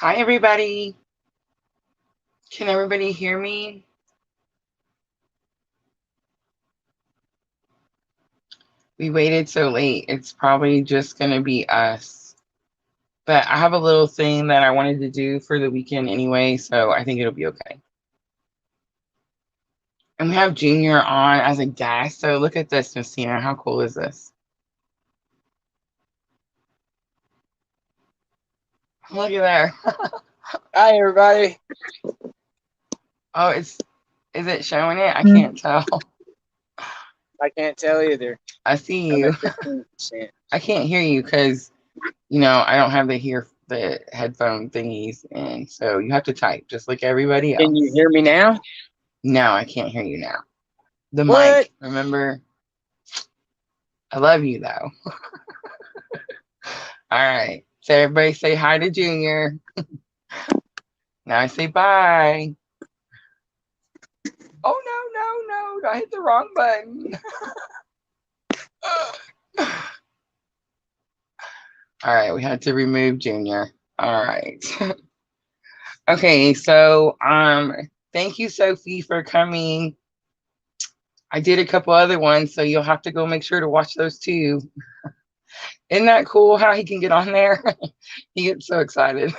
Hi, everybody. Can everybody hear me? We waited so late. It's probably just going to be us. But I have a little thing that I wanted to do for the weekend anyway, so I think it'll be okay. And we have Junior on as a guest. So look at this, Miss Tina. How cool is this? Look at there. Hi, everybody. Oh, is it showing it? I can't tell. I can't tell either. I see I'm you. at 15%. I can't hear you because, I don't have the headphone thingies, and so you have to type just like everybody Can you else. hear me now? No, I can't hear you now. The What? mic, remember? I love you though. All right. So everybody say hi to Junior. Now I say bye. Oh no, I hit the wrong button. All right, we had to remove Junior. All right. Okay, so thank you, Sophie, for coming. I did a couple other ones, so you'll have to go make sure to watch those too. Isn't that cool how he can get on there? He gets so excited.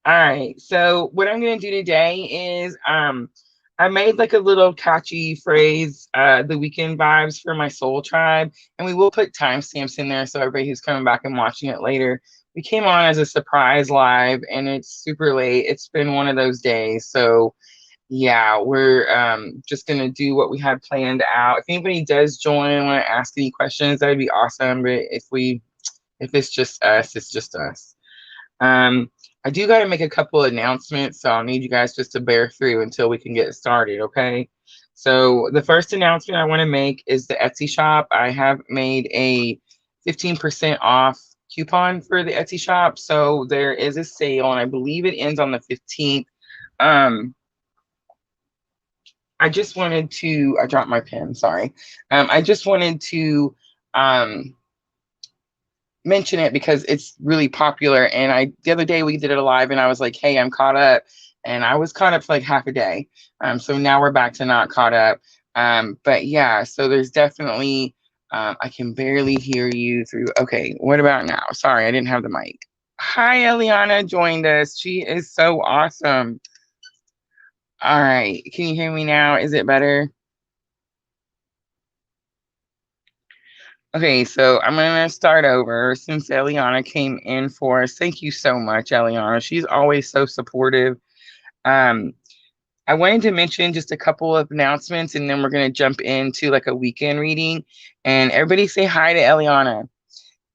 All right. So what I'm going to do today is I made like a little catchy phrase, the weekend vibes for my soul tribe, and we will put timestamps in there so everybody who's coming back and watching it later. We came on as a surprise live and it's super late. It's been one of those days. So yeah, we're just gonna do what we had planned out. If anybody does join and want to ask any questions, that'd be awesome. But if it's just us, it's just us. Um, I do got to make a couple announcements, so I'll need you guys just to bear through until we can get started, okay? So the first announcement I want to make is the Etsy shop. I have made a 15% off coupon for the Etsy shop. So there is a sale, and I believe it ends on the 15th. Um, I dropped my pen, sorry. I just wanted to um, mention it because it's really popular. And the other day we did it live and I was like, hey, I'm caught up. And I was caught up for like half a day. So now we're back to not caught up. But yeah, so there's definitely, I can barely hear you through. Okay, what about now? Sorry, I didn't have the mic. Hi, Eliana joined us. She is so awesome. All right, can you hear me now? Is it better? Okay, so I'm going to start over since Eliana came in for us. Thank you so much, Eliana. She's always so supportive. Um, I wanted to mention just a couple of announcements and then we're going to jump into like a weekend reading. And everybody say hi to Eliana.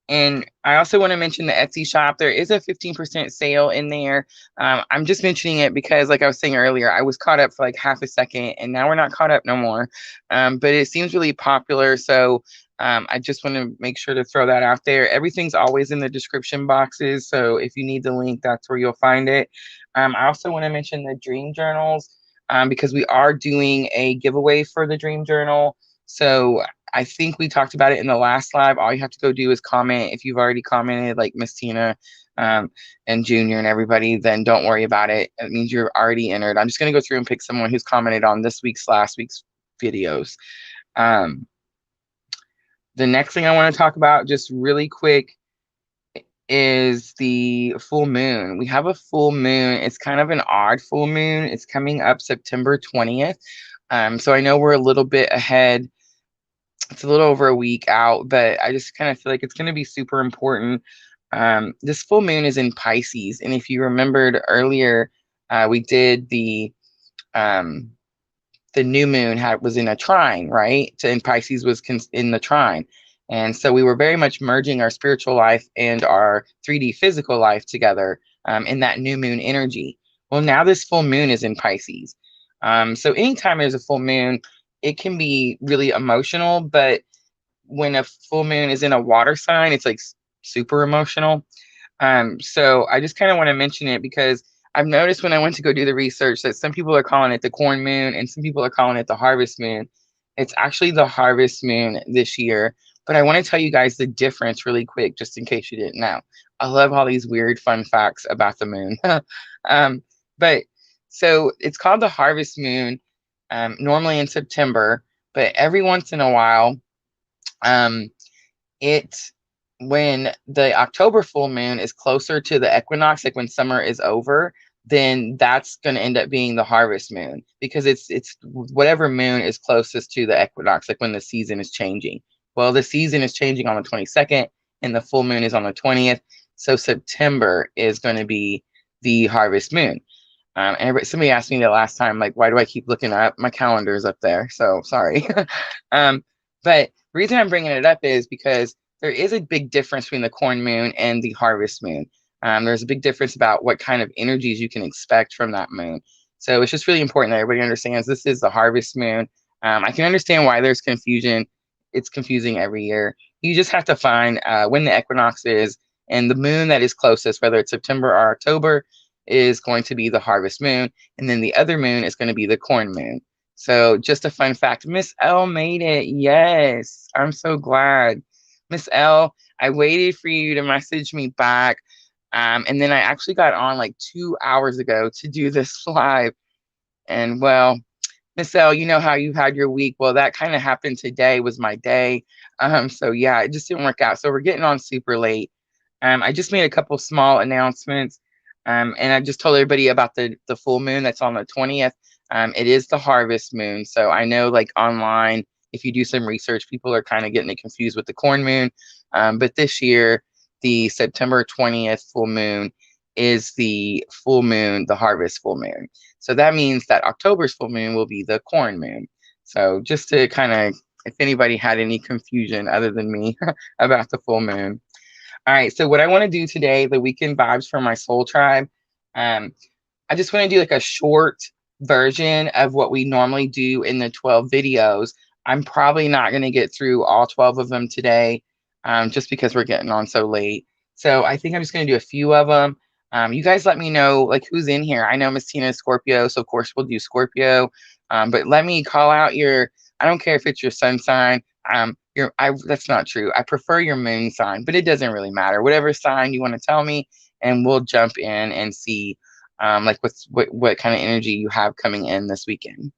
And I also want to mention the Etsy shop. There is a 15% sale in there. I'm just mentioning it because, like I was saying earlier, I was caught up for like half a second and now we're not caught up no more. But it seems really popular. So I just want to make sure to throw that out there. Everything's always in the description boxes. So if you need the link, that's where you'll find it. I also want to mention the dream journals because we are doing a giveaway for the dream journal. So I think we talked about it in the last live. All you have to go do is comment. If you've already commented, like Miss Tina and Junior and everybody, then don't worry about it. It means you're already entered. I'm just going to go through and pick someone who's commented on last week's videos. The next thing I want to talk about just really quick is the full moon. We have a full moon. It's kind of an odd full moon. It's coming up September 20th. So I know we're a little bit ahead. It's a little over a week out, but I just kind of feel like it's going to be super important. This full moon is in Pisces. And if you remembered earlier, we did the new moon was in a trine, right? And Pisces was in the trine. And so we were very much merging our spiritual life and our 3D physical life together in that new moon energy. Well, now this full moon is in Pisces. So anytime there's a full moon, it can be really emotional, but when a full moon is in a water sign, it's like super emotional. So I just kind of want to mention it because I've noticed when I went to go do the research that some people are calling it the corn moon and some people are calling it the harvest moon. It's actually the harvest moon this year. But I want to tell you guys the difference really quick, just in case you didn't know. I love all these weird fun facts about the moon. But so it's called the harvest moon, normally in September, but every once in a while, um, it when the October full moon is closer to the equinox, like when summer is over, then that's going to end up being the harvest moon, because it's whatever moon is closest to the equinox, like when the season is changing. Well, the season is changing on the 22nd and the full moon is on the 20th. So September is going to be the harvest moon. And somebody asked me the last time, like, why do I keep looking up? My calendar's up there, so sorry. But the reason I'm bringing it up is because there is a big difference between the corn moon and the harvest moon. There's a big difference about what kind of energies you can expect from that moon. So it's just really important that everybody understands this is the harvest moon. I can understand why there's confusion. It's confusing every year. You just have to find when the equinox is, and the moon that is closest, whether it's September or October, is going to be the harvest moon. And then the other moon is going to be the corn moon. So just a fun fact, Miss L made it. Yes, I'm so glad. Miss L, I waited for you to message me back. And then I actually got on like 2 hours ago to do this live. And well, Miss L, you know how you had your week. Well, that kind of happened today, was my day. So yeah, it just didn't work out. So we're getting on super late. I just made a couple small announcements. And I just told everybody about the full moon that's on the 20th. It is the harvest moon. So I know, like, online, if you do some research, people are kind of getting it confused with the corn moon. But this year, the September 20th full moon is the full moon, the harvest full moon. So that means that October's full moon will be the corn moon. So just to kind of, if anybody had any confusion other than me about the full moon. All right, so what I want to do today, the weekend vibes for my soul tribe, I just want to do like a short version of what we normally do in the 12 videos. I'm probably not going to get through all 12 of them today, just because we're getting on so late. So I think I'm just going to do a few of them. You guys let me know, like, who's in here. I know Miss Tina is Scorpio, so of course we'll do Scorpio. But let me call out your, I don't care if it's your sun sign. That's not true. I prefer your moon sign, but it doesn't really matter. Whatever sign you want to tell me, and we'll jump in and see like what kind of energy you have coming in this weekend.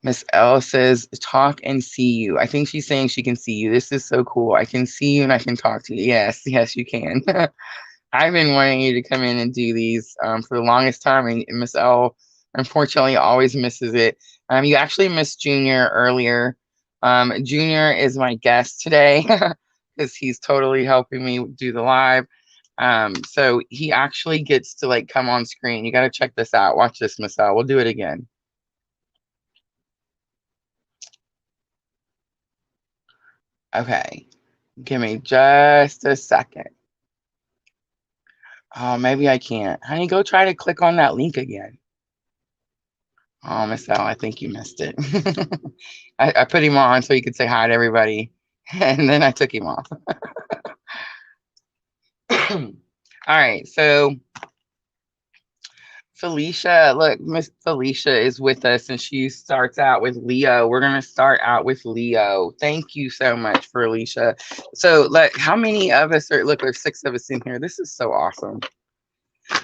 Miss L says, talk and see you. I think she's saying she can see you. This is so cool. I can see you and I can talk to you. Yes, yes, you can. I've been wanting you to come in and do these for the longest time, and Miss L unfortunately always misses it. You actually missed Junior earlier. Junior is my guest today because he's totally helping me do the live. So he actually gets to, like, come on screen. You got to check this out. Watch this, Miss L. We'll do it again. Okay, give me just a second. Oh, maybe I can't. Honey, go try to click on that link again. Oh, Miss L, I think you missed it. I put him on so he could say hi to everybody, and then I took him off. All right, so Felicia, look, Miss Felicia is with us, and she starts out with Leo. We're going to start out with Leo. Thank you so much, Felicia. So, look, how many of us are, look, there's 6 of us in here. This is so awesome.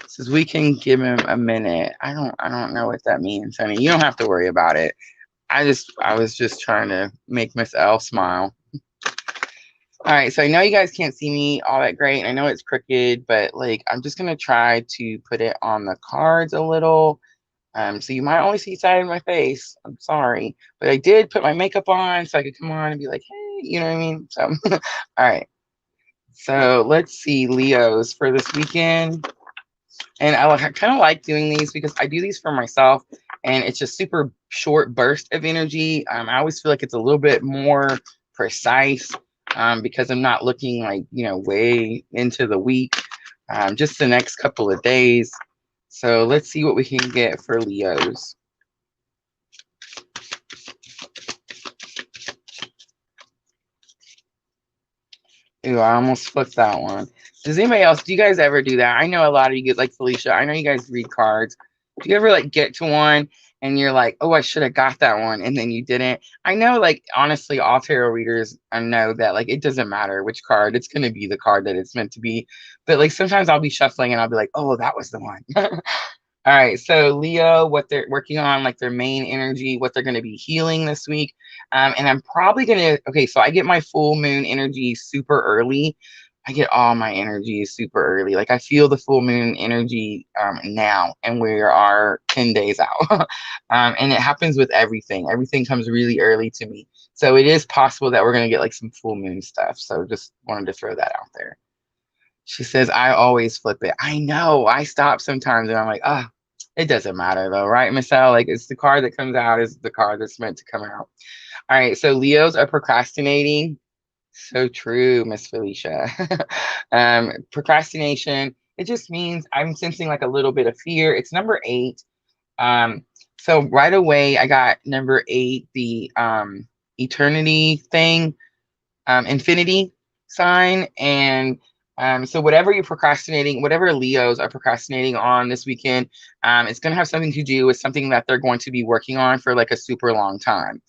Says we can give him a minute. I don't know what that means, honey. You don't have to worry about it. I was just trying to make Miss L smile. All right, so I know you guys can't see me all that great. I know it's crooked, but, like, I'm just gonna try to put it on the cards a little. So you might only see side of my face. I'm sorry, but I did put my makeup on so I could come on and be like, hey, you know what I mean? So, all right. So let's see Leos for this weekend. And I kind of like doing these because I do these for myself, and it's just super short burst of energy. I always feel like it's a little bit more precise because I'm not looking, like, way into the week, just the next couple of days. So let's see what we can get for Leos. Ooh, I almost flipped that one. Does anybody else, do you guys ever do that? I know a lot of you get, like Felicia, I know you guys read cards. Do you ever, like, get to one and you're like, oh, I should have got that one, and then you didn't. I know, like, honestly, all tarot readers know that, like, it doesn't matter which card, it's going to be the card that it's meant to be. But, like, sometimes I'll be shuffling and I'll be like, oh, that was the one. All right, so Leo, what they're working on, like their main energy, what they're going to be healing this week. And I'm probably going to, okay, so I get my full moon energy super early. I get all my energy super early. Like I feel the full moon energy now, and we are 10 days out. And it happens with everything. Everything comes really early to me. So it is possible that we're going to get like some full moon stuff. So just wanted to throw that out there. She says, I always flip it. I know. I stop sometimes and I'm like, ah, it doesn't matter though, right, Miss L? Like it's the card that comes out is the card that's meant to come out. All right, so Leos are procrastinating. So true, Miss Felicia. Procrastination, it just means I'm sensing like a little bit of fear. It's number 8. So right away I got number 8, the eternity thing, infinity sign. And so whatever you're procrastinating, whatever Leos are procrastinating on this weekend, it's going to have something to do with something that they're going to be working on for like a super long time.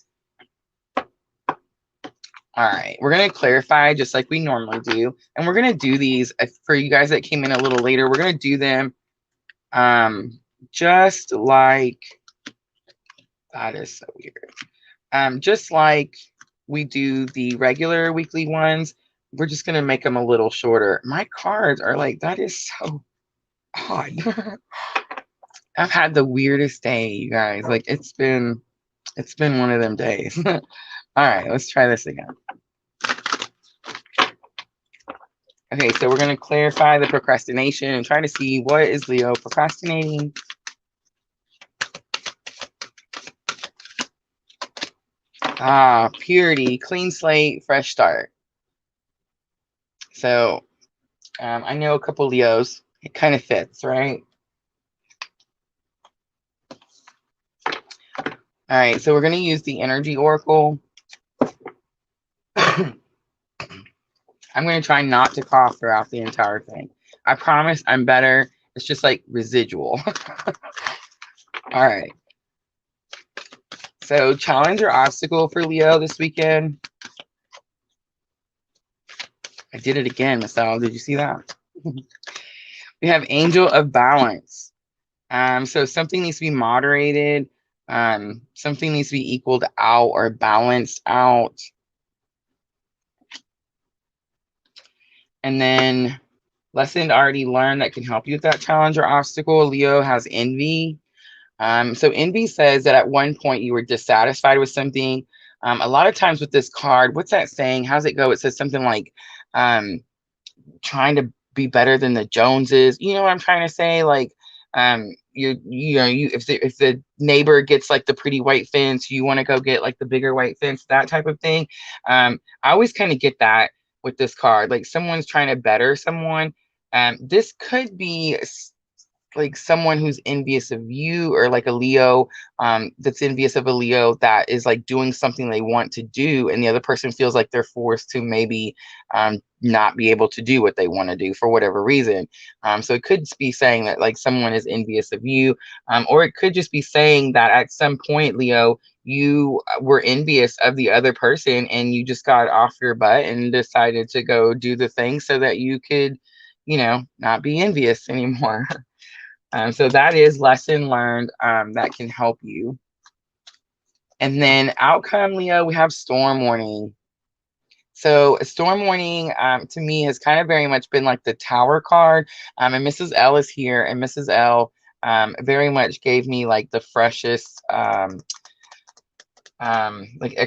All right, we're going to clarify just like we normally do. And we're going to do these for you guys that came in a little later. We're going to do them just like, that is so weird. Just like we do the regular weekly ones, we're just going to make them a little shorter. My cards are like, that is so odd. I've had the weirdest day, you guys. Like it's been one of them days. All right, let's try this again. Okay, so we're going to clarify the procrastination and try to see what is Leo procrastinating. Purity, clean slate, fresh start. So I know a couple Leos. It kind of fits, right? All right, so we're going to use the energy oracle. I'm going to try not to cough throughout the entire thing. I promise I'm better. It's just like residual. All right. So challenge or obstacle for Leo this weekend. I did it again, Miss Al. Did you see that? We have angel of balance. So something needs to be moderated. Something needs to be equaled out or balanced out. And then lesson already learned that can help you with that challenge or obstacle. Leo has envy. So envy says that at one point you were dissatisfied with something. A lot of times with this card, what's that saying? How's it go? It says something like trying to be better than the Joneses. You know what I'm trying to say? Like if the neighbor gets like the pretty white fence, you want to go get like the bigger white fence, that type of thing. I always kind of get that with this card, like someone's trying to better someone. This could be like someone who's envious of you, or like a Leo that's envious of a Leo that is like doing something they want to do, and the other person feels like they're forced to maybe not be able to do what they want to do for whatever reason. So it could be saying that like someone is envious of you, or it could just be saying that at some point, Leo, you were envious of the other person and you just got off your butt and decided to go do the thing so that you could, not be envious anymore. So that is lesson learned that can help you. And then outcome, Leo, we have storm warning. So a storm warning to me has kind of very much been like the Tower card. And Mrs. L is here, and Mrs. L very much gave me like the freshest like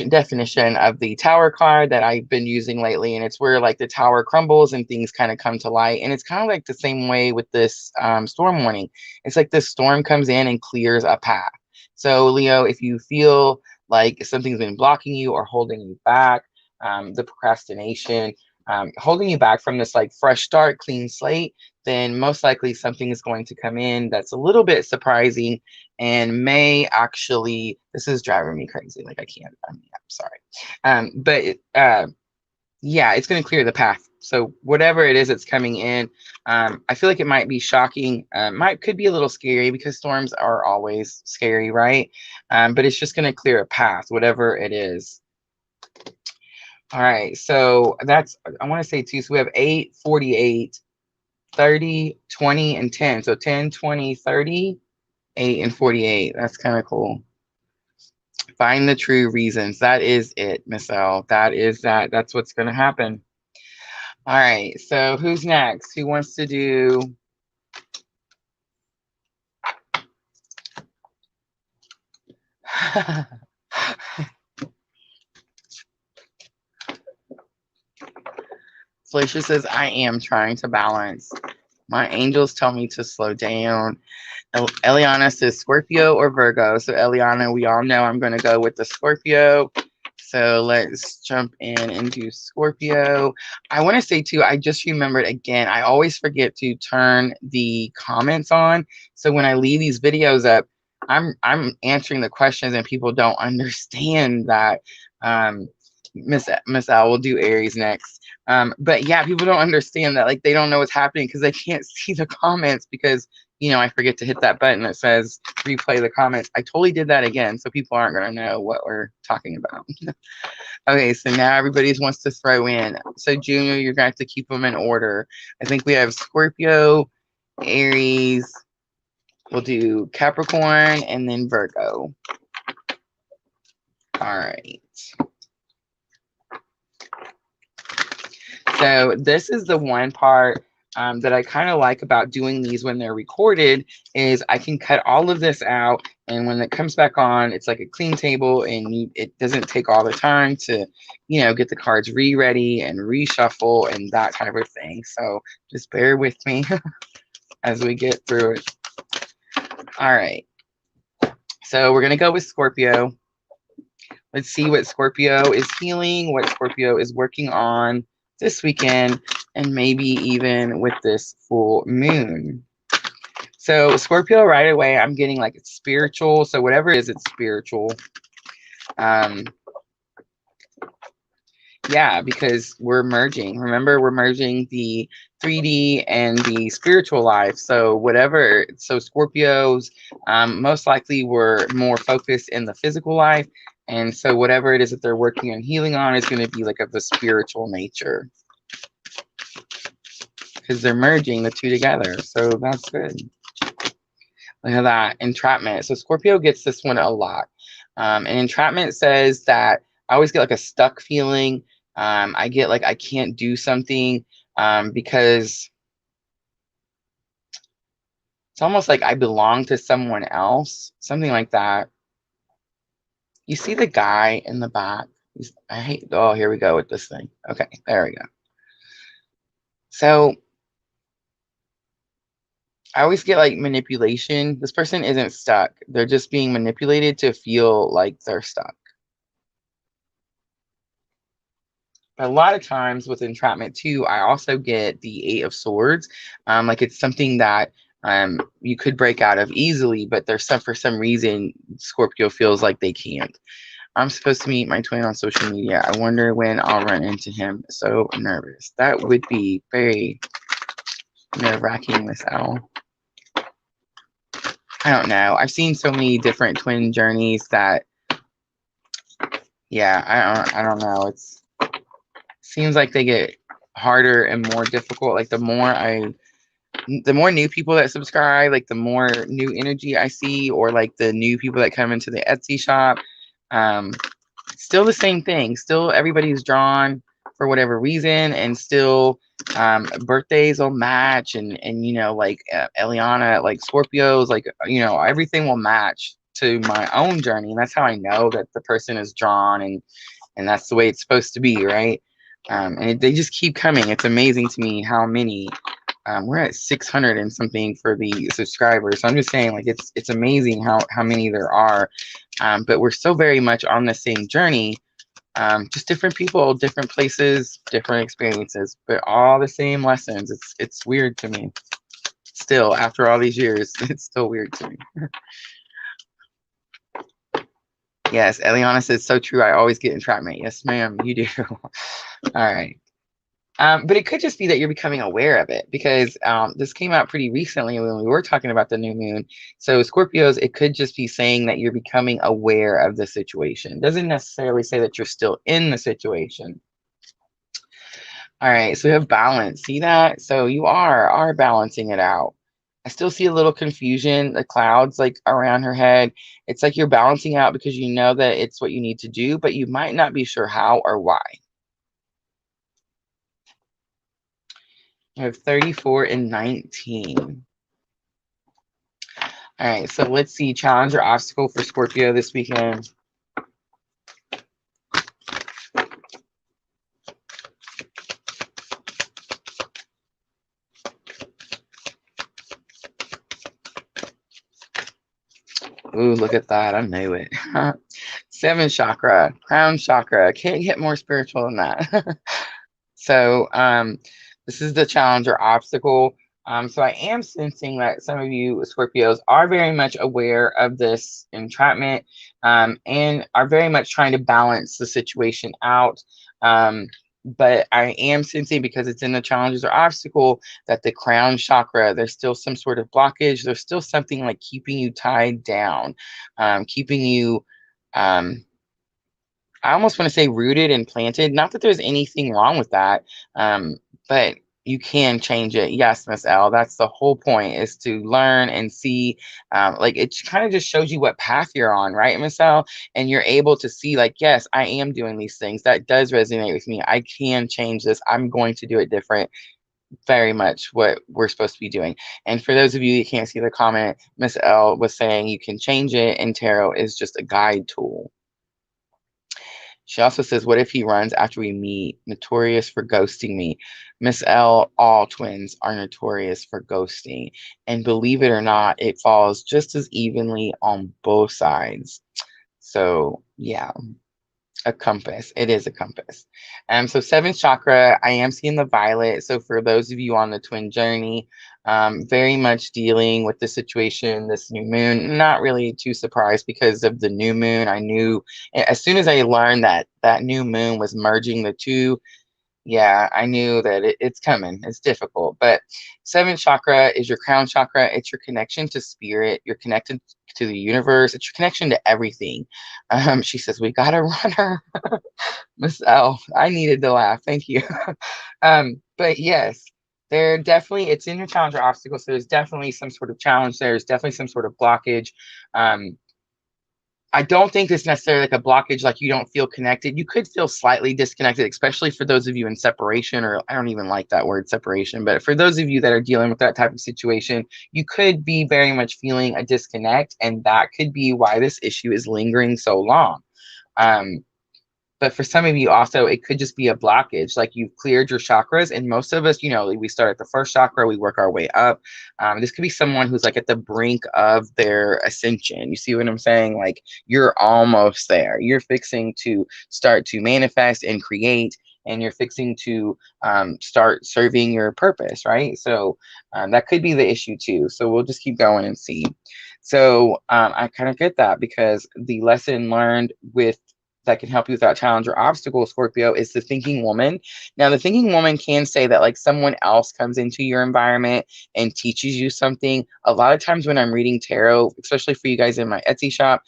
definition of the Tower card that I've been using lately. And it's where like the tower crumbles and things kind of come to light. And it's kind of like the same way with this storm warning. It's like this storm comes in and clears a path. So Leo, if you feel like something's been blocking you or holding you back, the procrastination, holding you back from this like fresh start, clean slate, then most likely something is going to come in that's a little bit surprising and may actually, this is driving me crazy. Like I'm sorry. But yeah, it's going to clear the path So whatever it is that's coming in, I feel like it might be shocking. Could be a little scary because storms are always scary, right? But it's just going to clear a path, whatever it is. All right. So that's, I want to say too. So we have 8, 48, 30, 20, and 10. So 10, 20, 30, 8, and 48. That's kind of cool. Find the true reasons. That is it, Miss L. That is that. That's what's going to happen. All right. So who's next? Who wants to do? Felicia says, I am trying to balance. My angels tell me to slow down. Eliana says Scorpio or Virgo. So Eliana, we all know I'm going to go with the Scorpio. So let's jump in and do Scorpio. I want to say too, I just remembered again, I always forget to turn the comments on. So when I leave these videos up, I'm answering the questions and people don't understand that. Miss Al will do Aries next. But yeah, people don't understand that. Like they don't know what's happening because they can't see the comments because, you know, I forget to hit that button that says replay the comments. I totally did that again. So people aren't going to know what we're talking about. Okay, so now everybody wants to throw in. So Junior, you're going to have to keep them in order. I think we have Scorpio, Aries, we'll do Capricorn, and then Virgo. All right. So this is the one part that I kind of like about doing these when they're recorded is I can cut all of this out. And when it comes back on, it's like a clean table and it doesn't take all the time to, you know, get the cards ready and reshuffle and that kind of a thing. So just bear with me as we get through it. All right. So we're going to go with Scorpio. Let's see what Scorpio is healing, what Scorpio is working on this weekend, and maybe even with this full moon. So Scorpio, right away, I'm getting like it's spiritual. So whatever it is, it's spiritual. Yeah, because we're merging. Remember, we're merging the 3D and the spiritual life. So whatever, so Scorpios most likely were more focused in the physical life. And so whatever it is that they're working on healing on is going to be like of the spiritual nature. Because they're merging the two together. So that's good. Look at that. Entrapment. So Scorpio gets this one a lot. And entrapment says that I always get like a stuck feeling. I get like I can't do something because it's almost like I belong to someone else. Something like that. You see the guy in the back? I hate, oh, here we go with this thing. Okay, there we go. So I always get like manipulation. This person isn't stuck. They're just being manipulated to feel like they're stuck. But a lot of times with entrapment too, I also get the 8 of Swords. Like it's something that you could break out of easily, but there's for some reason Scorpio feels like they can't. I'm supposed to meet my twin on social media. I wonder when I'll run into him. So nervous. That would be very nerve-wracking, Miss Owl. I don't know. I've seen so many different twin journeys that, yeah, I don't know. It seems like they get harder and more difficult. Like the more new people that subscribe, like the more new energy I see, or like the new people that come into the Etsy shop. Still the same thing. Still everybody's drawn for whatever reason, and still birthdays will match, and you know, like Eliana, like Scorpios, like, you know, everything will match to my own journey, and that's how I know that the person is drawn, and that's the way it's supposed to be, right? They just keep coming. It's amazing to me how many. We're at 600 and something for the subscribers. So I'm just saying, like, it's amazing how many there are. But we're so very much on the same journey. Just different people, different places, different experiences, but all the same lessons. It's weird to me. Still, after all these years, it's still weird to me. Yes, Eliana says, so true. I always get entrapment. Yes, ma'am, you do. All right. But it could just be that you're becoming aware of it, because this came out pretty recently when we were talking about the new moon. So Scorpios, it could just be saying that you're becoming aware of the situation. Doesn't necessarily say that you're still in the situation. All right, so we have balance. See that? So you are balancing it out. I still see a little confusion, the clouds like around her head. It's like you're balancing out because you know that it's what you need to do, but you might not be sure how or why. I have 34 and 19. All right, so let's see. Challenge or obstacle for Scorpio this weekend. Ooh, look at that. I knew it. 7 chakra, crown chakra. Can't get more spiritual than that. So this is the challenge or obstacle. So I am sensing that some of you Scorpios are very much aware of this entrapment, and are very much trying to balance the situation out. But I am sensing, because it's in the challenges or obstacle, that the crown chakra, there's still some sort of blockage. There's still something like keeping you tied down, keeping you, I almost want to say rooted and planted. Not that there's anything wrong with that, but you can change it. Yes, Miss L. That's the whole point, is to learn and see. Like, it kind of just shows you what path you're on, right, Miss L? And you're able to see, like, yes, I am doing these things. That does resonate with me. I can change this. I'm going to do it different. Very much what we're supposed to be doing. And for those of you that can't see the comment, Miss L was saying you can change it, and tarot is just a guide tool. She also says, what if he runs after we meet? Notorious for ghosting me. Miss L, all twins are notorious for ghosting. And believe it or not, it falls just as evenly on both sides. So, yeah, a compass. It is a compass. So 7th chakra, I am seeing the violet. So for those of you on the twin journey, very much dealing with the situation, this new moon, not really too surprised because of the new moon. I knew as soon as I learned that that new moon was merging the two, yeah, I knew that it's coming. It's difficult. But 7th chakra is your crown chakra. It's your connection to spirit. You're connected to the universe. It's your connection to everything. She says, we got to run her. Miss L, I needed to laugh. Thank you. But yes, there definitely, it's in your challenge or obstacle. So there's definitely some sort of challenge. There's definitely some sort of blockage. I don't think it's necessarily like a blockage, like you don't feel connected. You could feel slightly disconnected, especially for those of you in separation, or I don't even like that word separation, but for those of you that are dealing with that type of situation, you could be very much feeling a disconnect, and that could be why this issue is lingering so long. But for some of you also, it could just be a blockage. Like, you've cleared your chakras, and most of us, we start at the first chakra, we work our way up. This could be someone who's like at the brink of their ascension. You see what I'm saying? Like, you're almost there. You're fixing to start to manifest and create, and you're fixing to start serving your purpose, right? So that could be the issue too. So we'll just keep going and see. So I kind of get that, because the lesson learned with that can help you with that challenge or obstacle, Scorpio, is the thinking woman. Now, the thinking woman can say that, like, someone else comes into your environment and teaches you something. A lot of times when I'm reading tarot, especially for you guys in my Etsy shop,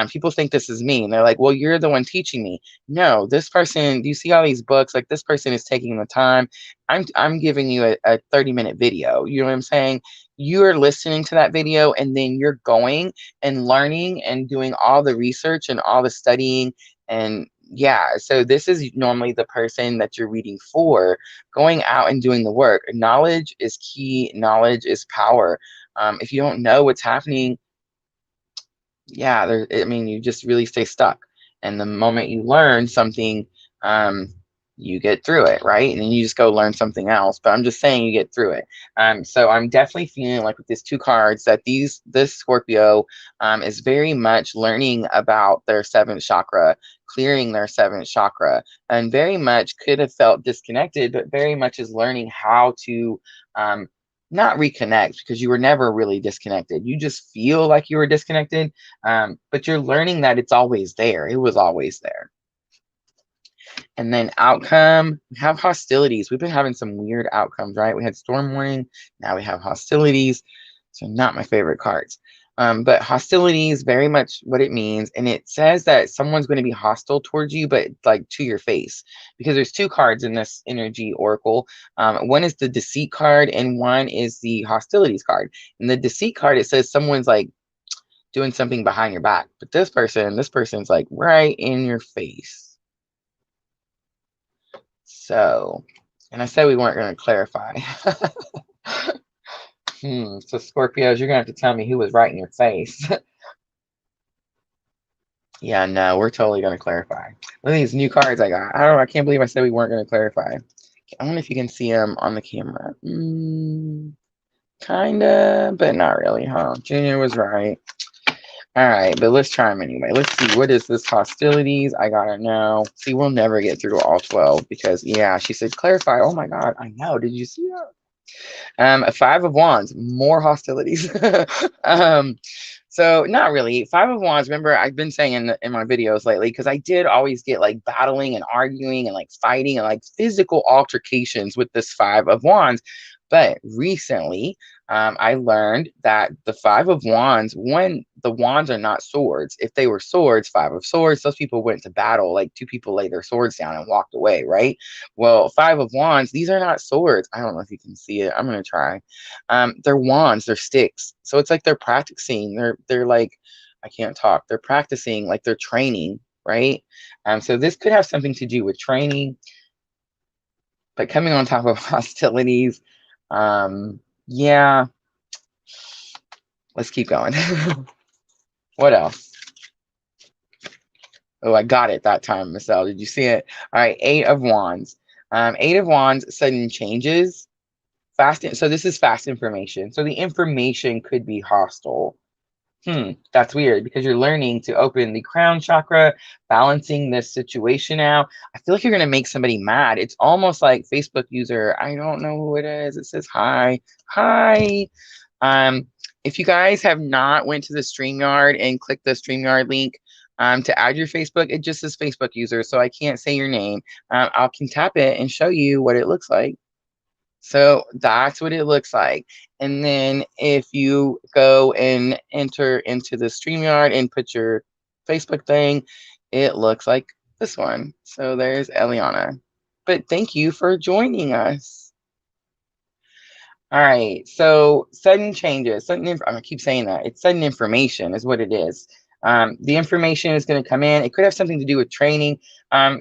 people think this is me. And they're like, well, you're the one teaching me. No, this person, do you see all these books? Like, this person is taking the time. I'm giving you a 30-minute video. You know what I'm saying? You are listening to that video, and then you're going and learning and doing all the research and all the studying. And yeah, so this is normally the person that you're reading for, going out and doing the work. Knowledge is key. Knowledge is power. If you don't know what's happening, yeah, you just really stay stuck. And the moment you learn something, you get through it, right? And then you just go learn something else. But I'm just saying, you get through it. So I'm definitely feeling like with these 2 cards that this Scorpio is very much learning about their 7th chakra, clearing their 7th chakra, and very much could have felt disconnected, but very much is learning how to not reconnect, because you were never really disconnected. You just feel like you were disconnected, but you're learning that it's always there. It was always there. And then outcome, we have hostilities. We've been having some weird outcomes, right? We had storm warning. Now we have hostilities. So not my favorite cards. But hostility is very much what it means. And it says that someone's going to be hostile towards you, but like to your face, because there's two cards in this energy oracle. One is the deceit card and one is the hostilities card. And the deceit card, it says someone's like doing something behind your back. But this person's like right in your face. So, and I said we weren't going to clarify. So Scorpios, you're gonna have to tell me who was right in your face. Yeah, no, we're totally gonna clarify. Look at these new cards I got. I can't believe I said we weren't gonna clarify. I wonder if you can see them on the camera. Kinda, but not really, huh? Junior was right. All right, but let's try them anyway. Let's see, what is this hostilities? I gotta know. See, we'll never get through all 12 because, yeah, she said clarify. Oh my God, I know. Did you see that? A Five of Wands, more hostilities. So not really. Five of Wands, remember, I've been saying in my videos lately, because I did always get like battling and arguing and like fighting and like physical altercations with this Five of Wands. But recently, I learned that the Five of Wands, when the wands are not swords, if they were swords, Five of Swords, those people went to battle, like two people laid their swords down and walked away, right? Well, Five of Wands, these are not swords. I don't know if you can see it. I'm going to try. They're wands, they're sticks. So it's like they're practicing. They're like, I can't talk. They're practicing, like they're training, right? So this could have something to do with training, but coming on top of hostilities, yeah, let's keep going. What else? Oh, I got it that time, Michelle. Did you see it? All right, Eight of Wands. Eight of Wands, sudden changes. So this is fast information. So the information could be hostile. That's weird because you're learning to open the crown chakra, balancing this situation out. I feel like you're going to make somebody mad. It's almost like Facebook user. I don't know who it is. It says hi. Hi. If you guys have not went to the StreamYard and clicked the StreamYard link to add your Facebook, it just says Facebook user. So I can't say your name. I can tap it and show you what it looks like. So that's what it looks like. And then if you go and enter into the StreamYard and put your Facebook thing, it looks like this one. So there's Eliana. But thank you for joining us. All right. So sudden changes. I'm going to keep saying that. It's sudden information is what it is. The information is going to come in. It could have something to do with training.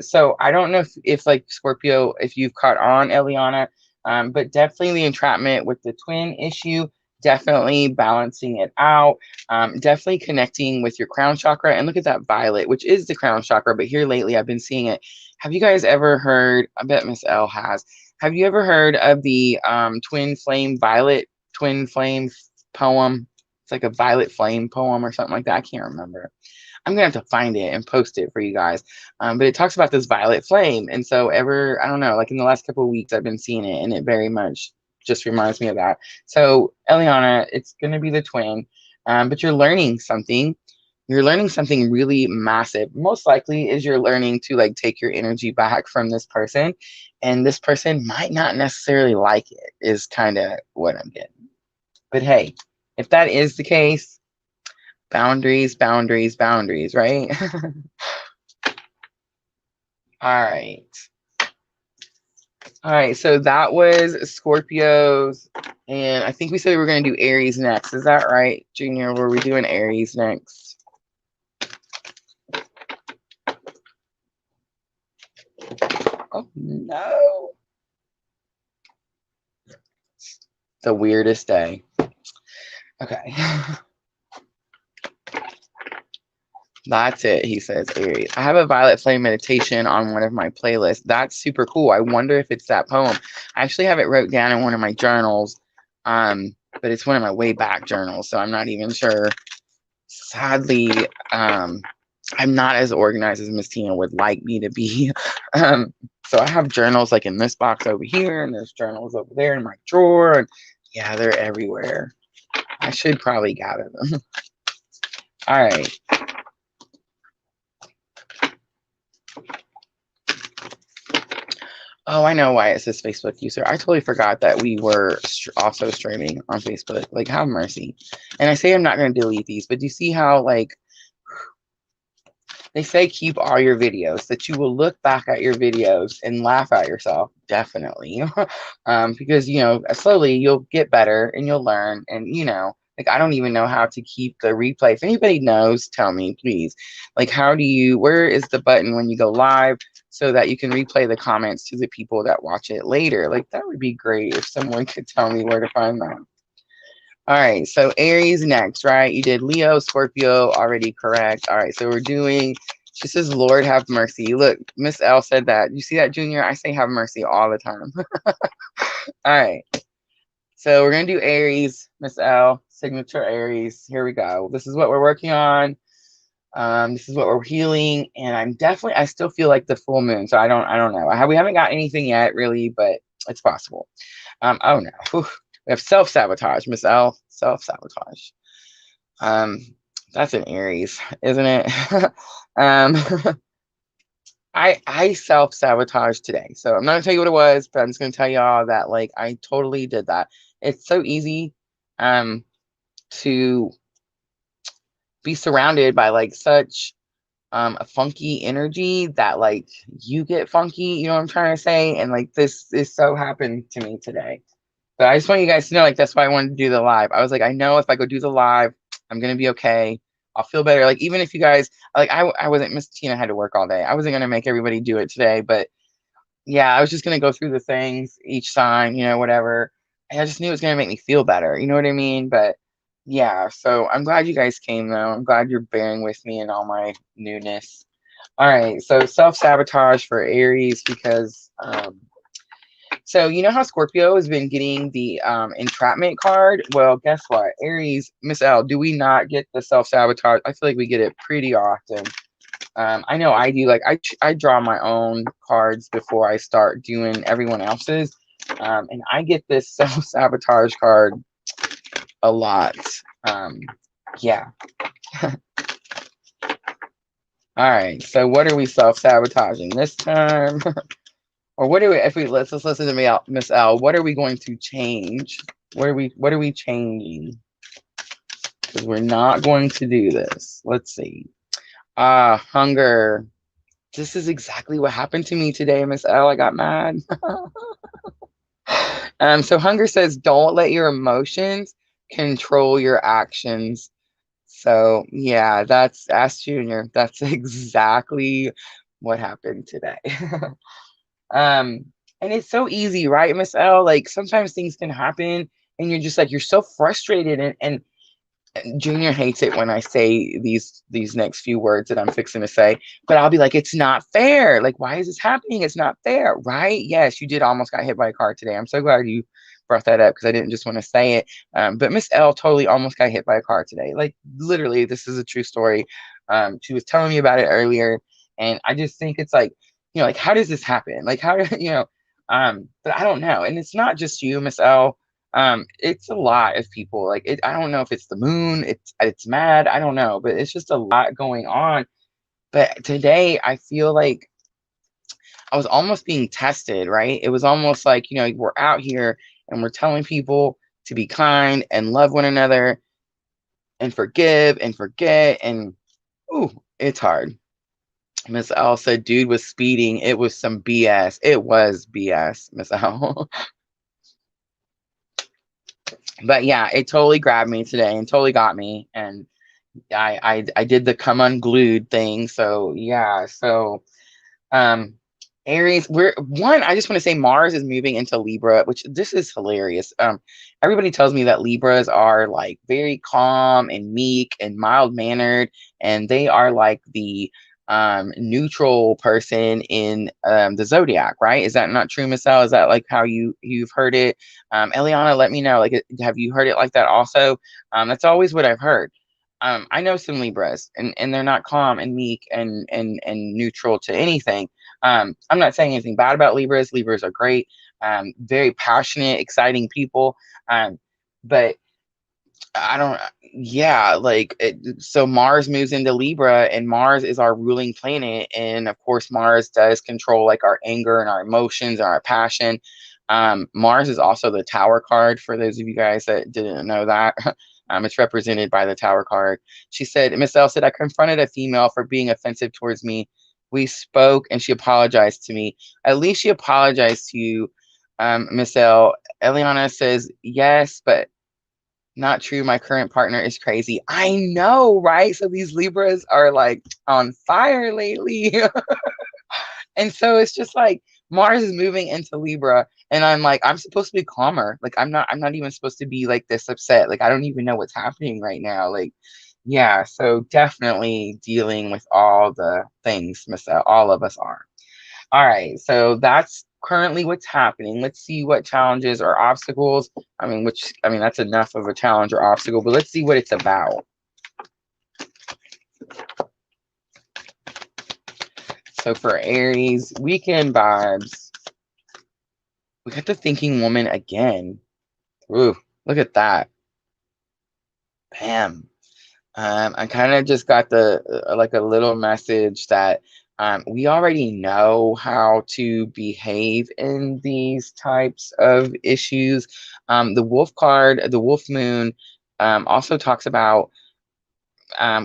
So I don't know if like Scorpio, if you've caught on, Eliana, but definitely the entrapment with the twin issue, definitely balancing it out, definitely connecting with your crown chakra. And look at that violet, which is the crown chakra. But here lately, I've been seeing it. Have you guys ever heard? I bet Miss L has. Have you ever heard of the twin flame poem? It's like a violet flame poem or something like that. I can't remember. I'm gonna have to find it and post it for you guys. But it talks about this violet flame, and so I don't know, like in the last couple of weeks, I've been seeing it, and it very much just reminds me of that. So Eliana, it's gonna be the twin, but you're learning something. You're learning something really massive. Most likely is you're learning to like take your energy back from this person, and this person might not necessarily like it. Is kind of what I'm getting. But hey, if that is the case, boundaries, boundaries, boundaries, right? All right. All right, so that was Scorpios, and I think we said we were going to do Aries next. Is that right, Junior? Were we doing Aries next? Oh, no. The weirdest day. Okay. That's it, he says, Aries. I have a violet flame meditation on one of my playlists. That's super cool. I wonder if it's that poem. I actually have it wrote down in one of my journals, but it's one of my way back journals, so I'm not even sure. Sadly, I'm not as organized as Miss Tina would like me to be. So I have journals like in this box over here, and there's journals over there in my drawer, and yeah, they're everywhere. I should probably gather them. All right. Oh, I know why it says Facebook user. I totally forgot that we were also streaming on Facebook. Like, have mercy. And I say I'm not going to delete these, but do you see how, like, they say keep all your videos, that you will look back at your videos and laugh at yourself, definitely. Because, you know, slowly you'll get better and you'll learn. And, you know, like, I don't even know how to keep the replay. If anybody knows, tell me, please. Like, how do you, where is the button when you go live so that you can replay the comments to the people that watch it later? Like, that would be great if someone could tell me where to find that. All right, so Aries next, right? You did Leo, Scorpio, already correct. All right, so we're doing, she says, Lord have mercy. Look, Miss L said that. You see that, Junior? I say have mercy all the time. All right, so we're going to do Aries, Miss L, signature Aries. Here we go. This is what we're working on. This is what we're healing. And I still feel like the full moon. So I don't know. We haven't got anything yet, really, but it's possible. Oh no. Whew. We have self-sabotage, Miss L. Self-sabotage. That's an Aries, isn't it? um, I self-sabotage today. So I'm not gonna tell you what it was, but I'm just gonna tell y'all that, like, I totally did that. It's so easy to be surrounded by, like, such a funky energy that, like, you get funky, you know what I'm trying to say? And, like, this is so happened to me today. But I just want you guys to know, like, that's why I wanted to do the live. I was like, I know if I go do the live, I'm gonna be okay. I'll feel better. Like, even if you guys, like, I wasn't, Miss Tina had to work all day. I wasn't gonna make everybody do it today, but yeah, I was just gonna go through the things, each sign, you know, whatever. And I just knew it was gonna make me feel better. You know what I mean? But yeah, so I'm glad you guys came though. I'm glad you're bearing with me in all my newness. All right, so self-sabotage for Aries because so you know how Scorpio has been getting the entrapment card? Well, guess what? Aries, Miss L, do we not get the self-sabotage? I feel like we get it pretty often. I know I do. Like, I draw my own cards before I start doing everyone else's. And I get this self-sabotage card a lot. Yeah. All right. So what are we self-sabotaging this time? Or what do we, if we, let's listen to me out, Miss L. What are we going to change? What are we changing? Because we're not going to do this. Let's see. Hunger. This is exactly what happened to me today, Miss L. I got mad. So hunger says, don't let your emotions control your actions. So yeah, that's Ask Junior. That's exactly what happened today. And it's so easy, right, Miss L? Like, sometimes things can happen and you're just like, you're so frustrated, and Junior hates it when I say these next few words that I'm fixing to say, but I'll be like, it's not fair. Like, why is this happening? It's not fair, right? Yes, you did almost got hit by a car today. I'm so glad you brought that up because I didn't just want to say it. But Miss L totally almost got hit by a car today. Like, literally, this is a true story. She was telling me about it earlier, and I just think it's like, you know, like, how does this happen? Like, how do you know? But I don't know. And it's not just you, Miss L. It's a lot of people. Like, I don't know if it's the moon, it's mad, I don't know, but it's just a lot going on. But today I feel like I was almost being tested, right? It was almost like, you know, we're out here and we're telling people to be kind and love one another and forgive and forget, and ooh, it's hard. Miss L said dude was speeding. It was some BS. It was BS, Miss L. But yeah, it totally grabbed me today and totally got me. And I did the come unglued thing. So yeah, so Aries, I just want to say Mars is moving into Libra, which this is hilarious. Everybody tells me that Libras are like very calm and meek and mild mannered, and they are like the neutral person in the zodiac, right? Is that not true, Miss L? Is that like how you've heard it? Eliana, let me know. Like, have you heard it like that also? That's always what I've heard. I know some Libras, and they're not calm and meek and neutral to anything. I'm not saying anything bad about Libras. Libras are great, very passionate, exciting people. But I don't, yeah, like, so Mars moves into Libra, and Mars is our ruling planet. And of course, Mars does control like our anger and our emotions and our passion. Mars is also the Tower card for those of you guys that didn't know that. It's represented by the Tower card. She said, Miss L said, I confronted a female for being offensive towards me. We spoke and she apologized to me. At least she apologized to you, Miss L. Eliana says, yes, but not true. My current partner is crazy. I know, right? So these Libras are like on fire lately. And so it's just like Mars is moving into Libra, and I'm like, I'm supposed to be calmer. Like I'm not even supposed to be like this upset. Like I don't even know what's happening right now. Like, yeah, so definitely dealing with all the things, Miss L. All of us are. All right, so that's currently what's happening. Let's see what challenges or obstacles. I mean, that's enough of a challenge or obstacle, but let's see what it's about. So for Aries, weekend vibes. We got the thinking woman again. Ooh, look at that. Bam. I kind of just got the like a little message that we already know how to behave in these types of issues. The wolf card, the wolf moon, also talks about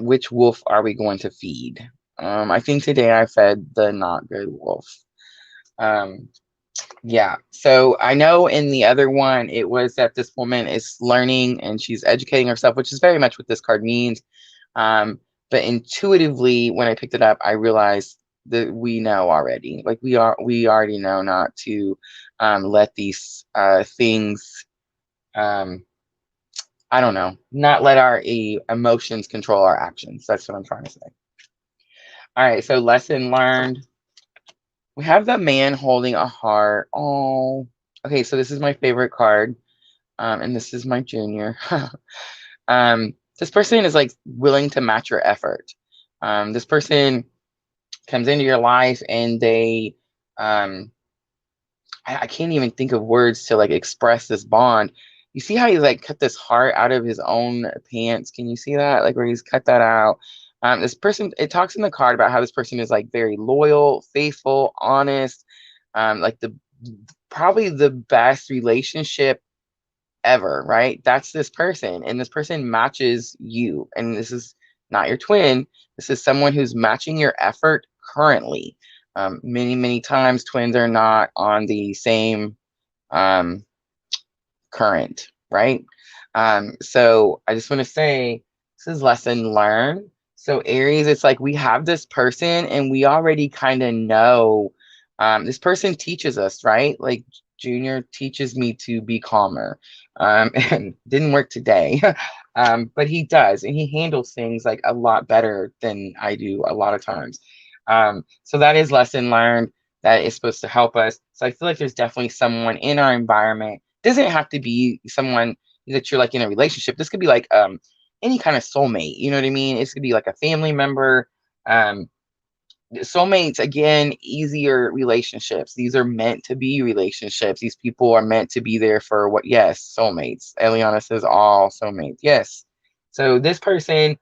which wolf are we going to feed. I think today I fed the not good wolf. Um, yeah. So I know in the other one, it was that this woman is learning and she's educating herself, which is very much what this card means. Um, but intuitively, when I picked it up, I realized that we know already. Like we already know not to let these things. Um, I don't know, not let our emotions control our actions. That's what I'm trying to say. All right. So lesson learned. We have the man holding a heart. Oh, okay. So this is my favorite card, and this is my junior. This person is like willing to match your effort. This person comes into your life and they um I can't even think of words to like express this bond. You see how he like cut this heart out of his own pants? Can you see that? Like where he's cut that out. This person, it talks in the card about how this person is like very loyal, faithful, honest, like the probably the best relationship ever, right? That's this person, and this person matches you. And this is not your twin. This is someone who's matching your effort currently. Many times twins are not on the same um, current, right? So I just want to say this is lesson learned. So Aries, it's like we have this person and we already kind of know. This person teaches us, right? Like Junior teaches me to be calmer. And didn't work today. But he does, and he handles things like a lot better than I do a lot of times. So that is lesson learned. That is supposed to help us. So I feel like there's definitely someone in our environment. Doesn't have to be someone that you're like in a relationship. This could be like any kind of soulmate. You know what I mean? It could be like a family member. Um, Soulmates, again, easier relationships. These are meant to be relationships. These people are meant to be there for what? Yes, soulmates. Eliana says all soulmates. Yes. So this person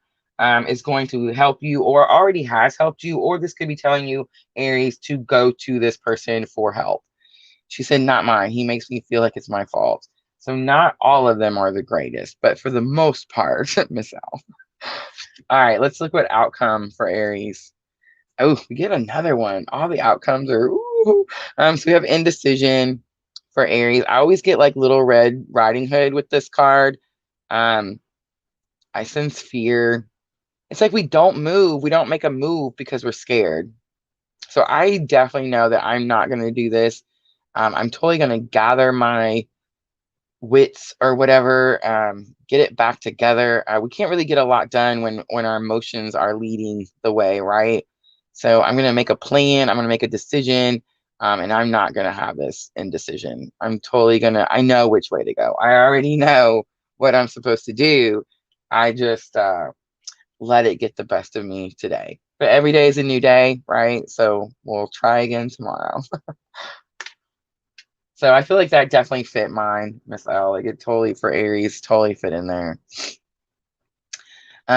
is going to help you or already has helped you, or this could be telling you, Aries, to go to this person for help. She said, not mine. He makes me feel like it's my fault. So not all of them are the greatest, but for the most part, Miss L. All right, let's look what outcome for Aries. Oh, we get another one. All the outcomes are ooh. So we have indecision for Aries. I always get like Little Red Riding Hood with this card. Um, I sense fear. It's like we don't move. We don't make a move because we're scared. So I definitely know that I'm not going to do this. I'm totally going to gather my wits or whatever, get it back together. We can't really get a lot done when our emotions are leading the way, right? So I'm gonna make a plan. I'm gonna make a decision, and I'm not gonna have this indecision. I'm totally gonna. I know which way to go. I already know what I'm supposed to do. I just let it get the best of me today. But every day is a new day, right? So we'll try again tomorrow. So I feel like that definitely fit mine, Miss L. Like it totally, for Aries, totally fit in there.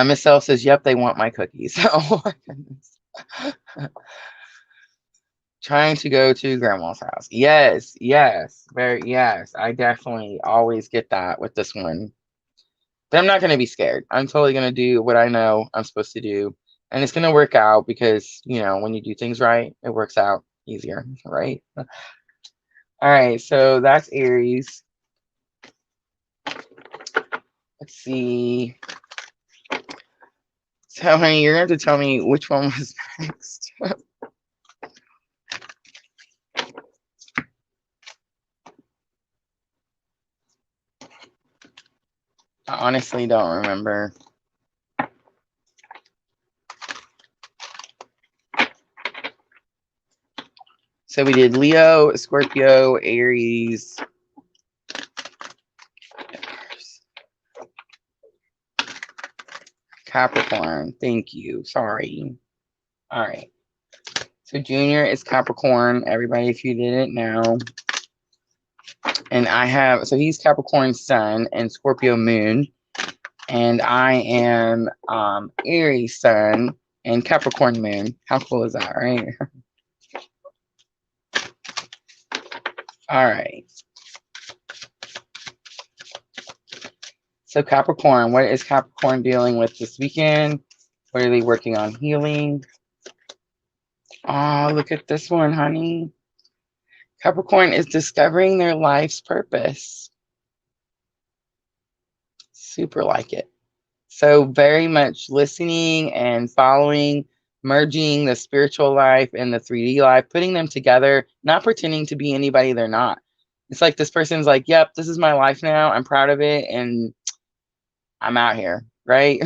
Miss L says, yep, they want my cookies. Oh my goodness. Trying to go to grandma's house. Yes, yes, very, yes. I definitely always get that with this one. But I'm not going to be scared. I'm totally going to do what I know I'm supposed to do. And it's going to work out because, you know, when you do things right, it works out easier, right? All right, so that's Aries. Let's see. So, honey, you're going to have to tell me which one was next. I honestly don't remember. So we did Leo, Scorpio, Aries, Capricorn. Thank you. Sorry. All right. So Junior is Capricorn. Everybody, if you didn't know. And I have, so he's Capricorn Sun and Scorpio Moon. And I am Aries Sun and Capricorn Moon. How cool is that, right? All right. So Capricorn, what is Capricorn dealing with this weekend? What are they working on healing? Oh, look at this one, honey. Capricorn is discovering their life's purpose. Super like it. So very much listening and following, merging the spiritual life and the 3D life, putting them together, not pretending to be anybody they're not. It's like this person's like, yep, this is my life now. I'm proud of it. And I'm out here, right?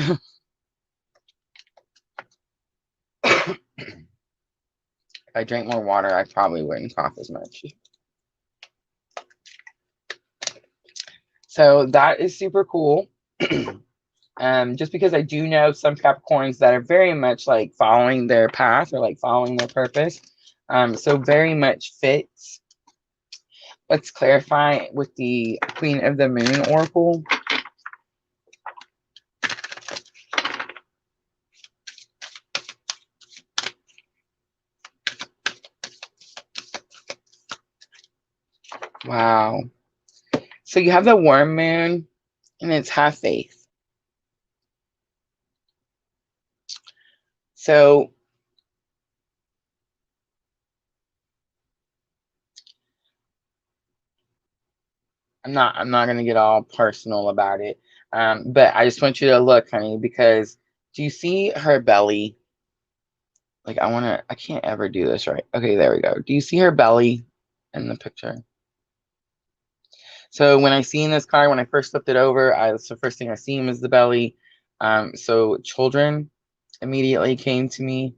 If I drank more water, I probably wouldn't cough as much. So that is super cool. Just because I do know some Capricorns that are very much like following their path or like following their purpose. So very much fits. Let's clarify with the Queen of the Moon Oracle. Wow. So you have the warm moon and it's have faith. So I'm not going to get all personal about it. But I just want you to look, honey, because do you see her belly? Like I can't ever do this right. Okay, there we go. Do you see her belly in the picture? So when I seen this card, when I first flipped it over, that's the first thing I seen was the belly. So children immediately came to me.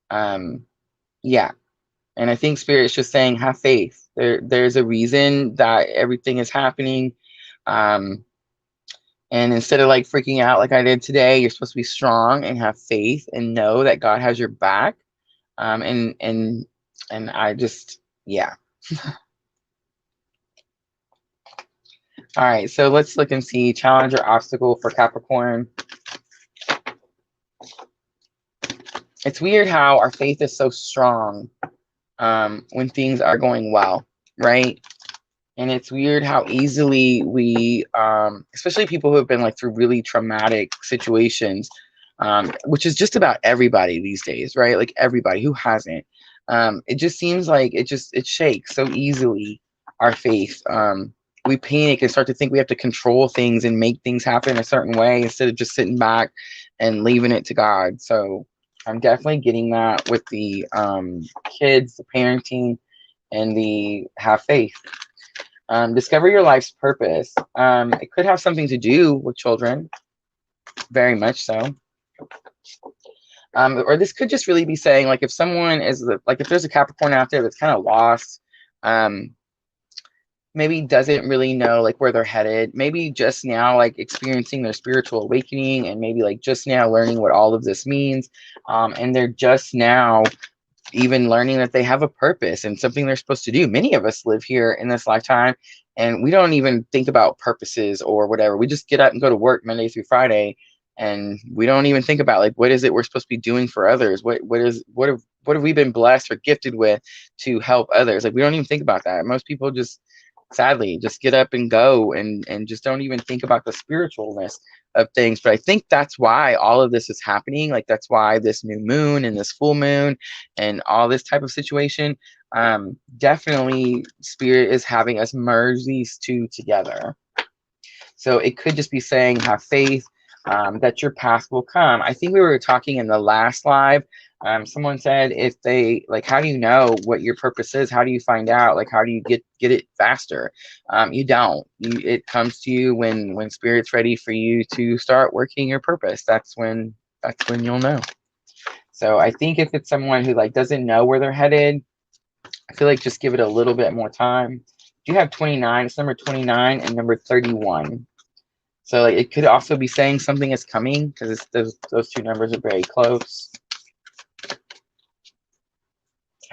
Yeah. And I think Spirit's just saying, have faith. There's a reason that everything is happening. And instead of like freaking out like I did today, you're supposed to be strong and have faith and know that God has your back. And I just, yeah. All right, so let's look and see challenge or obstacle for Capricorn. It's weird how our faith is so strong when things are going well, right? And it's weird how easily we, especially people who have been like through really traumatic situations, which is just about everybody these days, right? Like everybody who hasn't. It just seems like it shakes so easily, our faith. We panic and start to think we have to control things and make things happen a certain way instead of just sitting back and leaving it to God. So I'm definitely getting that with the kids, the parenting, and the have faith. Discover your life's purpose. It could have something to do with children, very much so. Or this could just really be saying, like, if someone is like, if there's a Capricorn out there that's kind of lost, maybe doesn't really know like where they're headed, maybe just now like experiencing their spiritual awakening and maybe like just now learning what all of this means, and they're just now even learning that they have a purpose and something they're supposed to do. Many of us live here in this lifetime and we don't even think about purposes or whatever. We just get up and go to work Monday through Friday, and we don't even think about like what is it we're supposed to be doing for others? What have we been blessed or gifted with to help others? Like we don't even think about that. Most people just sadly just get up and go and just don't even think about the spiritualness of things. But I think that's why all of this is happening. Like that's why this new moon and this full moon and all this type of situation, definitely spirit is having us merge these two together. So it could just be saying have faith, that your path will come. I think we were talking in the last live. Someone said if they like, how do you know what your purpose is? How do you find out? Like, how do you get it faster? You don't. It comes to you when spirit's ready for you to start working your purpose. That's when you'll know. So I think if it's someone who like doesn't know where they're headed, I feel like just give it a little bit more time. You have 29. It's number 29 and number 31. So like, it could also be saying something is coming because those two numbers are very close.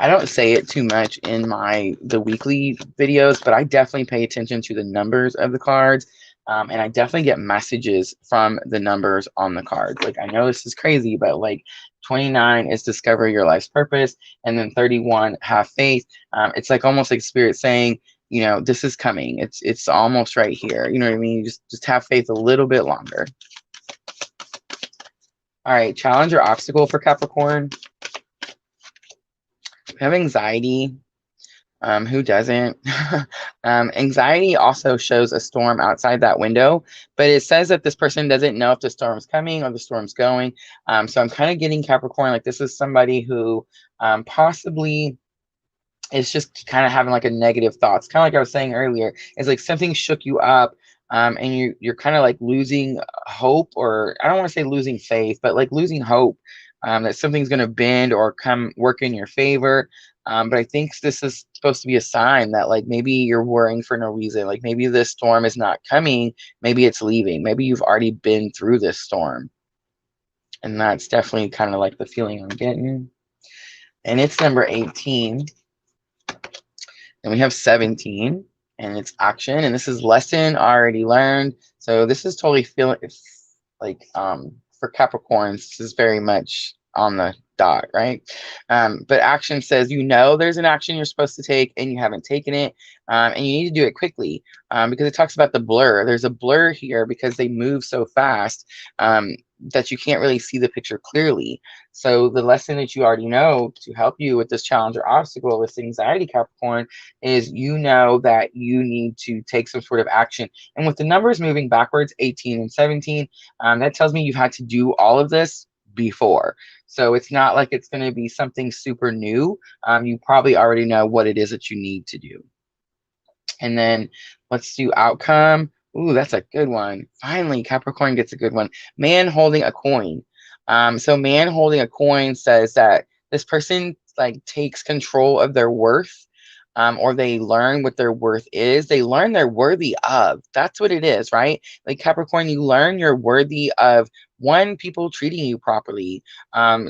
I don't say it too much in the weekly videos, but I definitely pay attention to the numbers of the cards. And I definitely get messages from the numbers on the cards. Like, I know this is crazy, but like 29 is discover your life's purpose. And then 31, have faith. It's like almost like spirit saying, you know, this is coming. It's almost right here. You know what I mean? Just have faith a little bit longer. All right, challenge or obstacle for Capricorn. We have anxiety. Who doesn't? Anxiety also shows a storm outside that window, but it says that this person doesn't know if the storm's coming or the storm's going. So I'm kind of getting Capricorn, like this is somebody who possibly is just kind of having like a negative thoughts. Kind of like I was saying earlier, it's like something shook you up. And you're kind of like losing hope, or I don't want to say losing faith, but like losing hope that something's going to bend or come work in your favor. But I think this is supposed to be a sign that like maybe you're worrying for no reason. Like maybe this storm is not coming. Maybe it's leaving. Maybe you've already been through this storm. And that's definitely kind of like the feeling I'm getting. And it's number 18. And we have 17. And it's action. And this is lesson already learned. So this is totally feeling like for Capricorns, this is very much on the dot, right? But action says, you know, there's an action you're supposed to take and you haven't taken it. And you need to do it quickly because it talks about the blur. There's a blur here because they move so fast that you can't really see the picture clearly. So the lesson that you already know to help you with this challenge or obstacle, this anxiety, Capricorn, is you know that you need to take some sort of action. And with the numbers moving backwards, 18 and 17, that tells me you've had to do all of this before. So it's not like it's going to be something super new. You probably already know what it is that you need to do. And then let's do outcome. Ooh, that's a good one. Finally, Capricorn gets a good one. Man holding a coin. So man holding a coin says that this person like takes control of their worth, or they learn what their worth is. They learn they're worthy of. That's what it is, right? Like Capricorn, you learn you're worthy of, one, people treating you properly.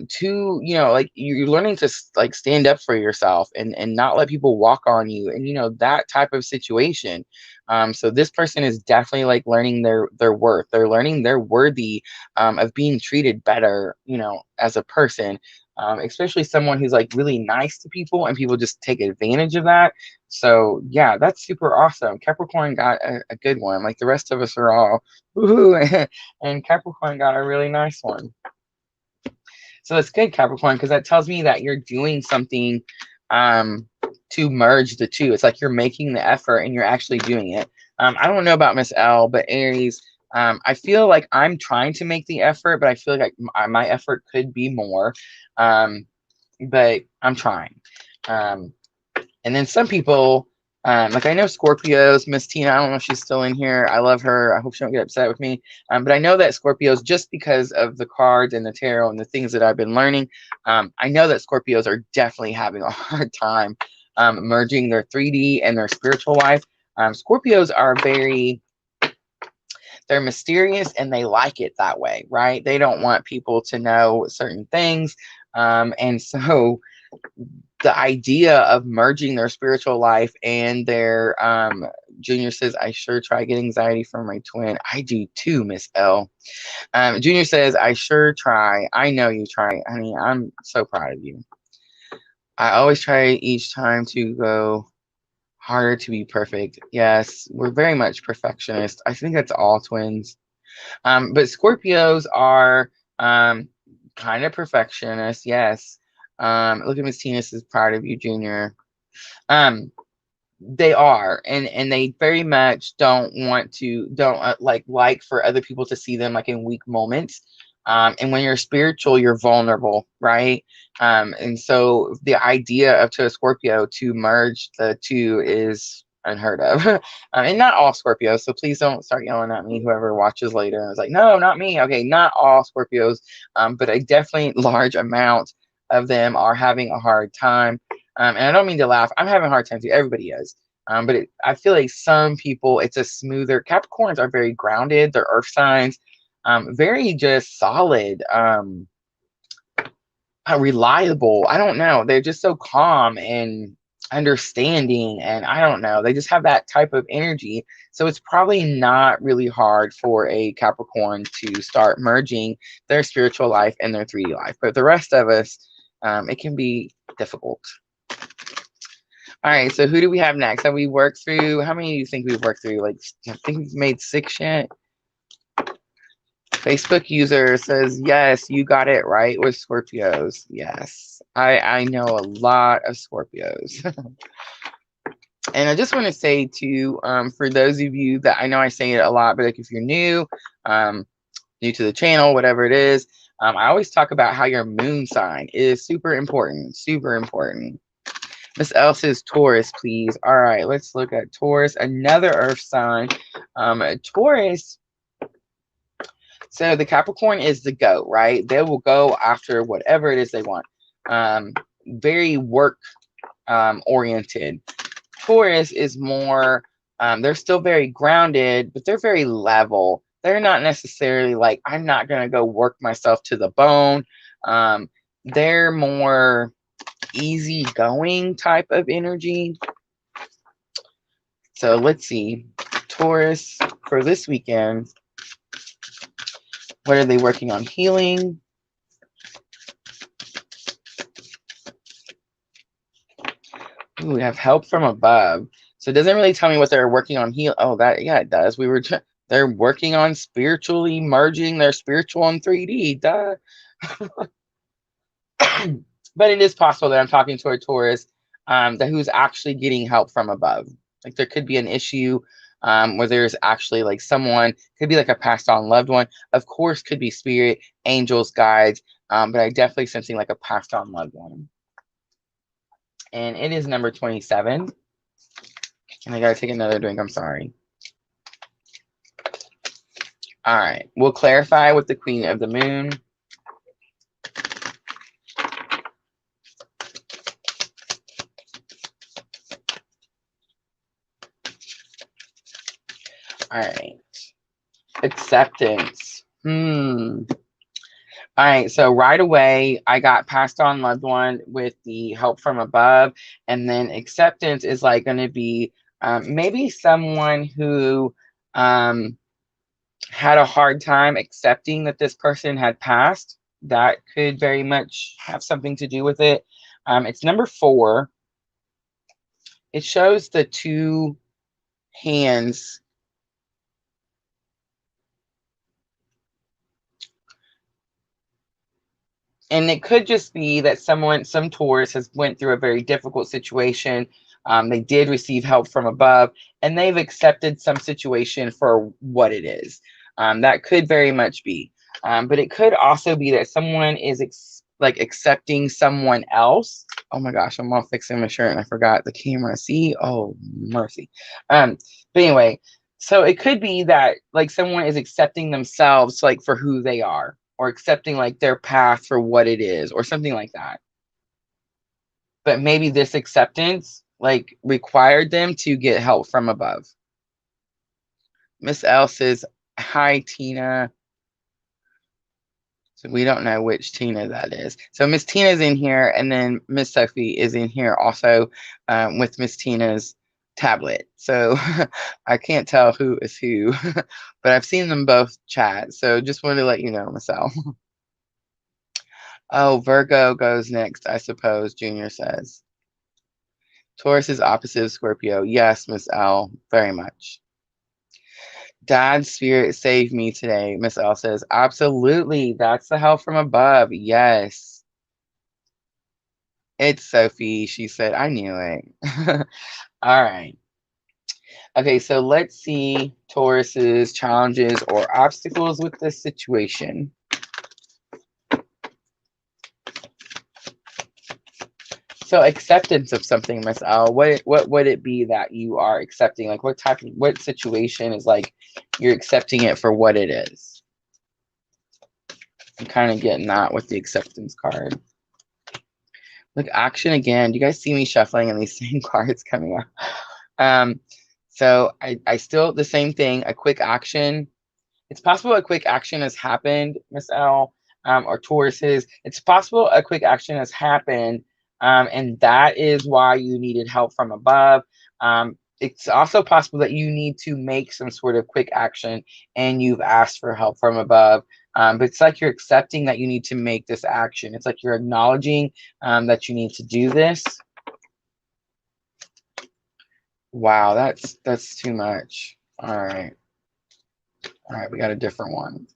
Two, you know, like you're learning to like stand up for yourself and not let people walk on you, and you know that type of situation. So this person is definitely like learning their worth. They're learning they're worthy of being treated better, you know, as a person. Especially someone who's like really nice to people and people just take advantage of that. So yeah, that's super awesome. Capricorn got a good one. Like the rest of us are all woohoo, and Capricorn got a really nice one. So it's good, Capricorn, because that tells me that you're doing something to merge the two. It's like you're making the effort and you're actually doing it. I don't know about Miss L, but Aries, I feel like I'm trying to make the effort, but I feel like my effort could be more. But I'm trying. And then some people, like I know Scorpios, Miss Tina, I don't know if she's still in here. I love her. I hope she don't get upset with me. But I know that Scorpios, just because of the cards and the tarot and the things that I've been learning, I know that Scorpios are definitely having a hard time merging their 3D and their spiritual life. Scorpios are they're mysterious and they like it that way, right? They don't want people to know certain things. And so the idea of merging their spiritual life and their Junior says, I sure try get anxiety from my twin. I do too, Miss L. Junior says, I sure try. I know you try. Honey, I'm so proud of you. I always try each time to go harder to be perfect. Yes, we're very much perfectionists. I think that's all twins. But Scorpios are kind of perfectionists. Yes. Look at Miss Tina says, proud of you, Junior. They are, and they very much don't want to, don't like for other people to see them like in weak moments. And when you're spiritual, you're vulnerable, right? And so the idea of to a Scorpio to merge the two is unheard of. And not all Scorpios, so please don't start yelling at me, whoever watches later. I was like, no, not me. Okay, not all Scorpios, but a definitely large amount of them are having a hard time. And I don't mean to laugh. I'm having a hard time too. Everybody is. But I feel like some people, it's a smoother. Capricorns are very grounded. They're earth signs. Very just solid, reliable. I don't know. They're just so calm and understanding. And I don't know. They just have that type of energy. So it's probably not really hard for a Capricorn to start merging their spiritual life and their 3D life. But the rest of us, it can be difficult. All right, so who do we have next? Have we worked through? How many do you think we've worked through? Like, I think we've made 6 yet. Facebook user says, yes, you got it right with Scorpios. Yes, I know a lot of Scorpios. And I just want to say too, for those of you that I know I say it a lot, but like if you're new to the channel, whatever it is, I always talk about how your moon sign is super important, super important. Miss L says Taurus, please. All right, let's look at Taurus, another earth sign. Taurus, so the Capricorn is the goat, right? They will go after whatever it is they want. Very work oriented. Taurus is more, they're still very grounded, but they're very level. They're not necessarily like, I'm not going to go work myself to the bone. They're more easygoing type of energy. So let's see. Taurus for this weekend. What are they working on? Healing. Ooh, we have help from above. So it doesn't really tell me what they're working on. Oh, yeah, it does. They're working on spiritually merging their spiritual and 3D. Duh. But it is possible that I'm talking to a Taurus who's actually getting help from above. Like there could be an issue where there's actually like someone, could be like a passed on loved one. Of course, could be spirit, angels, guides, but I definitely sensing like a passed on loved one. And it is number 27. And I gotta take another drink. I'm sorry. All right, we'll clarify with the Queen of the Moon. All right. Acceptance. All right. So right away, I got passed on loved one with the help from above. And then acceptance is like going to be maybe someone who had a hard time accepting that this person had passed. That could very much have something to do with it. It's number 4. It shows the 2 hands. And it could just be that some Taurus has went through a very difficult situation. They did receive help from above, and they've accepted some situation for what it is. That could very much be. But it could also be that someone is accepting someone else. Oh my gosh, I'm all fixing my shirt and I forgot the camera. See? Oh, mercy. But anyway, so it could be that like someone is accepting themselves like for who they are, or accepting like their path for what it is, or something like that. But maybe this acceptance like required them to get help from above. Miss L says, hi, Tina. So we don't know which Tina that is. So Miss Tina's in here, and then Miss Sophie is in here also with Miss Tina's tablet. So I can't tell who is who, but I've seen them both chat. So just wanted to let you know, Miss L. Oh, Virgo goes next, I suppose, Junior says. Taurus is opposite of Scorpio. Yes, Miss L, very much. Dad's spirit saved me today, Miss L says. Absolutely. That's the help from above. Yes. It's Sophie. She said, I knew it. All right. Okay, so let's see Taurus's challenges or obstacles with this situation. So acceptance of something, Miss L. What would it be that you are accepting? Like what situation is like you're accepting it for what it is? I'm kind of getting that with the acceptance card. Look, action again. Do you guys see me shuffling and these same cards coming up? So I still the same thing, a quick action. It's possible a quick action has happened, Miss L, or Tauruses. It's possible a quick action has happened, and that is why you needed help from above. It's also possible that you need to make some sort of quick action and you've asked for help from above. But it's like you're accepting that you need to make this action. It's like you're acknowledging that you need to do this. Wow, that's too much. All right, we got a different one.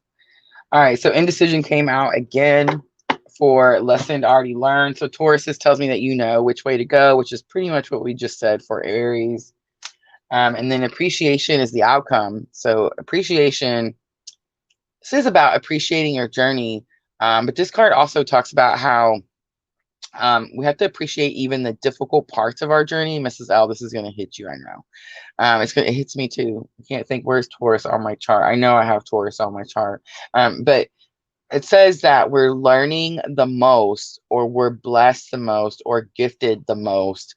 All right, so indecision came out again for lesson already learned. So Taurus tells me that you know which way to go, which is pretty much what we just said for Aries. And then appreciation is the outcome. So appreciation, this is about appreciating your journey. But this card also talks about how we have to appreciate even the difficult parts of our journey. Mrs. L, this is going to hit you, I know. It hits me too. I can't think, where's Taurus on my chart? I know I have Taurus on my chart. But it says that we're learning the most, or we're blessed the most, or gifted the most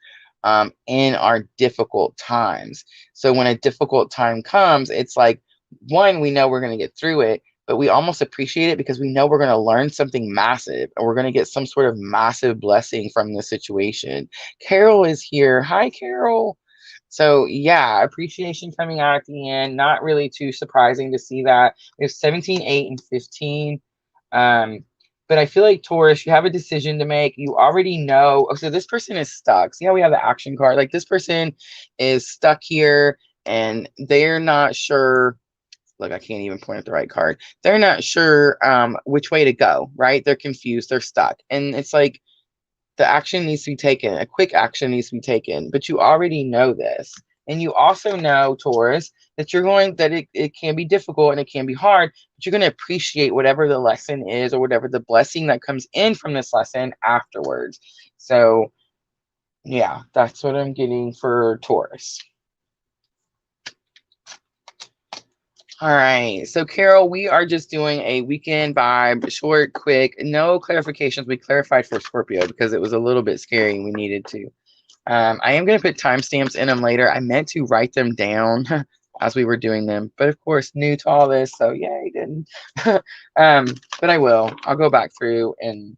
in our difficult times. So when a difficult time comes, it's like, one, we know we're going to get through it, but we almost appreciate it because we know we're going to learn something massive, or we're going to get some sort of massive blessing from the situation. Carol is here. Hi, Carol. So yeah, appreciation coming out at the end. Not really too surprising to see that. We have 17, 8, and 15. But I feel like Taurus, you have a decision to make. You already know. Oh, so this person is stuck. See how we have the action card? Like this person is stuck here and they're not sure. Look, I can't even point at the right card. They're not sure which way to go, right? They're confused. They're stuck. And it's like the action needs to be taken. A quick action needs to be taken. But you already know this. And you also know, Taurus, that it can be difficult and it can be hard, but you're going to appreciate whatever the lesson is or whatever the blessing that comes in from this lesson afterwards. So yeah, that's what I'm getting for Taurus. All right, so Carol, we are just doing a weekend vibe, short, quick, no clarifications. We clarified for Scorpio because it was a little bit scary and we needed to. I am going to put timestamps in them later. I meant to write them down as we were doing them, but of course, new to all this, so yay, didn't. But I will. I'll go back through and,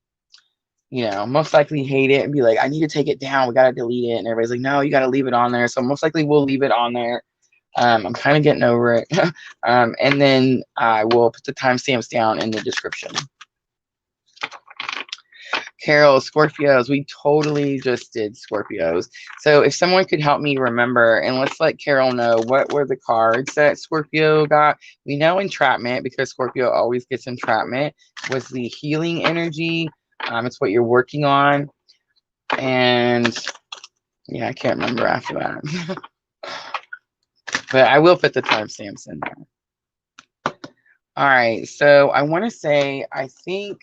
most likely hate it and be like, I need to take it down. We got to delete it. And everybody's like, no, you got to leave it on there. So most likely we'll leave it on there. I'm kind of getting over it. And then I will put the timestamps down in the description. Carol, Scorpios, we totally just did Scorpios. So if someone could help me remember, and let's let Carol know, what were the cards that Scorpio got? We know entrapment, because Scorpio always gets entrapment, was the healing energy. It's what you're working on. And yeah, I can't remember after that. But I will put the timestamps in there. All right, so I want to say, I think,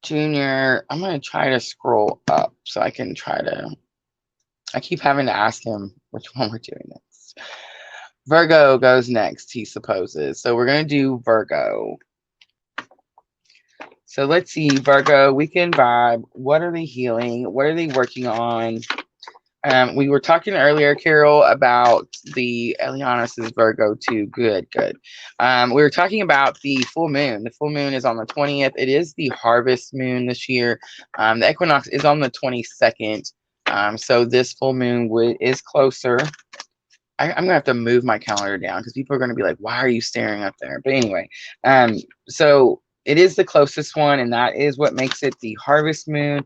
Junior, I'm going to try to scroll up so I can try to, I keep having to ask him which one we're doing next. Virgo goes next, he supposes. So we're going to do Virgo. So let's see, Virgo, weekend vibe. What are they healing? What are they working on? We were talking earlier, Carol, about the Eliana's is Virgo too. Good. We were talking about the full moon. The full moon is on the 20th. It is the harvest moon this year. The equinox is on the 22nd. So this full moon is closer. I'm gonna have to move my calendar down because people are gonna be like, "Why are you staring up there?" But anyway, so it is the closest one, and that is what makes it the harvest moon.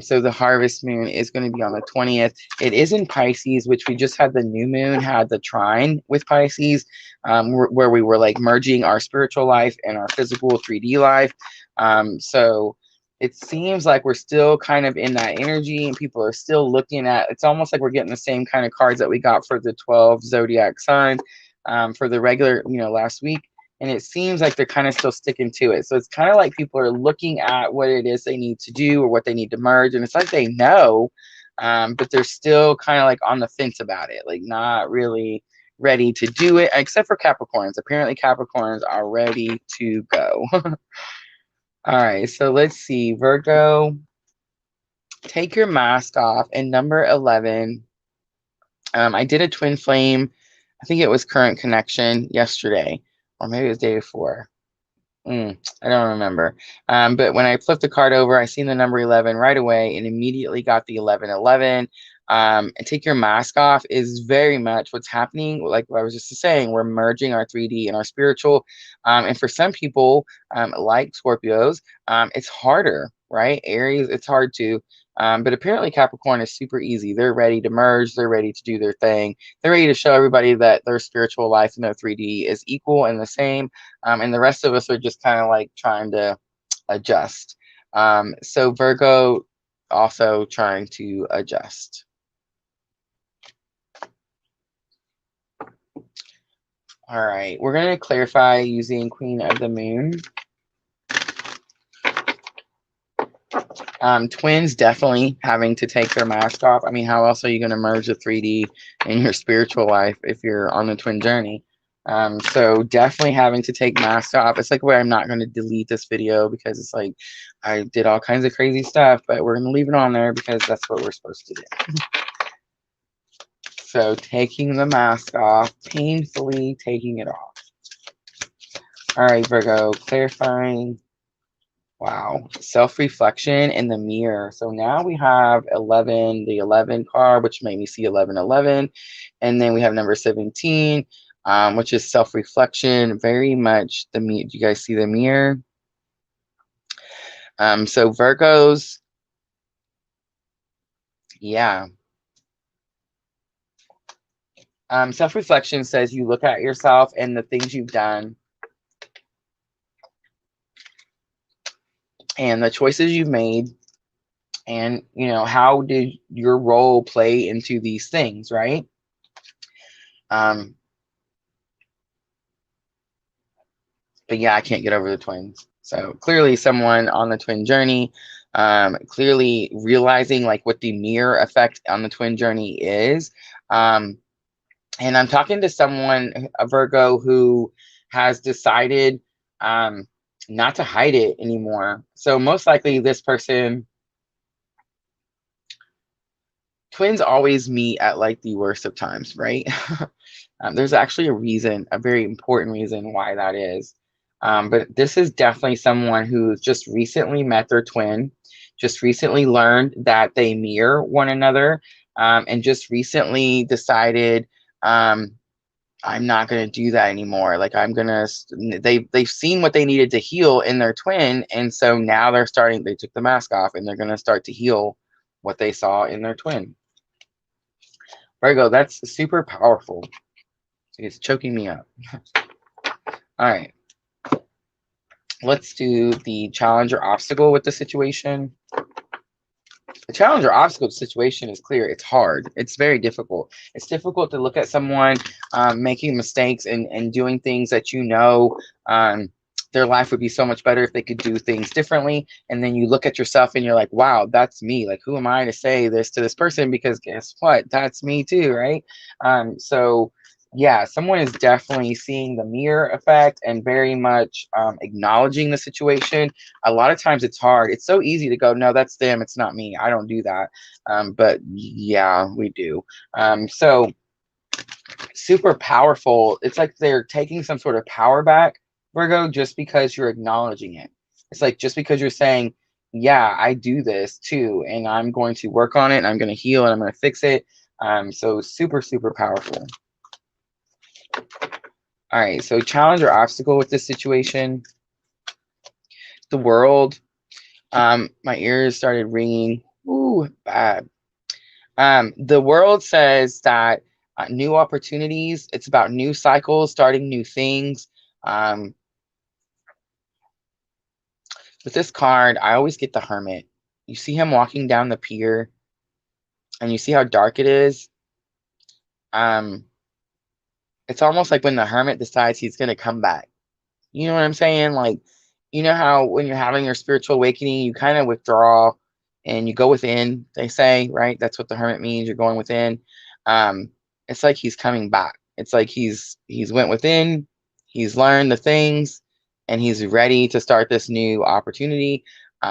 So the harvest moon is going to be on the 20th. It is in Pisces, which we just had the new moon, had the trine with Pisces, where we were like merging our spiritual life and our physical 3D life. So it seems like we're still kind of in that energy and people are still looking at, it's almost like we're getting the same kind of cards that we got for the 12 zodiac signs for the regular, last week. And it seems like they're kind of still sticking to it. So it's kind of like people are looking at what it is they need to do or what they need to merge. And it's like they know, but they're still kind of like on the fence about it, like not really ready to do it, except for Capricorns. Apparently Capricorns are ready to go. All right, so let's see. Virgo, take your mask off. And number 11, I did a twin flame. I think it was current connection yesterday, or maybe it was the day before. I don't remember. But when I flipped the card over, I seen the number 11 right away and immediately got the 1111. And take your mask off is very much what's happening. Like what I was just saying, we're merging our 3D and our spiritual. And for some people, like Scorpios, it's harder, right? Aries, it's hard to. But apparently Capricorn is super easy. They're ready to merge. They're ready to do their thing. They're ready to show everybody that their spiritual life and their 3D is equal and the same. And the rest of us are just kind of like trying to adjust. So Virgo also trying to adjust. All right, we're going to clarify using Queen of the Moon. Twins definitely having to take their mask off. I mean, how else are you going to merge the 3D in your spiritual life if you're on the twin journey? So definitely having to take masks off. It's like where I'm not going to delete this video because it's like I did all kinds of crazy stuff, but we're going to leave it on there because that's what we're supposed to do. So taking the mask off, painfully taking it off. All right, Virgo, clarifying. Wow, self-reflection in the mirror. So now we have 11, the 11 card, which made me see 1111. And then we have number 17, which is self-reflection. Very much the mirror. Do you guys see the mirror? So Virgos, yeah. Self-reflection says you look at yourself and the things you've done and the choices you've made, and how did your role play into these things, right? But yeah, I can't get over the twins. So clearly someone on the twin journey, clearly realizing like what the mirror effect on the twin journey is. And I'm talking to someone, a Virgo, who has decided not to hide it anymore. So most likely this person, twins always meet at like the worst of times, right? There's actually a reason, a very important reason why that is. But this is definitely someone who's just recently met their twin, just recently learned that they mirror one another, and just recently decided, I'm not going to do that anymore. Like they've seen what they needed to heal in their twin. And so now they took the mask off and they're going to start to heal what they saw in their twin. Virgo, that's super powerful. It's choking me up. All right. Let's do the challenge or obstacle with the situation. The challenge or obstacle situation is clear. It's hard. It's very difficult. It's difficult to look at someone making mistakes and doing things that their life would be so much better if they could do things differently. And then you look at yourself and you're like, wow, that's me. Like, who am I to say this to this person? Because guess what? That's me too, right? So yeah, someone is definitely seeing the mirror effect and very much acknowledging the situation. A lot of times it's hard. It's so easy to go, no, that's them. It's not me. I don't do that. But yeah, we do. So super powerful. It's like they're taking some sort of power back, Virgo, just because you're acknowledging it. It's like just because you're saying, yeah, I do this too, and I'm going to work on it, and I'm going to heal, and I'm going to fix it. So super, super powerful. All right, so challenge or obstacle with this situation. The world. My ears started ringing. Ooh, bad. The world says that new opportunities. It's about new cycles, starting new things. Um, with this card, I always get the Hermit. You see him walking down the pier, and you see how dark it is. Um, it's almost like when the Hermit decides he's gonna come back. You know what I'm saying? Like, you know how when you're having your spiritual awakening, you kind of withdraw and you go within, they say, right? That's what the Hermit means. You're going within. Um, it's like he's coming back. It's like he's went within, he's learned the things, and he's ready to start this new opportunity.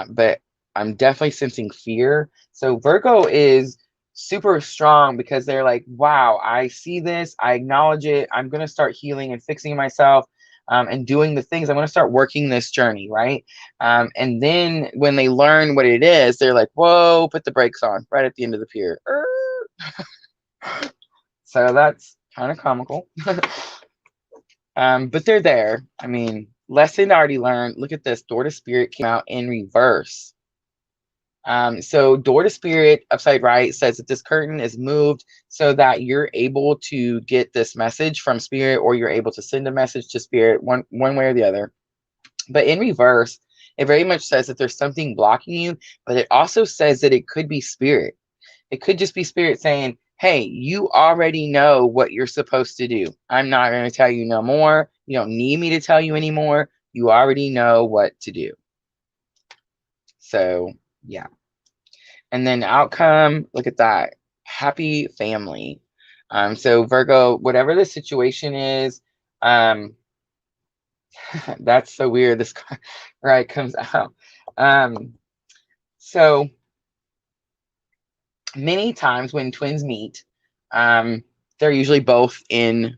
But I'm definitely sensing fear. So Virgo is super strong because they're like, wow, I see this, I acknowledge it, I'm gonna start healing and fixing myself. And doing the things, I'm going to start working this journey, right? And then when they learn what it is, they're like, whoa, put the brakes on right at the end of the pier. So that's kind of comical. But they're there. I mean, lesson already learned. Look at this. Door to Spirit came out in reverse. So door to Spirit upside right says that this curtain is moved so that you're able to get this message from Spirit, or you're able to send a message to Spirit, one way or the other. But in reverse, it very much says that there's something blocking you, but it also says that it could be Spirit. It could just be Spirit saying, hey, you already know what you're supposed to do. I'm not going to tell you no more. You don't need me to tell you anymore. You already know what to do. So, yeah. And then outcome, look at that. Happy family. So Virgo, whatever the situation is, that's so weird. This right comes out. So many times when twins meet, they're usually both in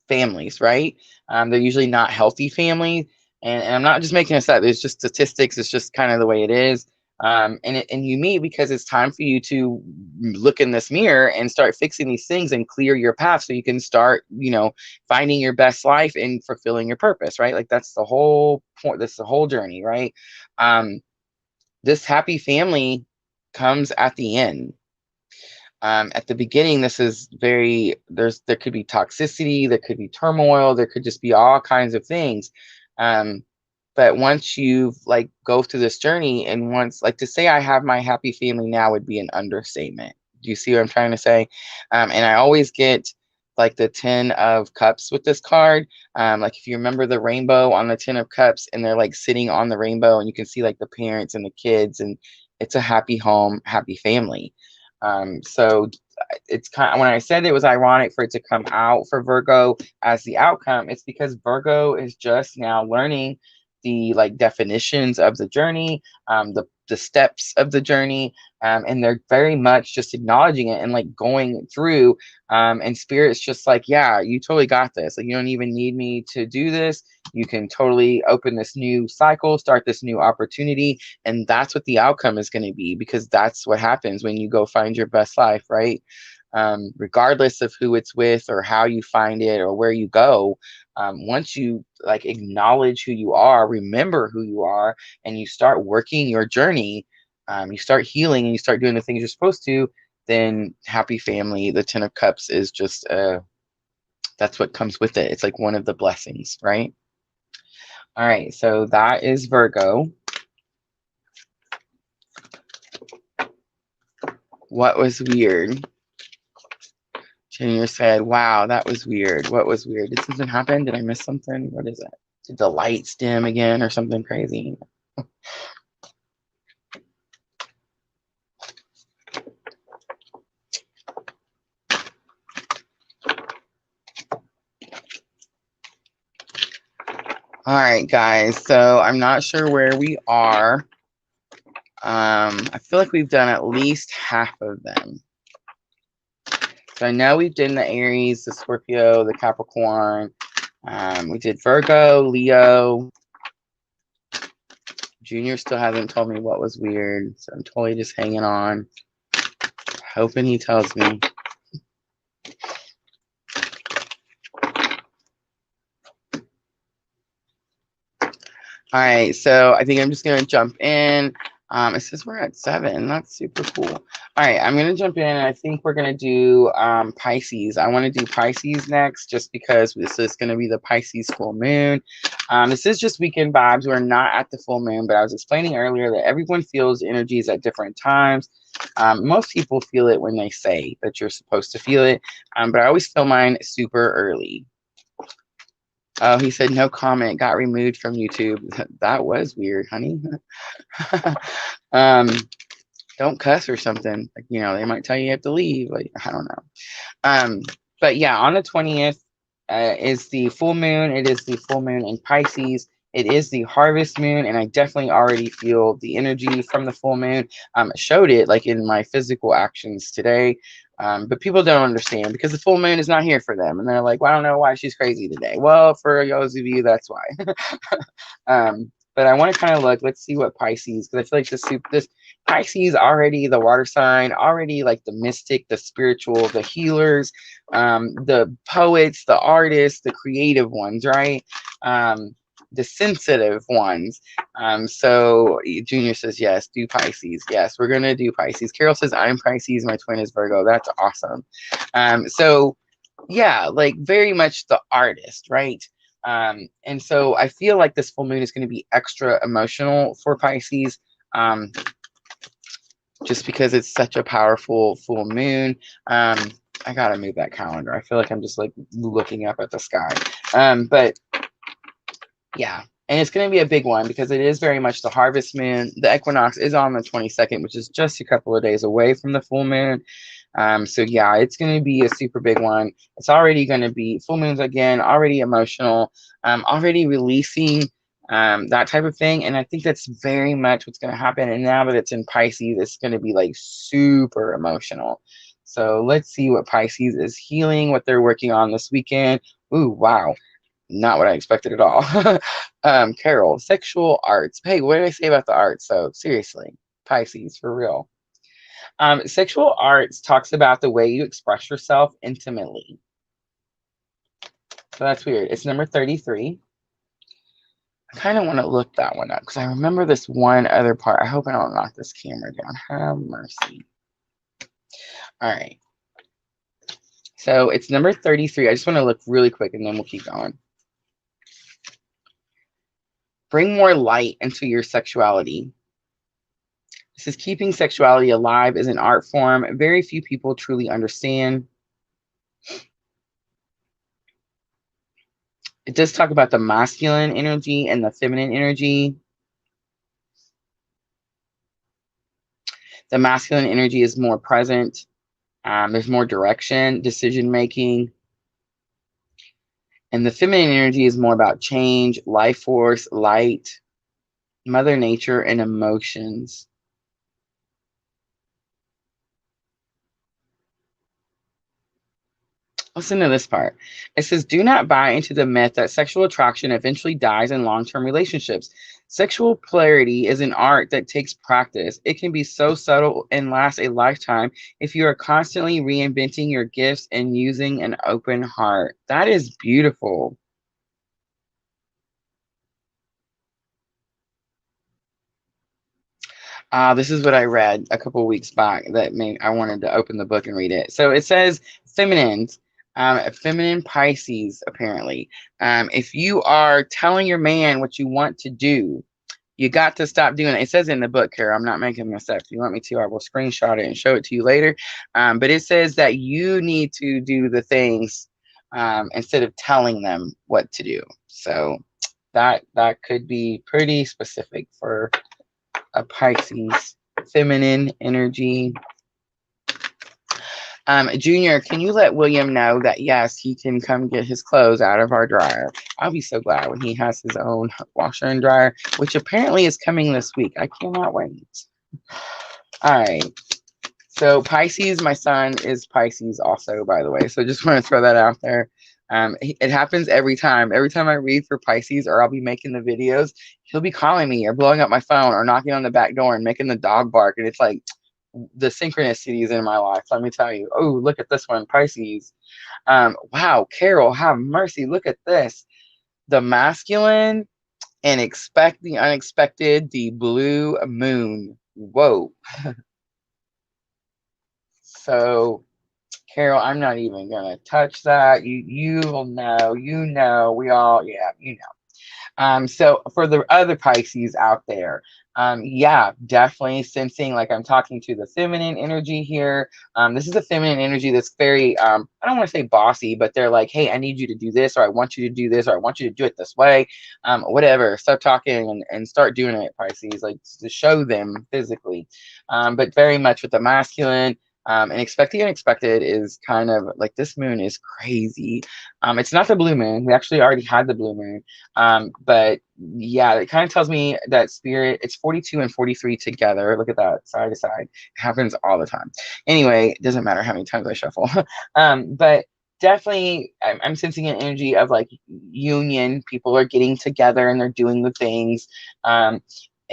families, right? They're usually not healthy families. And I'm not just making this up. It's just statistics. It's just kind of the way it is. And you meet because it's time for you to look in this mirror and start fixing these things and clear your path so you can start, finding your best life and fulfilling your purpose, right? Like that's the whole point. That's the whole journey, right? This happy family comes at the end. At the beginning, this is there could be toxicity, there could be turmoil, there could just be all kinds of things. Um, but once you've like go through this journey, and once, like, to say I have my happy family now would be an understatement. Do you see what I'm trying to say? And I always get like the 10 of cups with this card. Like if you remember the rainbow on the 10 of cups, and they're like sitting on the rainbow, and you can see like the parents and the kids, and it's a happy home, happy family. So it's kind of, when I said it was ironic for it to come out for Virgo as the outcome, it's because Virgo is just now learning the like definitions of the journey, the steps of the journey, and they're very much just acknowledging it and like going through. And Spirit's just like, yeah, you totally got this. Like you don't even need me to do this. You can totally open this new cycle, start this new opportunity, and that's what the outcome is going to be, because that's what happens when you go find your best life, right? Regardless of who it's with or how you find it or where you go, once you like acknowledge who you are, remember who you are, and you start working your journey, you start healing and you start doing the things you're supposed to, then happy family, the 10 of cups is just that's what comes with it. It's like one of the blessings, right? All right, so that is Virgo. What was weird? Junior said, wow, that was weird. What was weird? Did something happen? Did I miss something? What is it? Did the lights dim again or something crazy? All right, guys. So I'm not sure where we are. I feel like we've done at least half of them. So I know we've done the Aries, the Scorpio, the Capricorn. We did Virgo, Leo. Junior still hasn't told me what was weird, so I'm totally just hanging on, hoping he tells me. All right, so I think I'm just gonna jump in. It says we're at 7. That's super cool. All right, I'm gonna jump in. I think we're gonna do Pisces. I want to do Pisces next, just because this is gonna be the Pisces full moon. This is just weekend vibes. We're not at the full moon, but I was explaining earlier that everyone feels energies at different times. Most people feel it when they say that you're supposed to feel it, but I always feel mine super early. Oh, he said no comment, got removed from YouTube. That was weird, honey. Don't cuss or something. Like, you know, they might tell you have to leave. Like, I don't know. But yeah, on the 20th is the full moon. It is the full moon in Pisces. It is the harvest moon, and I definitely already feel the energy from the full moon. Showed it like in my physical actions today. But people don't understand because the full moon is not here for them. And they're like, well, I don't know why she's crazy today. Well, for those of you, that's why. But I want to kind of look, let's see what Pisces, because I feel like this Pisces already the water sign, already like the mystic, the spiritual, the healers, the poets, the artists, the creative ones, right? The sensitive ones. So Junior says, yes, do Pisces. Yes, we're going to do Pisces. Carol says, I'm Pisces. My twin is Virgo. That's awesome. So yeah, like very much the artist, right? And so I feel like this full moon is going to be extra emotional for Pisces. Just because it's such a powerful full moon. I gotta move that calendar. I feel like I'm just like looking up at the sky. But yeah, and it's going to be a big one because it is very much the harvest moon. The equinox is on the 22nd, which is just a couple of days away from the full moon. So yeah, it's going to be a super big one. It's already going to be full moons again, already emotional, already releasing that type of thing. And I think that's very much what's going to happen. And now that it's in Pisces, it's going to be like super emotional. So let's see what Pisces is healing, what they're working on this weekend. Ooh, wow. Not what I expected at all. Carol, sexual arts. Hey, what did I say about the arts? So seriously, Pisces, for real. Sexual arts talks about the way you express yourself intimately. So that's weird. It's number 33. I kind of want to look that one up because I remember this one other part. I hope I don't knock this camera down. Have mercy. All right. So it's number 33. I just want to look really quick and then we'll keep going. Bring more light into your sexuality. This is keeping sexuality alive as an art form. Very few people truly understand. It does talk about the masculine energy and the feminine energy. The masculine energy is more present. There's more direction, decision making. And the feminine energy is more about change, life force, light, Mother Nature, and emotions. Listen to this part. It says, do not buy into the myth that sexual attraction eventually dies in long-term relationships. Sexual polarity is an art that takes practice. It can be so subtle and last a lifetime if you are constantly reinventing your gifts and using an open heart. That is beautiful. This is what I read a couple weeks back that made I wanted to open the book and read it. So it says feminines, feminine Pisces, apparently. If you are telling your man what you want to do, you got to stop doing it. It says in the book, Kara, I'm not making this up. If you want me to, I will screenshot it and show it to you later. But it says that you need to do the things instead of telling them what to do. So that could be pretty specific for a Pisces feminine energy. Junior, can you let William know that yes, he can come get his clothes out of our dryer? I'll be so glad when he has his own washer and dryer, which apparently is coming this week. I cannot wait. All right. So Pisces, my son is Pisces also, by the way. So just want to throw that out there. It happens every time. Every time I read for Pisces or I'll be making the videos, he'll be calling me or blowing up my phone or knocking on the back door and making the dog bark. And it's like the synchronicities in my life. Let me tell you. Oh, look at this one, Pisces. Wow, Carol, have mercy. Look at this. The masculine and expect the unexpected, the blue moon. Whoa. So Carol, I'm not even gonna touch that. You'll know, we all, yeah, you know. So for the other Pisces out there, yeah, definitely sensing like I'm talking to the feminine energy here. This is a feminine energy that's very, I don't want to say bossy, but they're like, hey, I need you to do this, or I want you to do this, or I want you to do it this way. Whatever, stop talking and start doing it, Pisces, like to show them physically. But very much with the masculine. And expect the unexpected is kind of like this moon is crazy. It's not the blue moon. We actually already had the blue moon. But yeah, it kind of tells me that spirit, it's 42 and 43 together. Look at that, side to side. It happens all the time. Anyway, it doesn't matter how many times I shuffle. But definitely I'm sensing an energy of like union. People are getting together and they're doing the things.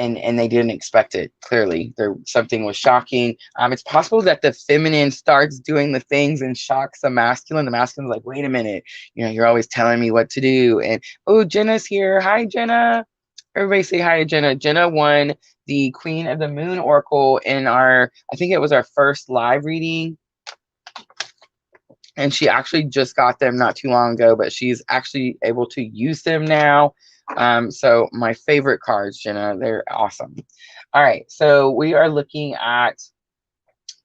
And they didn't expect it. Clearly, something was shocking. It's possible that the feminine starts doing the things and shocks the masculine. The masculine's like, wait a minute, you're always telling me what to do. And oh, Jenna's here. Hi, Jenna. Everybody say hi to Jenna. Jenna won the Queen of the Moon Oracle in I think it was our first live reading. And she actually just got them not too long ago, but she's actually able to use them now. So my favorite cards, Jenna, they're awesome. All right, so we are looking at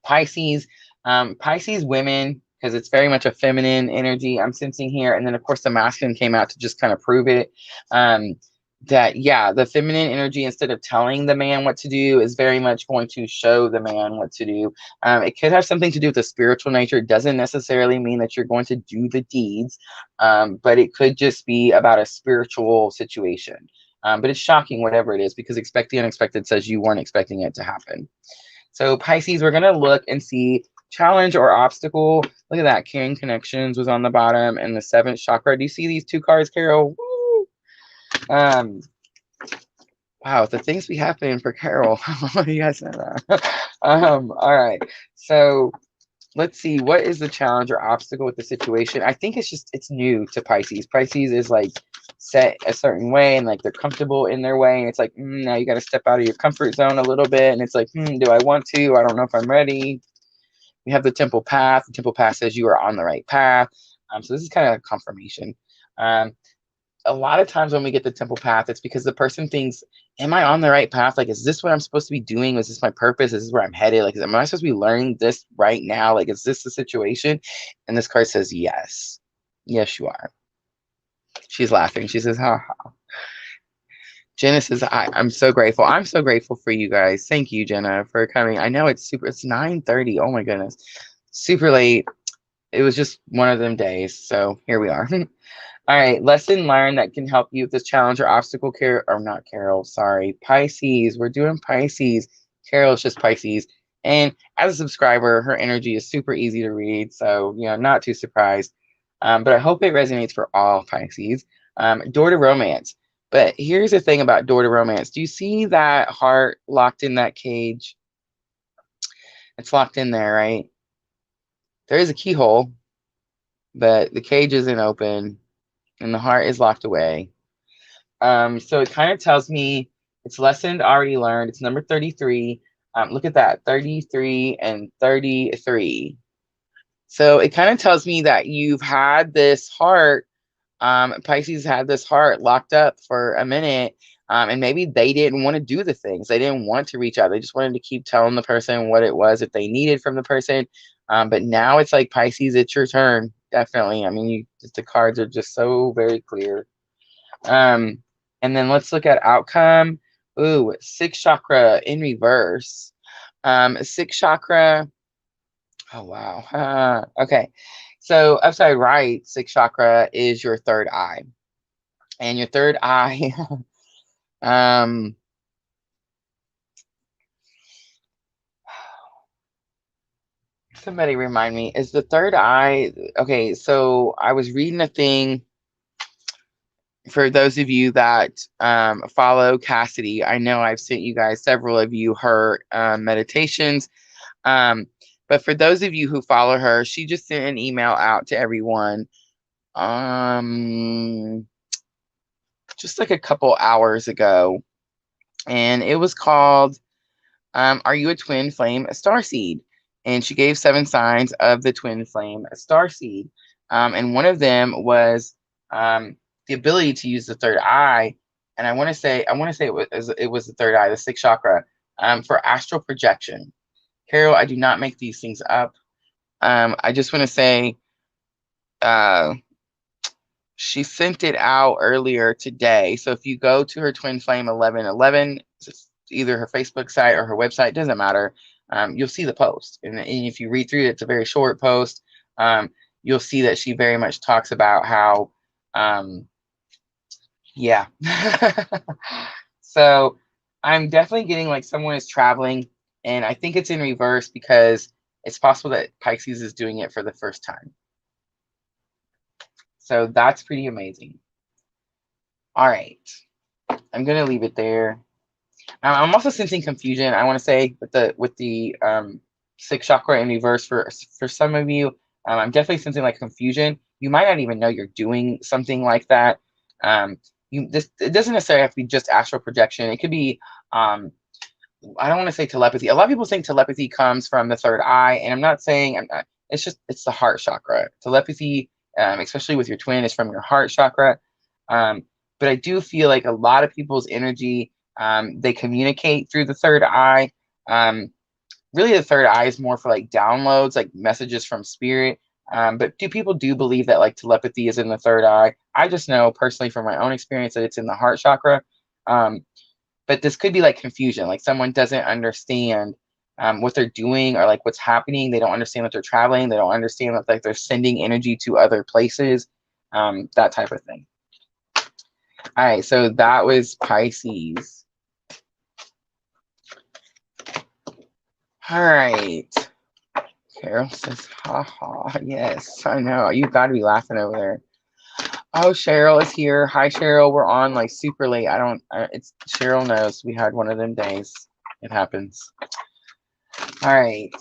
Pisces, Pisces women, because it's very much a feminine energy I'm sensing here. And then of course the masculine came out to just kind of prove it. That yeah, the feminine energy, instead of telling the man what to do, is very much going to show the man what to do. It could have something to do with the spiritual nature. It doesn't necessarily mean that you're going to do the deeds, but it could just be about a spiritual situation. But it's shocking, whatever it is, because expect the unexpected says you weren't expecting it to happen. So Pisces, we're going to look and see challenge or obstacle. Look at that. Carrying connections was on the bottom, and the seventh chakra. Do you see these two cards, Carol? Woo! Wow, the things be happening for Carol. You guys know that. All right. So let's see. What is the challenge or obstacle with the situation? I think it's new to Pisces. Pisces is like set a certain way and like they're comfortable in their way. And it's like, now you got to step out of your comfort zone a little bit. And it's like, do I want to? I don't know if I'm ready. We have the temple path. The temple path says you are on the right path. So this is kind of a confirmation. A lot of times when we get the temple path, it's because the person thinks, am I on the right path? Like, is this what I'm supposed to be doing? Is this my purpose? Is this where I'm headed? Like, am I supposed to be learning this right now? Like, is this the situation? And this card says, yes. Yes, you are. She's laughing. She says, ha ha. Jenna says, I'm so grateful. I'm so grateful for you guys. Thank you, Jenna, for coming. I know it's 9:30. Oh my goodness. Super late. It was just one of them days. So here we are. All right, lesson learned that can help you with this challenge or obstacle. Not Carol, sorry. Pisces, we're doing Pisces. Carol's just Pisces. And as a subscriber, her energy is super easy to read. So, not too surprised. But I hope it resonates for all Pisces. Door to romance. But here's the thing about door to romance. Do you see that heart locked in that cage? It's locked in there, right? There is a keyhole, but the cage isn't open. And the heart is locked away. So it kind of tells me it's lesson already learned. It's number 33. Look at that, 33 and 33. So it kind of tells me that you've had this heart, Pisces had this heart locked up for a minute. And maybe they didn't want to do the things. They didn't want to reach out. They just wanted to keep telling the person what it was that they needed from the person. But now it's like, Pisces, it's your turn. Definitely. I mean, the cards are just so very clear. And then let's look at outcome. Ooh, 6th chakra in reverse. 6th chakra. Oh, wow. Okay. So upside right, sixth chakra is your third eye. And your third eye, um, somebody remind me, is the third eye, okay, so I was reading a thing for those of you that follow Cassidy. I know I've sent you guys, several of you, her meditations. Um, but for those of you who follow her, she just sent an email out to everyone just like a couple hours ago. And it was called Are You a Twin Flame Starseed? And she gave 7 signs of the twin flame starseed. And one of them was the ability to use the third eye. And I want to say it was the third eye, the sixth chakra, for astral projection. Carol, I do not make these things up. I just want to say uh, she sent it out earlier today. So if you go to her Twin Flame 1111, either her Facebook site or her website, doesn't matter. You'll see the post. And if you read through it, it's a very short post. You'll see that she very much talks about how, yeah. So I'm definitely getting like someone is traveling, and I think it's in reverse because it's possible that Pisces is doing it for the first time. So that's pretty amazing. All right. I'm gonna leave it there. I'm also sensing confusion. I want to say with the sixth chakra in reverse for some of you. I'm definitely sensing like confusion. You might not even know you're doing something like that. It doesn't necessarily have to be just astral projection. It could be I don't want to say telepathy. A lot of people think telepathy comes from the third eye, and I'm not saying it's the heart chakra. Telepathy, especially with your twin, is from your heart chakra. But I do feel like a lot of people's energy, they communicate through the third eye. Really, the third eye is more for like downloads, like messages from spirit. But people do believe that like telepathy is in the third eye? I just know personally from my own experience that it's in the heart chakra. But this could be like confusion, like someone doesn't understand what they're doing or like what's happening. They don't understand that they're traveling. They don't understand that like they're sending energy to other places, that type of thing. All right, so that was Pisces. All right. Carol says, haha. Yes, I know. You've got to be laughing over there. Oh, Cheryl is here. Hi, Cheryl. We're on like super late. It's Cheryl knows we had one of them days. It happens. All right.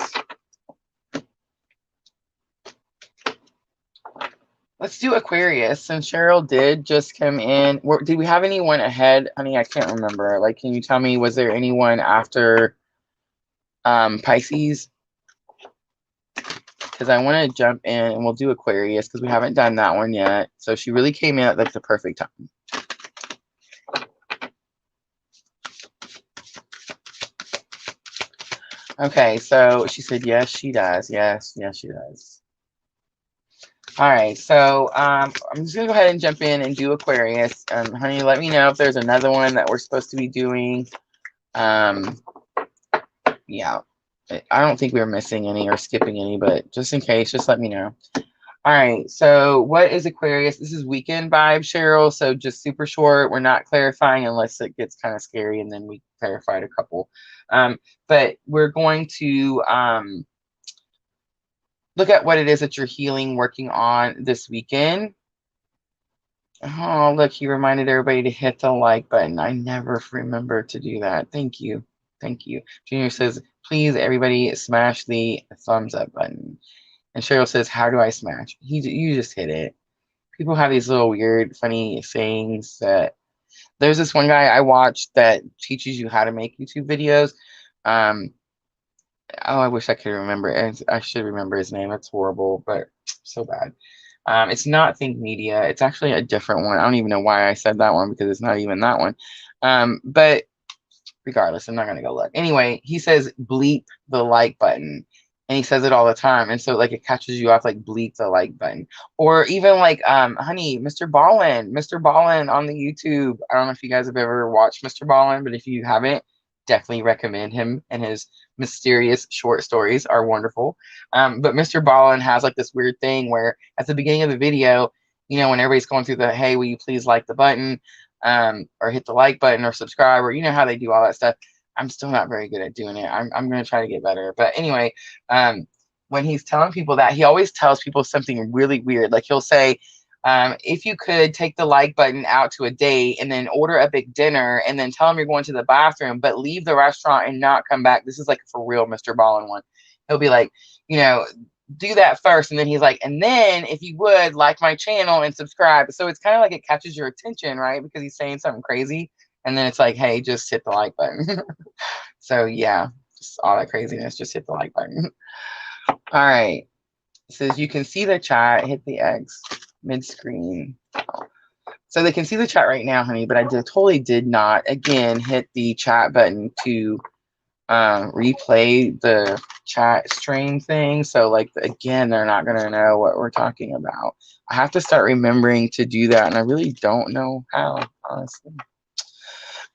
Let's do Aquarius. Since Cheryl did just come in, did we have anyone ahead? Honey, I can't remember. Like, can you tell me, was there anyone after Pisces? Because I want to jump in and we'll do Aquarius because we haven't done that one yet. So she really came in at like the perfect time. Okay, so she said, yes, she does. Yes, she does. All right, so I'm just gonna go ahead and jump in and do Aquarius. Honey, let me know if there's another one that we're supposed to be doing. Yeah, I don't think we were missing any or skipping any, but just in case, just let me know. All right, so what is Aquarius? This is weekend vibes, Cheryl. So just super short. We're not clarifying unless it gets kind of scary, and then we clarified a couple. But we're going to look at what it is that you're healing, working on this weekend. Oh, look, he reminded everybody to hit the like button. I never remember to do that. Thank you. Thank you. Junior says, please, everybody, smash the thumbs up button. And Cheryl says, how do I smash? You just hit it. People have these little weird, funny sayings that there's this one guy I watched that teaches you how to make YouTube videos. Oh, I wish I could remember. I should remember his name. It's horrible, but so bad. It's not Think Media. It's actually a different one. I don't even know why I said that one because it's not even that one. But regardless, I'm not going to go look. Anyway, he says, bleep the like button. And he says it all the time. And so like it catches you off, like bleep the like button. Or even like, honey, Mr. Ballin on the YouTube. I don't know if you guys have ever watched Mr. Ballin, but if you haven't, definitely recommend him, and his mysterious short stories are wonderful. But Mr. Ballin has like this weird thing where at the beginning of the video, you know, when everybody's going through the, hey, will you please like the button, or hit the like button or subscribe, or you know how they do all that stuff. I'm still not very good at doing it. I'm going to try to get better. But anyway, when he's telling people that, he always tells people something really weird. Like he'll say, if you could take the like button out to a date and then order a big dinner and then tell them you're going to the bathroom, but leave the restaurant and not come back. This is like for real Mr. Ballin one. He'll be like, you know, do that first. And then he's like, and then if you would like my channel and subscribe. So it's kind of like it catches your attention, right? Because he's saying something crazy. And then it's like, hey, just hit the like button. So yeah, just all that craziness, just hit the like button. All right. It says you can see the chat, hit the X mid-screen. So they can see the chat right now, honey, but I totally did not, again, hit the chat button to replay the chat stream thing. So like, again, they're not going to know what we're talking about. I have to start remembering to do that, and I really don't know how, honestly.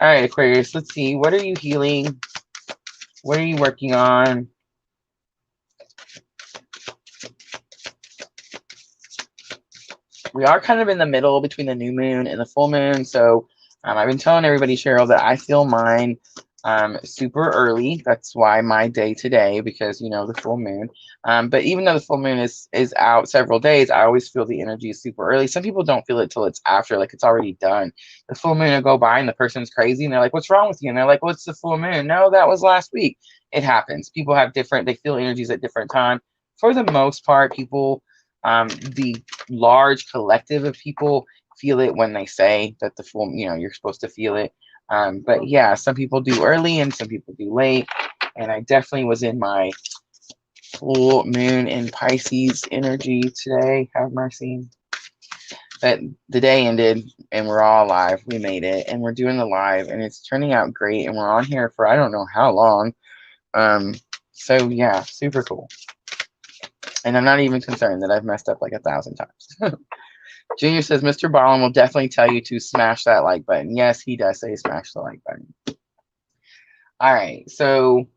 All right, Aquarius, let's see. What are you healing? What are you working on? We are kind of in the middle between the new moon and the full moon. So I've been telling everybody, Cheryl, that I feel mine super early. That's why my day today, because, you know, the full moon. But even though the full moon is out several days, I always feel the energy is super early. Some people don't feel it till it's after, like it's already done. The full moon will go by and the person's crazy and they're like, what's wrong with you? And they're like, well, it's the full moon. No, that was last week. It happens. People have different, they feel energies at different times. For the most part, people, the large collective of people feel it when they say that the full, you know, you're supposed to feel it. But yeah, some people do early and some people do late. And I definitely was in my full moon in Pisces energy today. Have mercy. But the day ended and we're all alive. We made it and we're doing the live and it's turning out great. And we're on here for I don't know how long. So yeah, super cool. And I'm not even concerned that I've messed up like 1,000 times. Junior says, Mr. Ballin will definitely tell you to smash that like button. Yes, he does say smash the like button. All right. So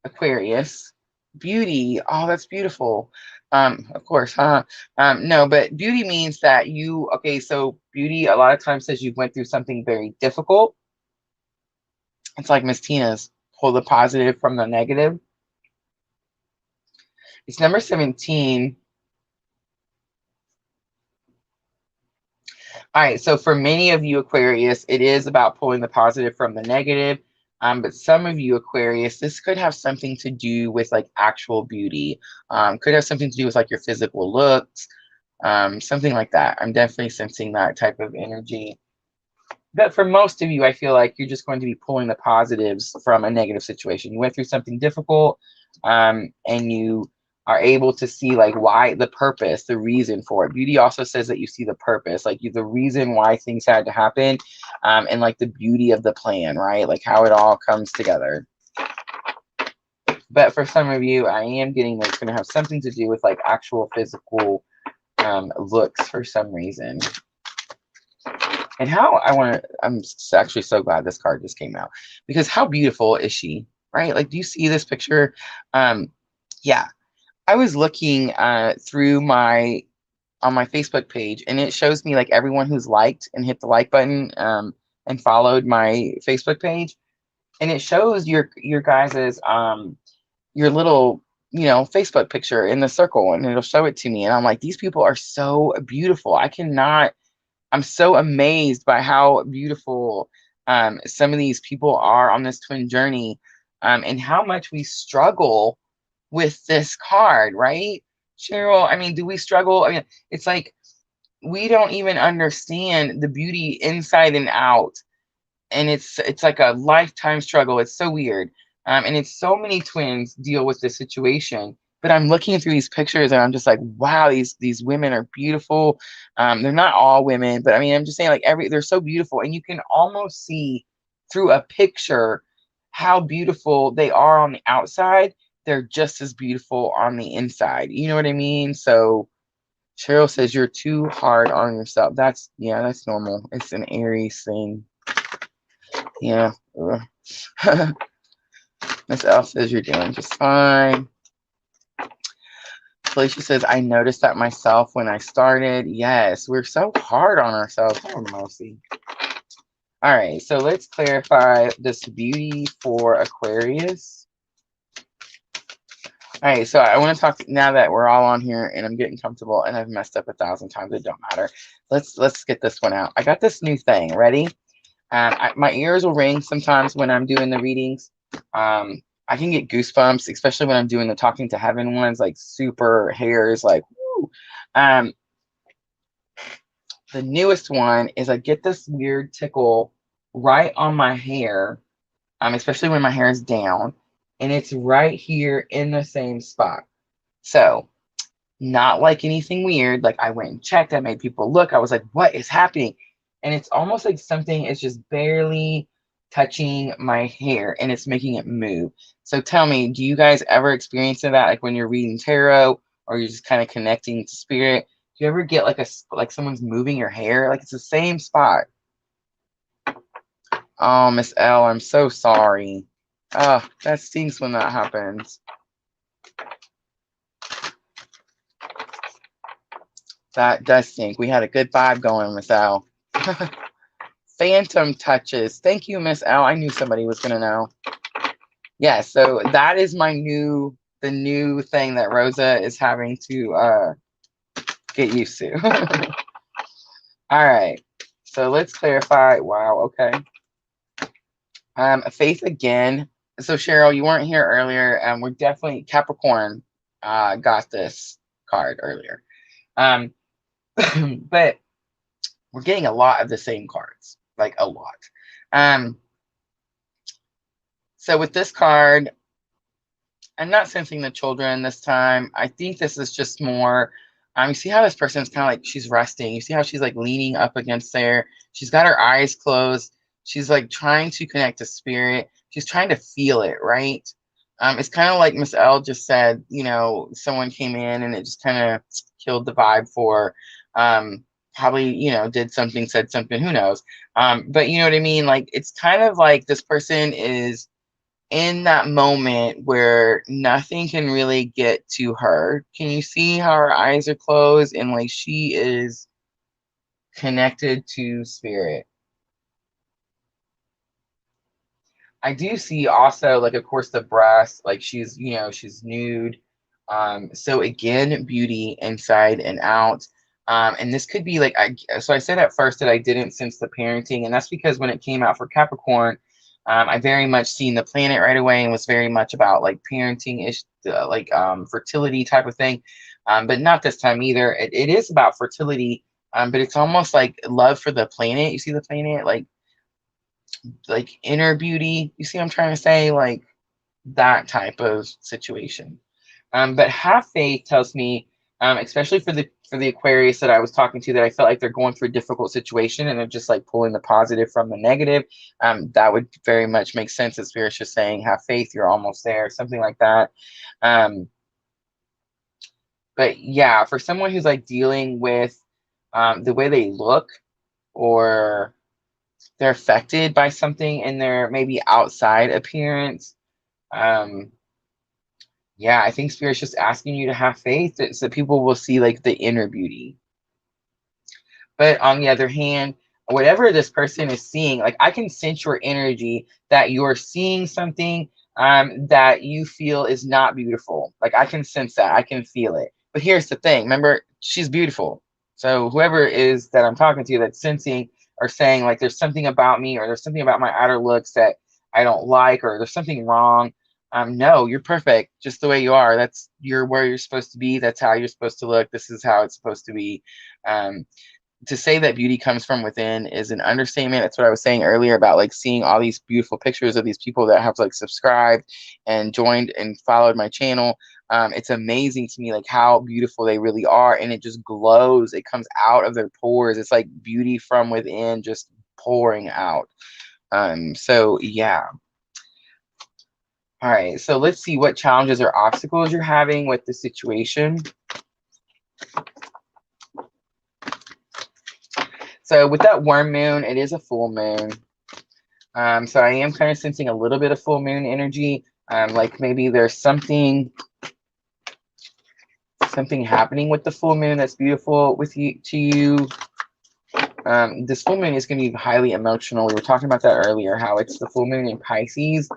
Aquarius, beauty. Oh, that's beautiful. Of course, huh? No, but beauty means that you, okay, so beauty a lot of times says you went through something very difficult. It's like Miss Tina's pull the positive from the negative. It's number 17. All right, so for many of you, Aquarius, it is about pulling the positive from the negative. But some of you, Aquarius, this could have something to do with like actual beauty. Could have something to do with like your physical looks, something like that. I'm definitely sensing that type of energy. But for most of you, I feel like you're just going to be pulling the positives from a negative situation. You went through something difficult, and you are able to see like why, the purpose, the reason for it. Beauty also says that you see the purpose, like the reason why things had to happen, and like the beauty of the plan, right? Like how it all comes together. But for some of you, I am getting that it's going to have something to do with like actual physical looks for some reason. And how I'm actually so glad this card just came out, because how beautiful is she, right? Like, do you see this picture? Yeah, I was looking through on my Facebook page, and it shows me like everyone who's liked and hit the like button and followed my Facebook page, and it shows your guys's your little, you know, Facebook picture in the circle, and it'll show it to me, and I'm like, these people are so beautiful. I'm so amazed by how beautiful some of these people are on this twin journey, and how much we struggle with this card, right, Cheryl? I mean, do we struggle? I mean, it's like we don't even understand the beauty inside and out, and it's like a lifetime struggle. It's so weird, and it's so many twins deal with this situation. But I'm looking through these pictures and I'm just like, wow, these women are beautiful. They're not all women, but I mean, I'm just saying, like, they're so beautiful, and you can almost see through a picture how beautiful they are on the outside. They're just as beautiful on the inside. You know what I mean? So Cheryl says you're too hard on yourself. That's normal. It's an Aries thing. Yeah. Ugh. Miss L says you're doing just fine. Felicia says, I noticed that myself when I started. Yes, we're so hard on ourselves. Oh, mercy. All right, so let's clarify this beauty for Aquarius. All right, so I want to talk now that we're all on here and I'm getting comfortable and I've messed up 1,000 times. It don't matter. Let's get this one out. I got this new thing. Ready? My ears will ring sometimes when I'm doing the readings. I can get goosebumps, especially when I'm doing the talking to heaven ones, like super hairs, like woo. The newest one is I get this weird tickle right on my hair, especially when my hair is down, and it's right here in the same spot. So not like anything weird. Like I went and checked, I made people look. I was like, what is happening? And it's almost like something is just barely touching my hair and it's making it move. So tell me, do you guys ever experience that? Like when you're reading tarot or you're just kind of connecting to spirit? Do you ever get like someone's moving your hair? Like it's the same spot. Oh, Miss L, I'm so sorry. Oh, that stinks when that happens. That does stink. We had a good vibe going, Miss L. Phantom touches. Thank you, Miss L. I knew somebody was gonna know. Yeah, so that is the new thing that Rosa is having to get used to. All right. So let's clarify. Wow, okay. Faith again. So Cheryl, you weren't here earlier. We're definitely Capricorn got this card earlier. But we're getting a lot of the same cards, like a lot. So with this card, I'm not sensing the children this time. I think this is just more, you see how this person's kind of like, she's resting. You see how she's like leaning up against there. She's got her eyes closed. She's like trying to connect to spirit. She's trying to feel it, right? It's kind of like Miss L just said, you know, someone came in and it just kind of killed the vibe for, probably, you know, did something, said something, who knows? But you know what I mean? Like, it's kind of like this person is in that moment where nothing can really get to her. Can you see how her eyes are closed and like she is connected to spirit? I do see also, like, of course, the breast, like she's, you know, she's nude. So again, beauty inside and out. And this could be like, so I said at first that I didn't sense the parenting, and that's because when it came out for Capricorn, I very much seen the planet right away and was very much about like parenting ish, like fertility type of thing. But not this time either. It is about fertility, but it's almost like love for the planet. You see the planet, like inner beauty. You see what I'm trying to say? Like that type of situation. But have faith tells me, especially for the Aquarius that I was talking to, that I felt like they're going through a difficult situation and they're just like pulling the positive from the negative. That would very much make sense. That Spirit's just saying, have faith, you're almost there, something like that. But yeah, for someone who's like dealing with the way they look, or they're affected by something in their maybe outside appearance, yeah, I think Spirit's just asking you to have faith so people will see like the inner beauty. But on the other hand, whatever this person is seeing, like I can sense your energy that you're seeing something that you feel is not beautiful. Like I can sense that. I can feel it. But here's the thing. Remember, she's beautiful. So whoever it is that I'm talking to that's sensing or saying like there's something about me or there's something about my outer looks that I don't like, or there's something wrong. No, you're perfect just the way you are. You're where you're supposed to be. That's how you're supposed to look. This is how it's supposed to be. To say that beauty comes from within is an understatement. That's what I was saying earlier about like seeing all these beautiful pictures of these people that have like subscribed and joined and followed my channel. It's amazing to me like how beautiful they really are, and it just glows. It comes out of their pores. It's like beauty from within just pouring out. So yeah. All right, so let's see what challenges or obstacles you're having with the situation. So with that worm moon, it is a full moon. So I am kind of sensing a little bit of full moon energy. Like maybe there's something happening with the full moon that's beautiful with you to you. This full moon is going to be highly emotional. We were talking about that earlier, how it's the full moon in Pisces.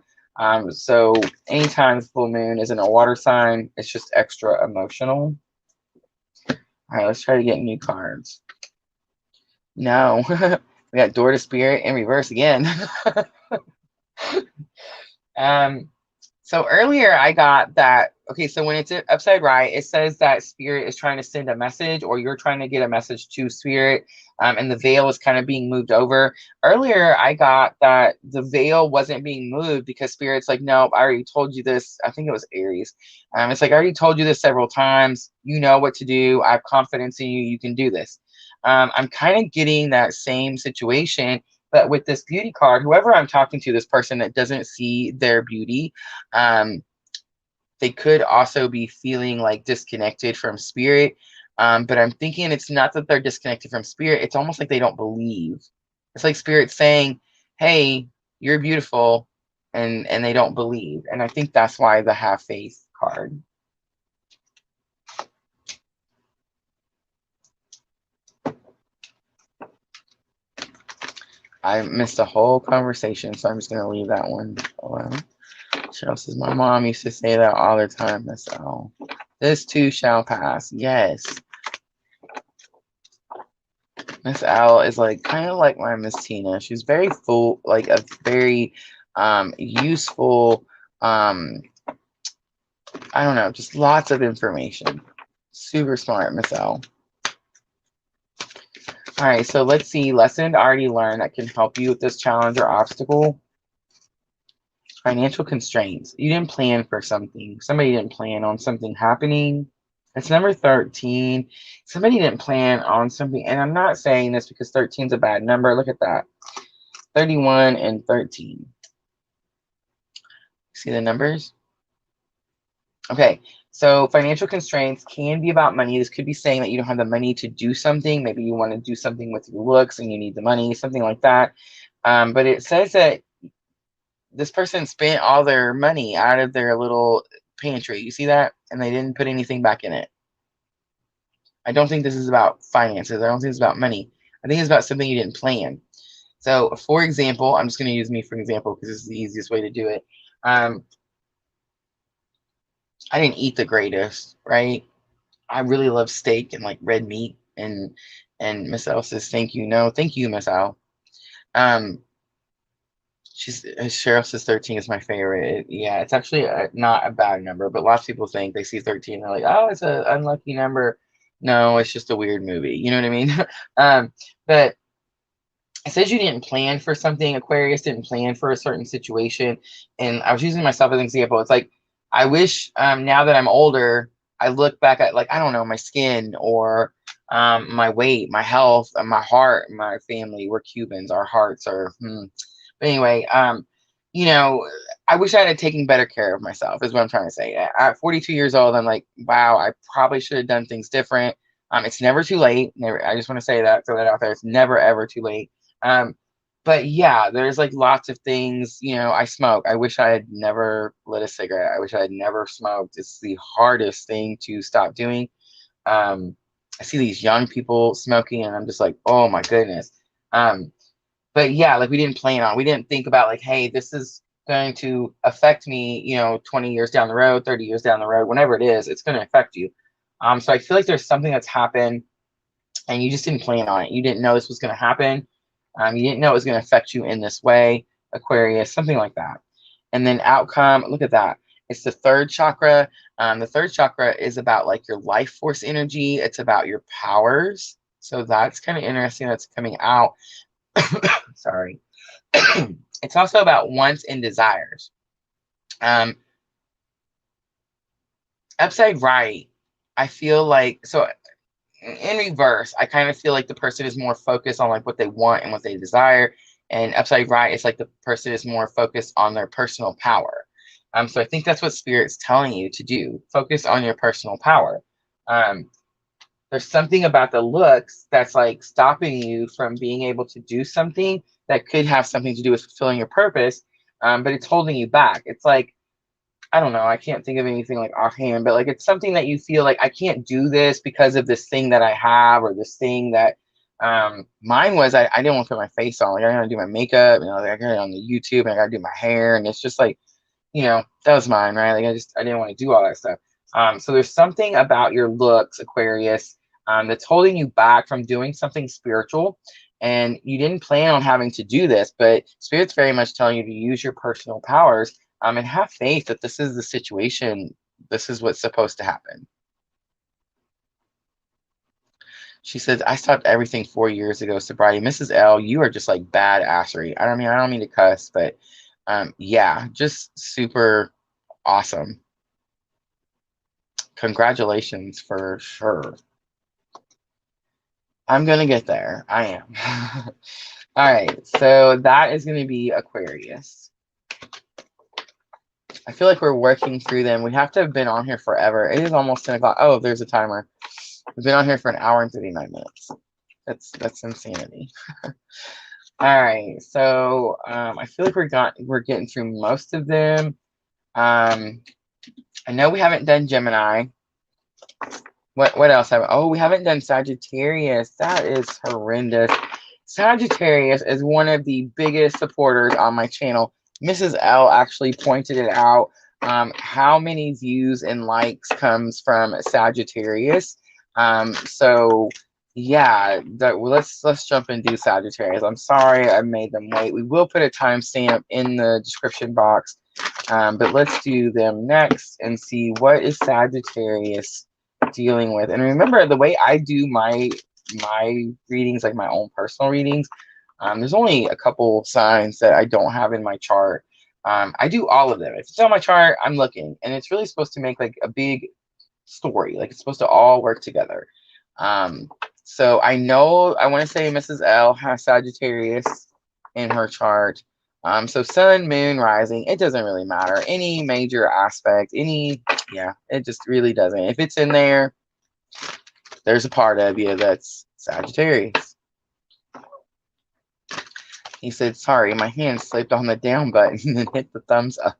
So anytime the full moon is in a water sign, it's just extra emotional. All right, let's try to get new cards. No, we got Door to Spirit in reverse again. So earlier I got that, okay, so when it's upside right, it says that Spirit is trying to send a message, or you're trying to get a message to Spirit, and the veil is kind of being moved over. Earlier I got that the veil wasn't being moved because Spirit's like, nope, I already told you this. I think it was Aries. It's like, I already told you this several times. You know what to do. I have confidence in you. You can do this. I'm kind of getting that same situation. But with this beauty card, whoever I'm talking to, this person that doesn't see their beauty, they could also be feeling like disconnected from Spirit. But I'm thinking it's not that they're disconnected from Spirit. It's almost like they don't believe. It's like Spirit saying, hey, you're beautiful, and they don't believe. And I think that's why the Have Faith card. I missed a whole conversation, so I'm just going to leave that one alone. Cheryl says, my mom used to say that all the time. Miss L. This too shall pass. Yes. Miss L is like kind of like my Miss Tina. She's very full, like a very useful, I don't know, just lots of information. Super smart, Miss L. All right, so let's see. Lesson already learned that can help you with this challenge or obstacle. Financial constraints. You didn't plan for something. Somebody didn't plan on something happening. It's number 13. Somebody didn't plan on something. And I'm not saying this because 13 is a bad number. Look at that. 31 and 13. See the numbers? Okay. So financial constraints can be about money. This could be saying that you don't have the money to do something. Maybe you want to do something with your looks and you need the money, something like that. But it says that this person spent all their money out of their little pantry. You see that? And they didn't put anything back in it. I don't think this is about finances. I don't think it's about money. I think it's about something you didn't plan. So, for example, I'm just going to use me for example because this is the easiest way to do it. I didn't eat the greatest, right? I really love steak and like red meat. And Miss L says, thank you. No, thank you, Miss L. Cheryl says 13 is my favorite. Yeah, it's actually not a bad number, but lots of people think they see 13, they're like, oh, it's an unlucky number. No, it's just a weird movie. You know what I mean? But it says you didn't plan for something. Aquarius didn't plan for a certain situation. And I was using myself as an example. It's like, I wish now that I'm older, I look back at, like, I don't know, my skin or my weight, my health, my heart, my family. We're Cubans. Our hearts are, But anyway, you know, I wish I had taken better care of myself, is what I'm trying to say. At 42 years old, I'm like, wow, I probably should have done things different. It's never too late. Never. I just want to say that, throw that out there. It's never, ever too late. But yeah, there's like lots of things, you know, I smoke. I wish I had never lit a cigarette. I wish I had never smoked. It's the hardest thing to stop doing. I see these young people smoking and I'm just like, oh my goodness. But yeah, like we didn't think about like, hey, this is going to affect me, you know, 20 years down the road, 30 years down the road, whenever it is, it's going to affect you. So I feel like there's something that's happened and you just didn't plan on it. You didn't know this was going to happen. You didn't know it was going to affect you in this way, Aquarius, something like that. And then outcome, look at that. It's the third chakra. The third chakra is about like your life force energy. It's about your powers. So that's kind of interesting. That's coming out. Sorry. It's also about wants and desires. Upside right, I feel like, so in reverse, I kind of feel like the person is more focused on like what they want and what they desire. And upside right, it's like the person is more focused on their personal power. So I think that's what Spirit's telling you to do. Focus on your personal power. there's something about the looks that's like stopping you from being able to do something that could have something to do with fulfilling your purpose, but it's holding you back. It's like, I don't know, I can't think of anything like offhand, but like it's something that you feel like I can't do this because of this thing that I have, or this thing that mine was I didn't want to put my face on. Like I gotta do my makeup, like I got it on the YouTube, and I gotta do my hair, and it's just like, that was mine, right? Like I didn't want to do all that stuff. So there's something about your looks, Aquarius, that's holding you back from doing something spiritual. And you didn't plan on having to do this, but Spirit's very much telling you to use your personal powers, and have faith that this is the situation. This is what's supposed to happen. She says, I stopped everything 4 years ago, sobriety. Mrs. L, you are just like badassery. I don't mean to cuss, but yeah, just super awesome. Congratulations for sure. I'm going to get there. I am. All right. So that is going to be Aquarius. I feel like we're working through them. We have to have been on here forever. It is almost 10 o'clock. Oh, there's a timer. We've been on here for 1 hour and 39 minutes. That's insanity. All right. So I feel like we're getting through most of them. I know we haven't done Gemini. What else we haven't done Sagittarius. That is horrendous. Sagittarius is one of the biggest supporters on my channel. Mrs. L actually pointed it out. How many views and likes comes from Sagittarius. So yeah, let's jump and do Sagittarius. I'm sorry I made them wait. We will put a timestamp in the description box, but let's do them next and see what is Sagittarius dealing with. And remember, the way I do my readings, like my own personal readings, there's only a couple signs that I don't have in my chart. I do all of them. If it's on my chart, I'm looking, and it's really supposed to make like a big story. Like it's supposed to all work together. So I know, I want to say Mrs. L has Sagittarius in her chart. So sun, moon, rising, it doesn't really matter. Any major aspect, it just really doesn't. If it's in there, there's a part of you that's Sagittarius. He said, sorry, my hand slipped on the down button and hit the thumbs up.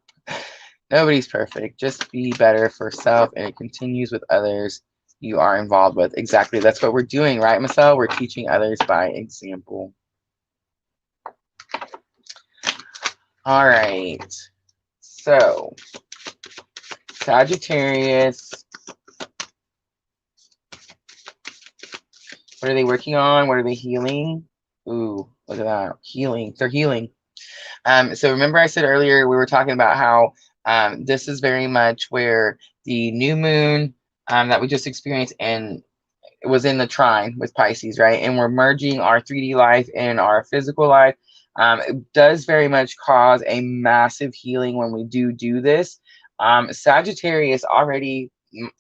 Nobody's perfect. Just be better for self, and it continues with others you are involved with. Exactly. That's what we're doing, right, Marcel? We're teaching others by example. All right. So, Sagittarius. What are they working on? What are they healing? Ooh, look at that. Healing. They're healing. So remember I said earlier, we were talking about how this is very much where the new moon that we just experienced, and it was in the trine with Pisces, right? And we're merging our 3D life and our physical life. It does very much cause a massive healing when we do this. Sagittarius already,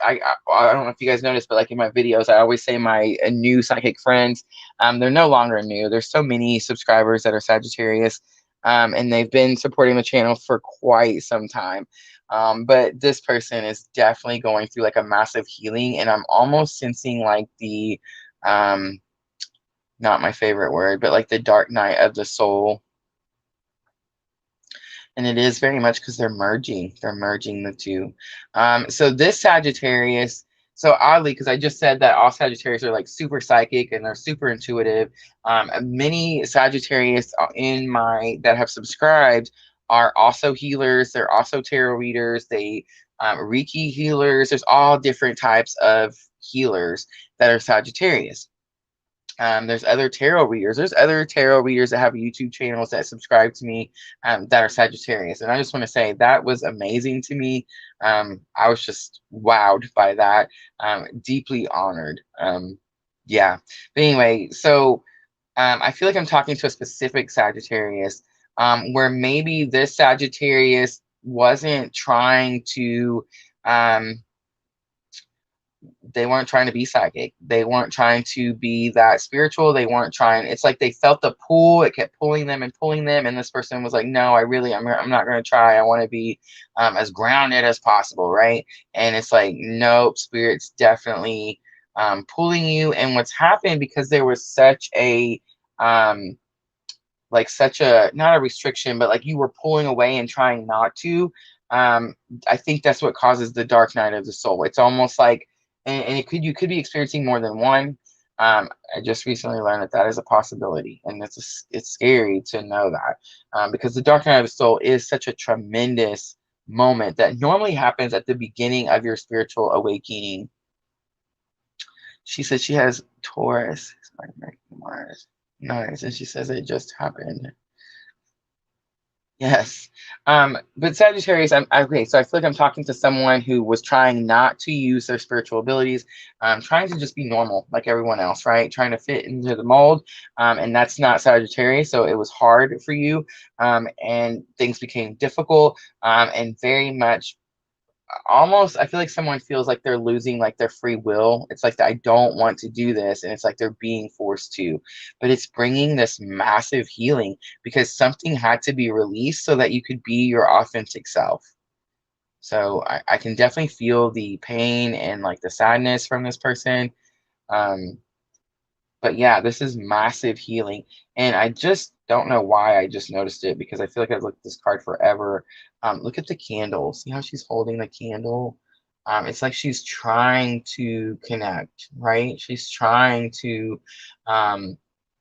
I don't know if you guys noticed, but like in my videos, I always say my new psychic friends, they're no longer new. There's so many subscribers that are Sagittarius, and they've been supporting the channel for quite some time. But this person is definitely going through like a massive healing, and I'm almost sensing like the, not my favorite word, but like the dark night of the soul. And it is very much because they're merging the two. So this Sagittarius, so oddly, because I just said that all Sagittarius are like super psychic and they're super intuitive. Many Sagittarius that have subscribed are also healers. They're also tarot readers. They Reiki healers. There's all different types of healers that are Sagittarius. There's other tarot readers. There's other tarot readers that have YouTube channels that subscribe to me that are Sagittarius. And I just want to say that was amazing to me. I was just wowed by that. Deeply honored. Yeah. But anyway, so I feel like I'm talking to a specific Sagittarius where maybe this Sagittarius wasn't trying to they weren't trying to be psychic. They weren't trying to be that spiritual. They weren't trying. It's like they felt the pull. It kept pulling them and pulling them. And this person was like, no, I'm not going to try. I want to be as grounded as possible. Right. And it's like, nope, Spirit's definitely pulling you. And what's happened, because there was such a like such a, not a restriction, but like you were pulling away and trying not to. I think that's what causes the dark night of the soul. It's almost like, and you could be experiencing more than one. I just recently learned that that is a possibility, and it's scary to know that, because the dark night of the soul is such a tremendous moment that normally happens at the beginning of your spiritual awakening. She said she has Taurus, Mars. Nice, and she says it just happened. Yes. But Sagittarius, okay, so I feel like I'm talking to someone who was trying not to use their spiritual abilities, trying to just be normal like everyone else, right? Trying to fit into the mold. And that's not Sagittarius, so it was hard for you. And things became difficult, and very much almost, I feel like someone feels like they're losing like their free will. It's like, I don't want to do this, and it's like they're being forced to. But it's bringing this massive healing, because something had to be released so that you could be your authentic self. So I can definitely feel the pain and like the sadness from this person. But yeah, this is massive healing. And I just don't know why I just noticed it, because I feel like I've looked at this card forever. Look at the candle. See how she's holding the candle? It's like she's trying to connect, right? She's trying to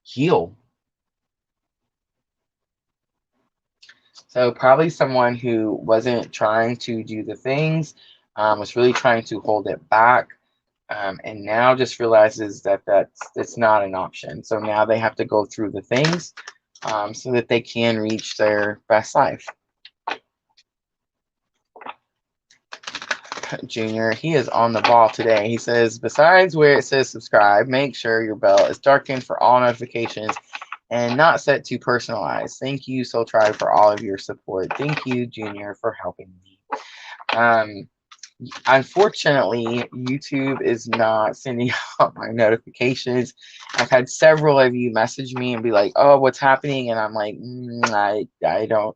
heal. So probably someone who wasn't trying to do the things, was really trying to hold it back. And now just realizes that it's not an option. So now they have to go through the things, so that they can reach their best life. Junior, he is on the ball today. He says, besides where it says subscribe, make sure your bell is darkened for all notifications and not set to personalized. Thank you, Soul Tribe, for all of your support. Thank you, Junior, for helping me. Unfortunately, YouTube is not sending out my notifications. I've had several of you message me and be like, oh, what's happening? And I'm like, I don't.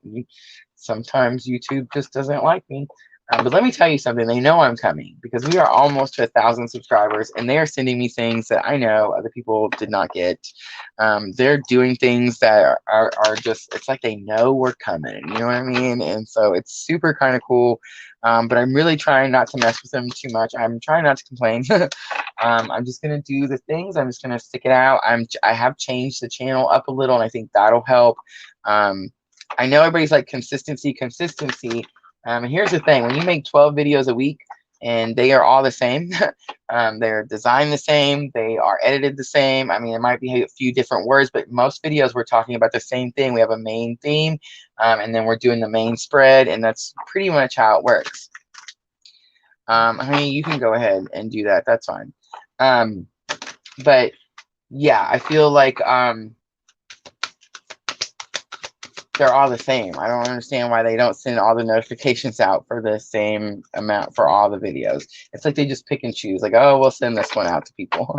Sometimes YouTube just doesn't like me. But let me tell you something. They know I'm coming, because we are almost to 1,000 subscribers, and they are sending me things that I know other people did not get. They're doing things that are just, it's like they know we're coming. You know what I mean? And so it's super kind of cool. But I'm really trying not to mess with them too much. I'm trying not to complain. I'm just going to do the things. I'm just going to stick it out. I have changed the channel up a little, and I think that'll help. I know everybody's like consistency. And here's the thing: when you make 12 videos a week and they are all the same, they're designed the same, they are edited the same. I mean, it might be a few different words, but most videos we're talking about the same thing. We have a main theme, and then we're doing the main spread, and that's pretty much how it works. I mean, you can go ahead and do that. That's fine. But yeah, I feel like they're all the same. I don't understand why they don't send all the notifications out for the same amount for all the videos. It's like they just pick and choose, like, oh, we'll send this one out to people.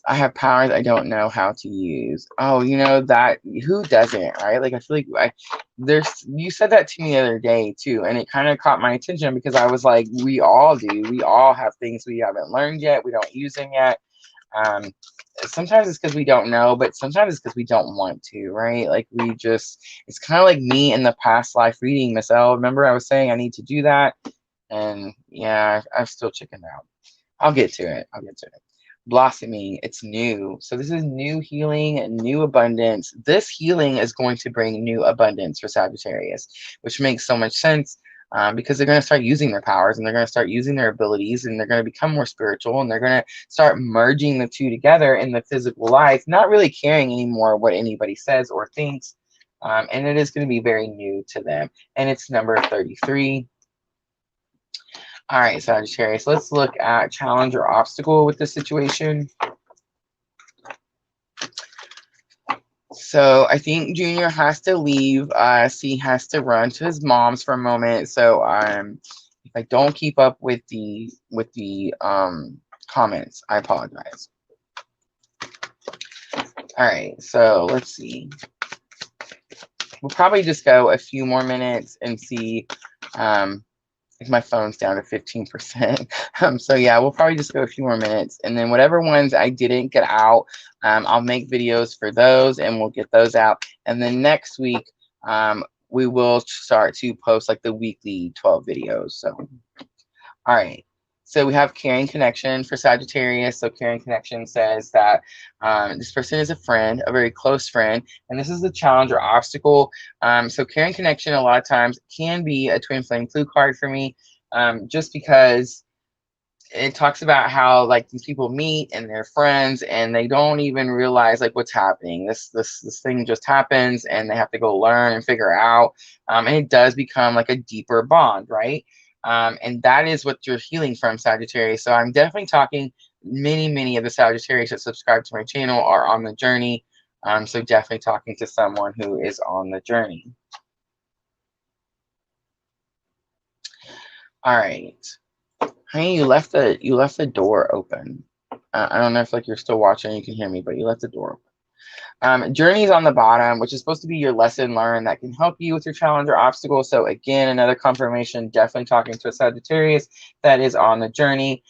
I have powers I don't know how to use. Oh, you know that, who doesn't, right? Like, I feel like you said that to me the other day too, and it kind of caught my attention, because I was like, we all do. We all have things we haven't learned yet. We don't use them yet. Sometimes it's because we don't know, but sometimes it's because we don't want to, right? Like, it's kind of like me in the past life reading, Miss L. Remember I was saying I need to do that? And yeah, I've still chickened out. I'll get to it. Blossoming, it's new. So this is new healing and new abundance. This healing is going to bring new abundance for Sagittarius, which makes so much sense. Because they're going to start using their powers, and they're going to start using their abilities, and they're going to become more spiritual, and they're going to start merging the two together in the physical life, not really caring anymore what anybody says or thinks. And it is going to be very new to them. And it's number 33. All right, Sagittarius, let's look at challenge or obstacle with this situation. So I think Junior has to leave. He has to run to his mom's for a moment. So if I don't keep up with the comments, I apologize. All right, so let's see. We'll probably just go a few more minutes and see if my phone's down to 15%. So yeah, we'll probably just go a few more minutes, and then whatever ones I didn't get out, I'll make videos for those, and we'll get those out. And then next week, we will start to post like the weekly 12 videos. So, all right. So we have caring connection for Sagittarius. So caring connection says that this person is a friend, a very close friend, and this is the challenge or obstacle. So caring connection a lot of times can be a twin flame clue card for me, just because it talks about how like these people meet and they're friends and they don't even realize like what's happening. This thing just happens and they have to go learn and figure out. And it does become like a deeper bond, right? And that is what you're healing from, Sagittarius. So I'm definitely talking, many of the Sagittarius that subscribe to my channel are on the journey. So definitely talking to someone who is on the journey. All right. Honey, you left the door open. I don't know if like you're still watching, you can hear me, but you left the door open. Journeys on the bottom, which is supposed to be your lesson learned that can help you with your challenge or obstacle. So again, another confirmation, definitely talking to a Sagittarius that is on the journey,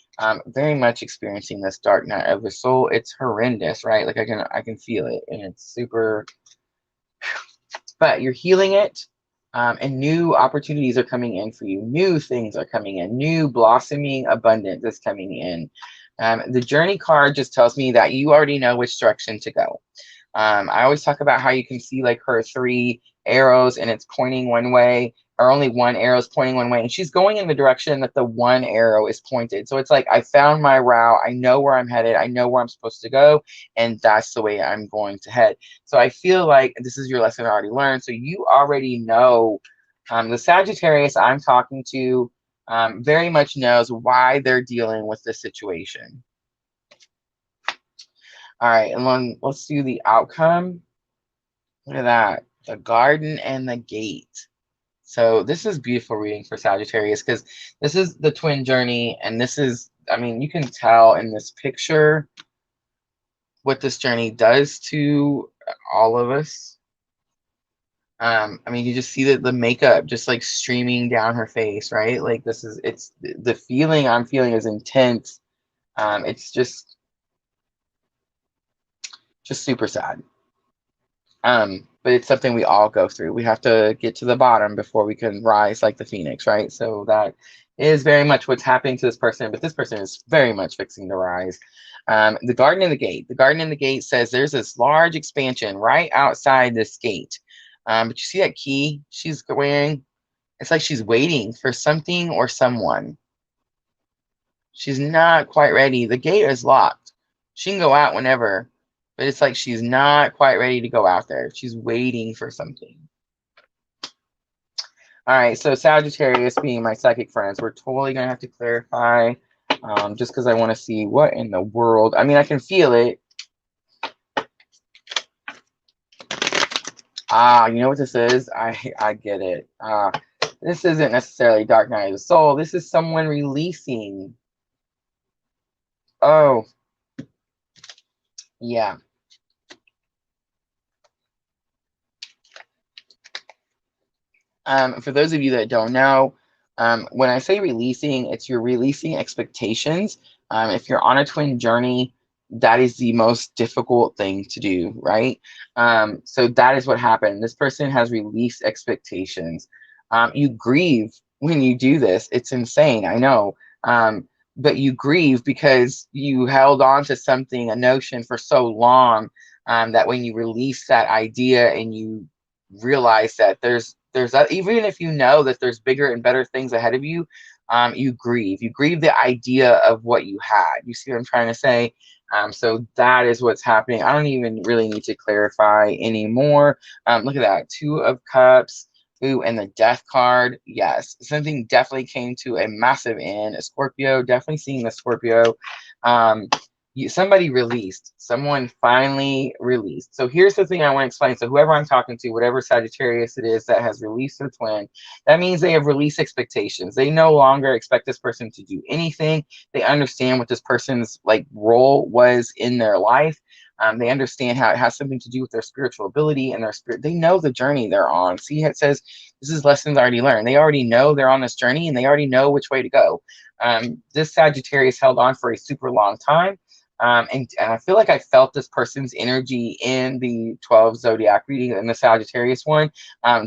very much experiencing this dark night of the soul. It's horrendous, right? Like I can feel it, and it's super, but you're healing it. And new opportunities are coming in for you. New things are coming in. New blossoming abundance is coming in. The journey card just tells me that you already know which direction to go. I always talk about how you can see like her 3 arrows and it's pointing one way, or only one arrow is pointing one way, and she's going in the direction that the one arrow is pointed. So it's like, I found my route, I know where I'm headed, I know where I'm supposed to go, and that's the way I'm going to head. So I feel like this is your lesson already learned. So you already know, the Sagittarius I'm talking to very much knows why they're dealing with this situation. All right, and then let's do the outcome. Look at that, the garden and the gate. So this is beautiful reading for Sagittarius, because this is the twin journey, and this is, I mean, you can tell in this picture what this journey does to all of us. I mean, you just see the makeup just like streaming down her face, right? Like it's the feeling I'm feeling is intense. It's just super sad. But it's something we all go through. We have to get to the bottom before we can rise like the phoenix, right? So that is very much what's happening to this person, but this person is very much fixing to rise. The garden and the gate. The garden and the gate says there's this large expansion right outside this gate. But you see that key she's wearing? It's like she's waiting for something or someone. She's not quite ready. The gate is locked. She can go out whenever, but it's like she's not quite ready to go out there. She's waiting for something. All right, so Sagittarius being my psychic friends, we're totally going to have to clarify, just because I want to see what in the world. I mean, I can feel it. You know what this is? I get it. This isn't necessarily Dark Night of the Soul. This is someone releasing. Oh, yeah. For those of you that don't know, when I say releasing, it's you're releasing expectations. If you're on a twin journey, that is the most difficult thing to do, right? So that is what happened. This person has released expectations. You grieve when you do this. It's insane, I know. But you grieve because you held on to something, a notion for so long, that when you release that idea and you realize that there's that, even if you know that there's bigger and better things ahead of you, you grieve the idea of what you had. You see what I'm trying to say? So that is what's happening. I don't even really need to clarify anymore. Look at that, 2 of Cups. Ooh, and the Death card. Yes, something definitely came to a massive end. A Scorpio, definitely seeing the Scorpio. somebody released. Someone finally released. So here's the thing I want to explain. So whoever I'm talking to, whatever Sagittarius it is that has released their twin, that means they have released expectations. They no longer expect this person to do anything. They understand what this person's like role was in their life. They understand how it has something to do with their spiritual ability and their spirit. They know the journey they're on. See, it says this is lessons already learned. They already know they're on this journey and they already know which way to go. This Sagittarius held on for a super long time. And I feel like I felt this person's energy in the 12 zodiac reading and the Sagittarius one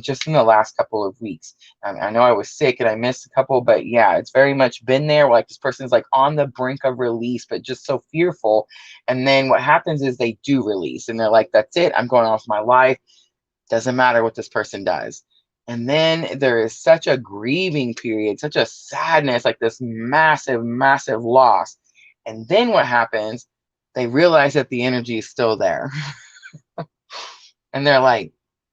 just in the last couple of weeks. I know I was sick and I missed a couple, but yeah, it's very much been there. Like this person's like on the brink of release, but just so fearful. And then what happens is they do release and they're like, that's it. I'm going on with my life. Doesn't matter what this person does. And then there is such a grieving period, such a sadness, like this massive, massive loss. And then what happens? They realize that the energy is still there. And they're like,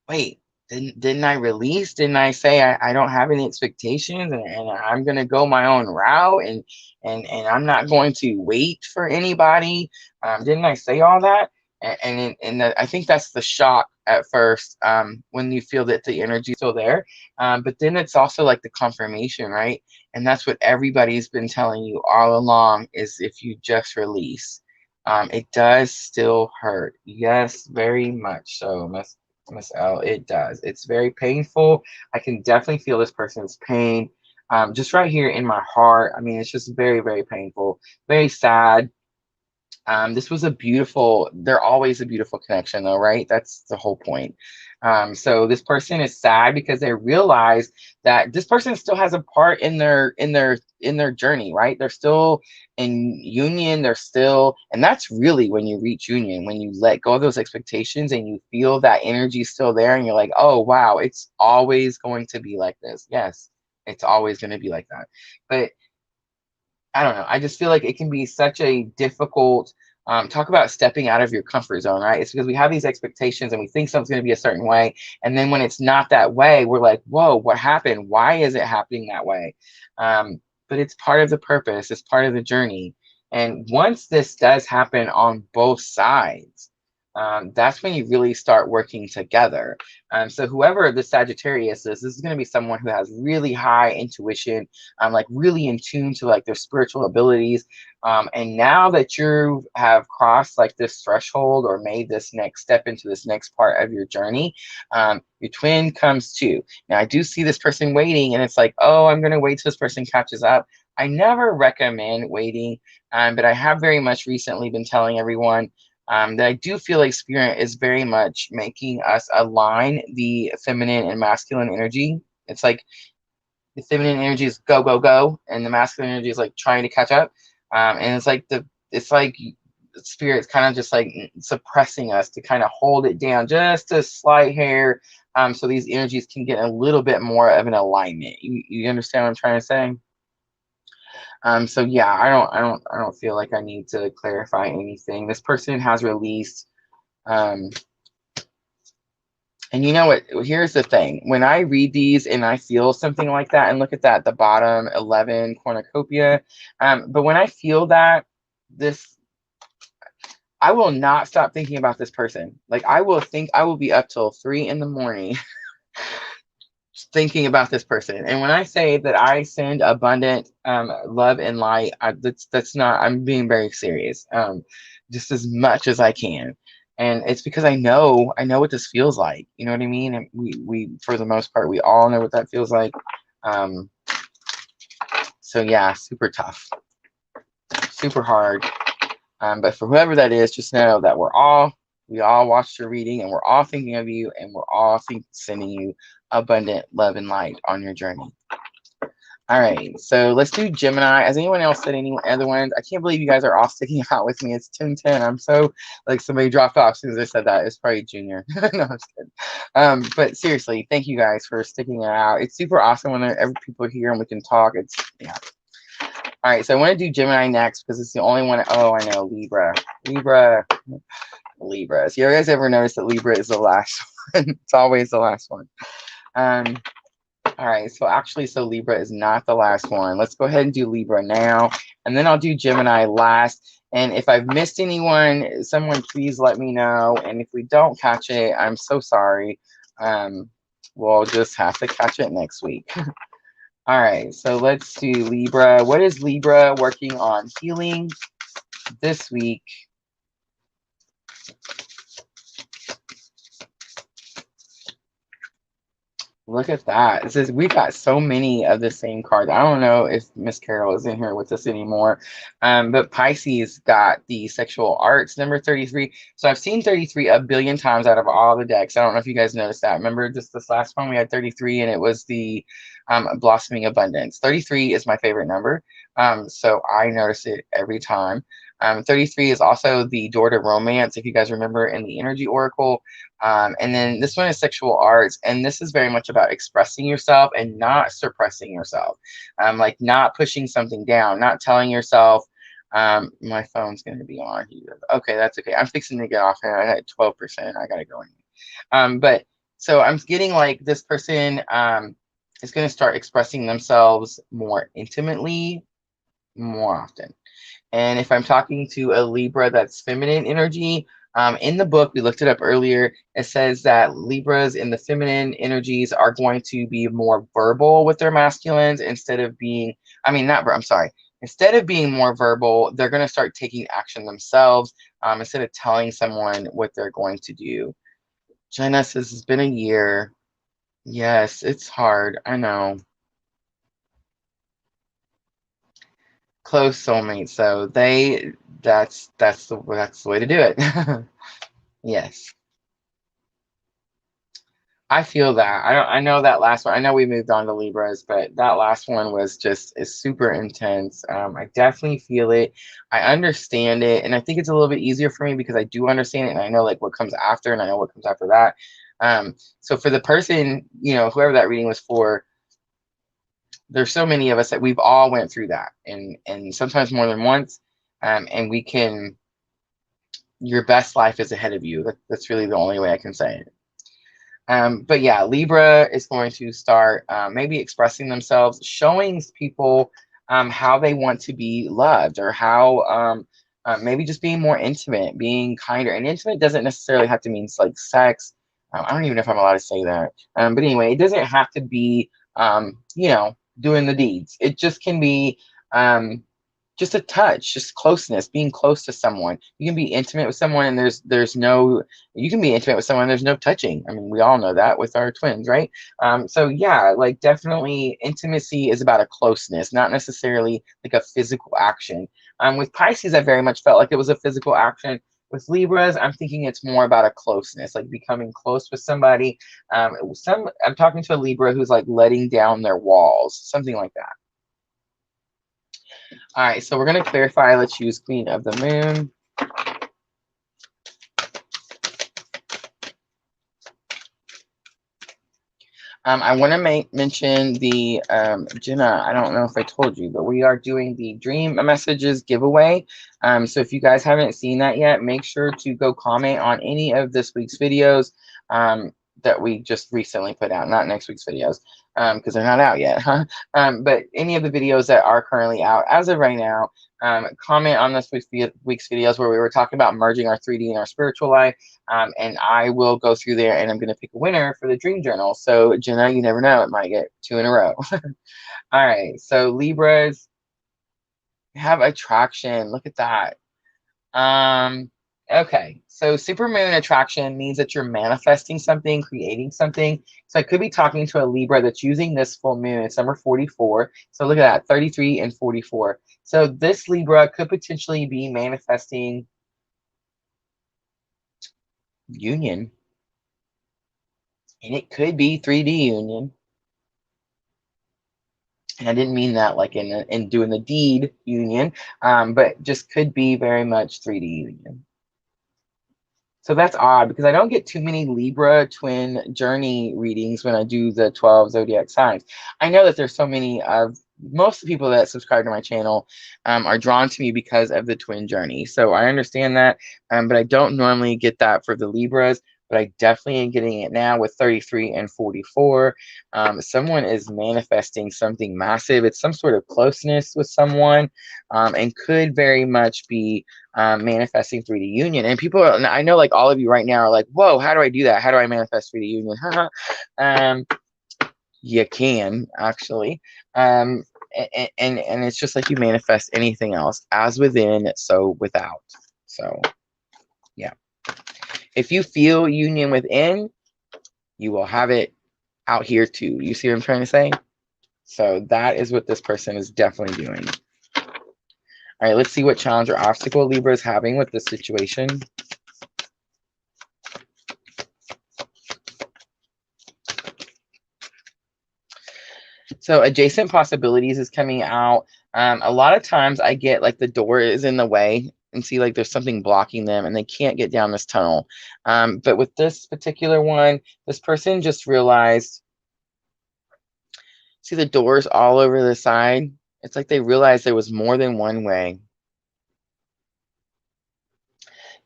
wait, didn't I release? Didn't I say I don't have any expectations and I'm going to go my own route and I'm not going to wait for anybody? Didn't I say all that? And I think that's the shock at first when you feel that the energy is still there. But then it's also like the confirmation, right? And that's what everybody's been telling you all along is if you just release. It does still hurt. Yes, very much so, Miss L. It does. It's very painful. I can definitely feel this person's pain just right here in my heart. I mean, it's just very, very painful, very sad. This was a beautiful, they're always a beautiful connection though, right? That's the whole point. So this person is sad because they realize that this person still has a part in their journey, right? They're still in union, they're still, and that's really when you reach union, when you let go of those expectations and you feel that energy still there and you're like, oh wow, it's always going to be like this. Yes, it's always going to be like that. But I don't know. I just feel like it can be such a difficult talk about stepping out of your comfort zone, right? It's because we have these expectations and we think something's going to be a certain way. And then when it's not that way, we're like, whoa, what happened? Why is it happening that way? But it's part of the purpose. It's part of the journey. And once this does happen on both sides, that's when you really start working together. So whoever the Sagittarius is, this is going to be someone who has really high intuition, like really in tune to like their spiritual abilities. And now that you have crossed like this threshold or made this next step into this next part of your journey, your twin comes too. Now I do see this person waiting and it's like, oh, I'm going to wait till this person catches up. I never recommend waiting, but I have very much recently been telling everyone that I do feel like spirit is very much making us align the feminine and masculine energy. It's like the feminine energy is go, go, go, and the masculine energy is like trying to catch up. And it's like spirit's kind of just like suppressing us to kind of hold it down just a slight hair, so these energies can get a little bit more of an alignment. You understand what I'm trying to say? So yeah, I don't feel like I need to clarify anything. This person has released, and you know what? Here's the thing. When I read these and I feel something like that, and look at that, the bottom 11 cornucopia. But when I feel that, I will not stop thinking about this person. Like I will be up till 3 in the morning thinking about this person. And when I say that I send abundant love and light, that's not, I'm being very serious, just as much as I can. And it's because I know what this feels like. You know what I mean? And we for the most part, we all know what that feels like. So yeah, super tough, super hard. But for whoever that is, just know that we all watched your reading and we're all thinking of you and we're all sending you abundant love and light on your journey. All right, so let's do Gemini. Has anyone else said any other ones? I can't believe you guys are all sticking out with me. It's 10:10. I'm so like somebody dropped off as soon as I said that. It's probably Junior. No, I'm just kidding. But seriously, thank you guys for sticking it out. It's super awesome when every people are here and we can talk. It's yeah. All right, so I want to do Gemini next because it's the only one. Oh, I know, Libra. So you guys ever notice that Libra is the last one? It's always the last one. All right, so actually, so Libra is not the last one. Let's go ahead and do Libra now, and then I'll do Gemini last. And if I've missed anyone, someone please let me know. And if we don't catch it, I'm so sorry. We'll just have to catch it next week. All right, so let's do Libra. What is Libra working on healing this week? Look at that. It says we got so many of the same cards. I don't know if Miss Carol is in here with us anymore. But Pisces got the sexual arts number 33. So I've seen 33 a billion times out of all the decks. I don't know if you guys noticed that. Remember just this last one we had 33 and it was the blossoming abundance. 33 is my favorite number. So I notice it every time. 33 is also the door to romance, if you guys remember in the energy oracle. And then this one is sexual arts, and this is very much about expressing yourself and not suppressing yourself, like not pushing something down, not telling yourself, my phone's going to be on here. Okay, that's okay. I'm fixing to get off here. I had 12%. I got to go in. But so I'm getting like this person is going to start expressing themselves more intimately, more often. And if I'm talking to a Libra that's feminine energy, in the book, we looked it up earlier, it says that Libras in the feminine energies are going to be more verbal with their masculines instead of being, instead of being more verbal, they're going to start taking action themselves instead of telling someone what they're going to do. Jenna says, it's been a year. Yes, it's hard. I know. Close soulmates, so that's the way to do it. Yes, I feel that. I know that last one. I know we moved on to Libras, but that last one was is super intense. I definitely feel it. I understand it, and I think it's a little bit easier for me because I do understand it, and I know like what comes after, and I know what comes after that. So for the person, whoever that reading was for, there's so many of us that we've all went through that, and sometimes more than once. And your best life is ahead of you. That's really the only way I can say it. But yeah, Libra is going to start maybe expressing themselves, showing people how they want to be loved, or how maybe just being more intimate, being kinder. And intimate doesn't necessarily have to mean like sex. I don't even know if I'm allowed to say that. But anyway, it doesn't have to be, doing the deeds. It just can be just a touch, just closeness, being close to someone. You can be intimate with someone and you can be intimate with someone, there's no touching. I mean, we all know that with our twins, right? So yeah, like definitely intimacy is about a closeness, not necessarily like a physical action. With Pisces, I very much felt like it was a physical action. With Libras, I'm thinking it's more about a closeness, like becoming close with somebody. I'm talking to a Libra who's like letting down their walls, something like that. All right, so we're going to clarify. Let's use Queen of the Moon. I want to mention the Jenna. I don't know if I told you, but we are doing the Dream Messages giveaway. So if you guys haven't seen that yet, make sure to go comment on any of this week's videos that we just recently put out, not next week's videos, because they're not out yet, huh? But any of the videos that are currently out as of right now, comment on this week's videos where we were talking about merging our 3D and our spiritual life. And I will go through there and I'm going to pick a winner for the dream journal. So Jenna, you never know, it might get 2 in a row. All right, so Libras have attraction. Look at that. Okay, so supermoon attraction means that you're manifesting something, creating something. So I could be talking to a Libra that's using this full moon. It's number 44. So look at that, 33 and 44. So this Libra could potentially be manifesting union. And it could be 3D union. And I didn't mean that like in doing the deed union, but just could be very much 3D union. So that's odd because I don't get too many Libra twin journey readings when I do the 12 zodiac signs. I know that there's so many of most of the people that subscribe to my channel are drawn to me because of the twin journey. So I understand that, but I don't normally get that for the Libras. but I definitely am getting it now with 33 and 44. Someone is manifesting something massive. It's some sort of closeness with someone, and could very much be manifesting through the union. And people, I know like all of you right now are like, whoa, how do I do that? How do I manifest through the union? You can actually. And it's just like you manifest anything else, as within, so without. So yeah, if you feel union within, you will have it out here too. You see what I'm trying to say? So that is what this person is definitely doing. All right, let's see what challenge or obstacle Libra is having with this situation. So adjacent possibilities is coming out. A lot of times I get like the door is in the way and see like there's something blocking them and they can't get down this tunnel. But with this particular one, this person just realized, see the doors all over the side? It's like they realized there was more than one way.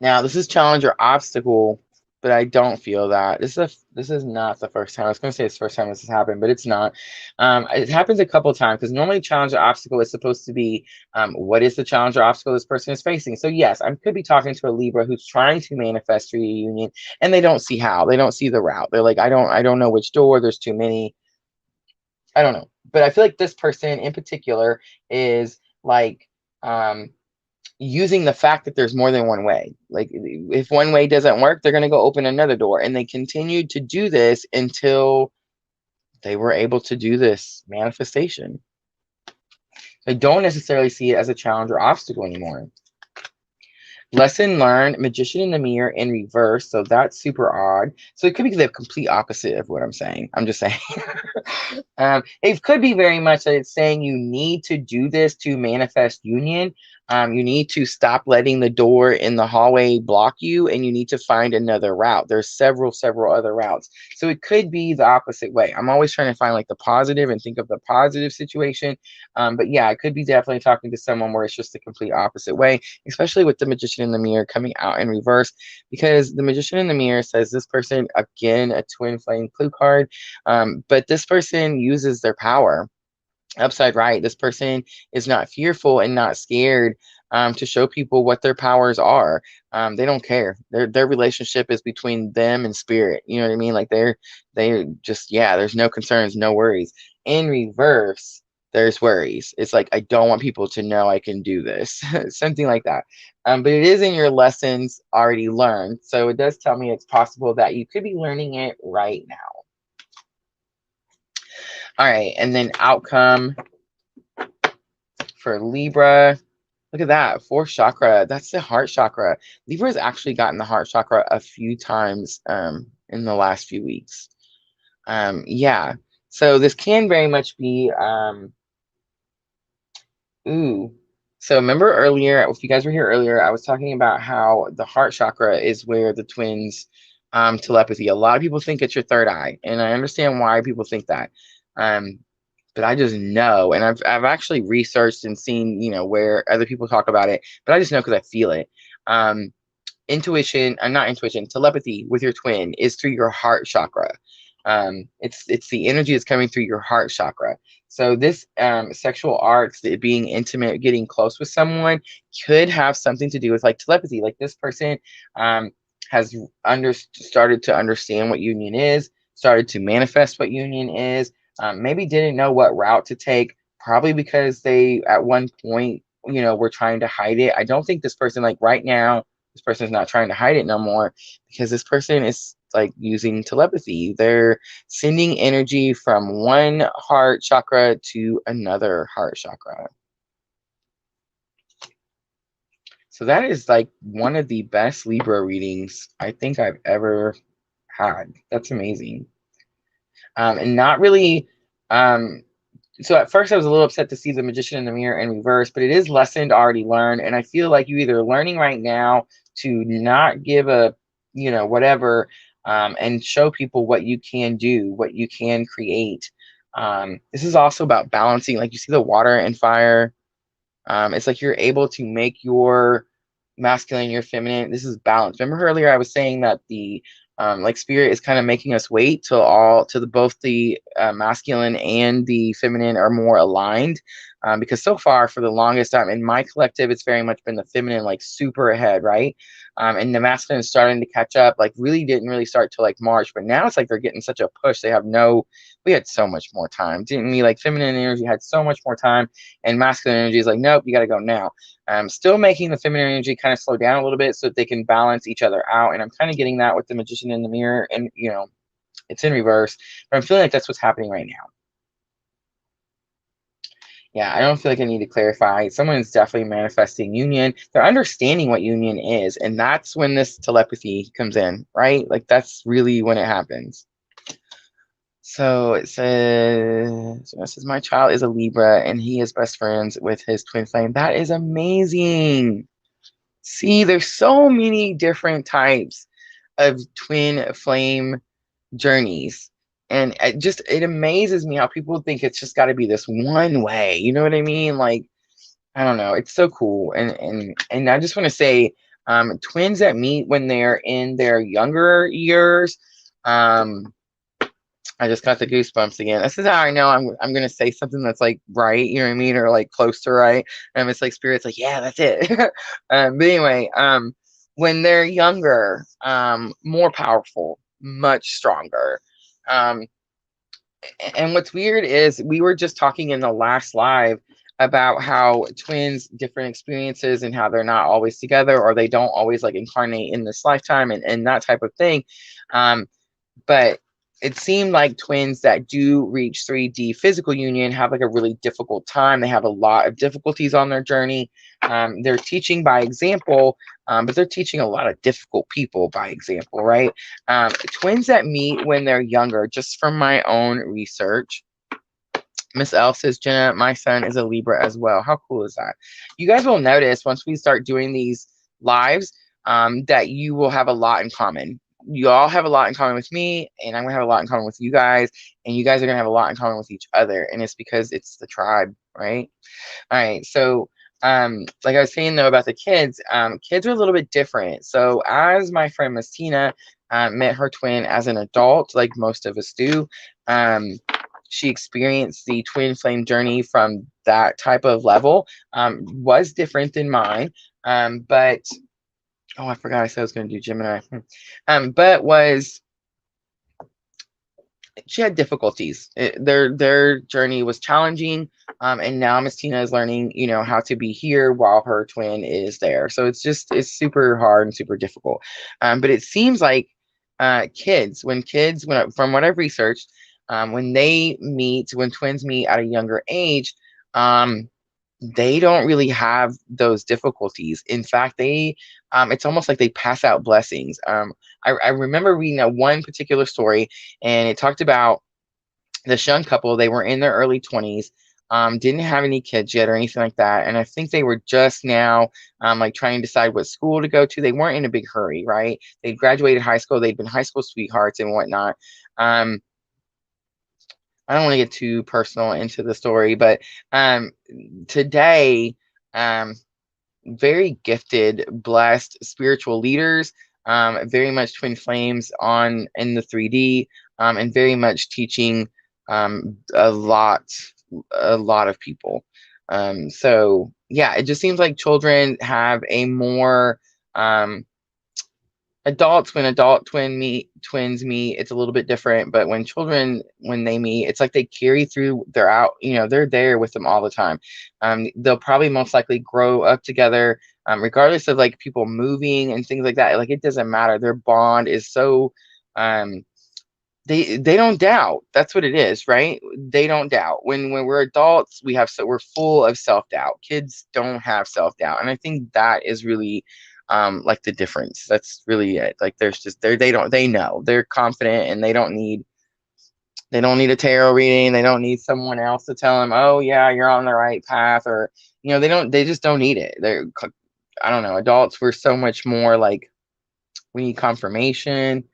Now, this is challenge or obstacle, but I don't feel that. This is not the first time. I was going to say it's the first time this has happened, but it's not. It happens a couple of times because normally challenge or obstacle is supposed to be what is the challenge or obstacle this person is facing. So yes, I could be talking to a Libra who's trying to manifest reunion and they don't see how. They don't see the route. They're like, I don't know which door. There's too many. I don't know. But I feel like this person in particular is like using the fact that there's more than one way. Like if one way doesn't work, they're going to go open another door. And they continued to do this until they were able to do this manifestation. I don't necessarily see it as a challenge or obstacle anymore. Lesson learned, Magician in the Mirror in reverse. So that's super odd. So it could be the complete opposite of what I'm saying. I'm just saying. It could be very much that it's saying you need to do this to manifest union. You need to stop letting the door in the hallway block you, and you need to find another route. There's several other routes. So it could be the opposite way. I'm always trying to find like the positive and think of the positive situation. But yeah, I could be definitely talking to someone where it's just the complete opposite way, especially with the Magician in the Mirror coming out in reverse, because the Magician in the Mirror says this person, again, a twin flame clue card, but this person uses their power. Upside right, this person is not fearful and not scared to show people what their powers are. They don't care. Their relationship is between them and spirit. You know what I mean? Like they just, yeah, there's no concerns, no worries. In reverse, there's worries. It's like, I don't want people to know I can do this. Something like that. But it is in your lessons already learned. So it does tell me it's possible that you could be learning it right now. All right, and then outcome for Libra. Look at that, fourth chakra. That's the heart chakra. Libra has actually gotten the heart chakra a few times in the last few weeks. Yeah, so this can very much be, so remember earlier, if you guys were here earlier, I was talking about how the heart chakra is where the twins telepathy. A lot of people think it's your third eye, and I understand why people think that. But I just know, and I've actually researched and seen, you know, where other people talk about it, but I just know because I feel it. Intuition, not intuition, telepathy with your twin is through your heart chakra. It's the energy that's coming through your heart chakra. So this sexual arts, being intimate, getting close with someone, could have something to do with like telepathy. Like this person has started to understand what union is, started to manifest what union is. Maybe didn't know what route to take, probably because they at one point, you know, were trying to hide it. I don't think this person, like right now, this person is not trying to hide it no more, because this person is like using telepathy. They're sending energy from one heart chakra to another heart chakra. So that is like one of the best Libra readings I think I've ever had. That's amazing. And not really, so at first I was a little upset to see the Magician in the Mirror in reverse, but it is lessened, already learned. And I feel like you either learning right now to not give a, you know, whatever, and show people what you can do, what you can create. This is also about balancing, like you see the water and fire. It's like you're able to make your masculine, your feminine. This is balance. Remember earlier I was saying that the Like spirit is kind of making us wait till both the masculine and the feminine are more aligned. Because so far, for the longest time in my collective, it's very much been the feminine, like super ahead, right? And the masculine is starting to catch up. Like really didn't really start till like March, but now it's like they're getting such a push. We had so much more time, didn't we? Like feminine energy had so much more time, and masculine energy is like, nope, you got to go now. Still making the feminine energy kind of slow down a little bit so that they can balance each other out. And I'm kind of getting that with the magician in the mirror, and it's in reverse, but I'm feeling like that's what's happening right now. Yeah, I don't feel like I need to clarify. Someone's definitely manifesting union. They're understanding what union is, and that's when this telepathy comes in, right? Like that's really when it happens. So it says my child is a Libra and he is best friends with his twin flame. That is amazing. See, there's so many different types of twin flame journeys. And it amazes me how people think it's just got to be this one way. You know what I mean? Like, I don't know. It's so cool. And I just want to say, twins that meet when they're in their younger years, I just got the goosebumps again. This is how I know I'm gonna say something that's like right, you know what I mean, or like close to right. It's like spirit's like, yeah, that's it. But anyway, when they're younger, more powerful, much stronger. And what's weird is we were just talking in the last live about how twins different experiences and how they're not always together or they don't always like incarnate in this lifetime and that type of thing. But it seemed like twins that do reach 3D physical union have like a really difficult time. They have a lot of difficulties on their journey. They're teaching by example, but they're teaching a lot of difficult people by example, right? Twins that meet when they're younger, just from my own research. Miss L says, Jenna, my son is a Libra as well. How cool is that? You guys will notice once we start doing these lives that you will have a lot in common. You all have a lot in common with me, and I'm gonna have a lot in common with you guys, and you guys are gonna have a lot in common with each other, and it's because it's the tribe, right? All right, so like I was saying though about the kids, kids are a little bit different. So as my friend Miss Tina met her twin as an adult, like most of us do, she experienced the twin flame journey from that type of level, was different than mine, but oh, I forgot I said I was going to do Gemini. But she had difficulties. Their journey was challenging, and now Miss Tina is learning, how to be here while her twin is there. So it's super hard and super difficult. But it seems like when from what I've researched, when twins meet at a younger age, they don't really have those difficulties. In fact, it's almost like they pass out blessings. I remember reading one particular story, and it talked about this young couple. They were in their early 20s, didn't have any kids yet or anything like that. And I think they were just now like trying to decide what school to go to. They weren't in a big hurry, right? They graduated high school. They'd been high school sweethearts and whatnot. I don't want to get too personal into the story, but today, very gifted, blessed spiritual leaders, very much twin flames in the 3D, and very much teaching a lot of people. So yeah, it just seems like children have a more when adult twins meet, it's a little bit different. But when they meet, it's like they carry through. They're there with them all the time. They'll probably most likely grow up together, regardless of like people moving and things like that. Like it doesn't matter. Their bond is so. They don't doubt. That's what it is, right? They don't doubt. When we're adults, we're full of self-doubt. Kids don't have self-doubt, and I think that is really like the difference. That's really it. Like they know they're confident, and they don't need a tarot reading. They don't need someone else to tell them, oh yeah, you're on the right path, or they just don't need it. I don't know, adults, we're so much more like we need confirmation.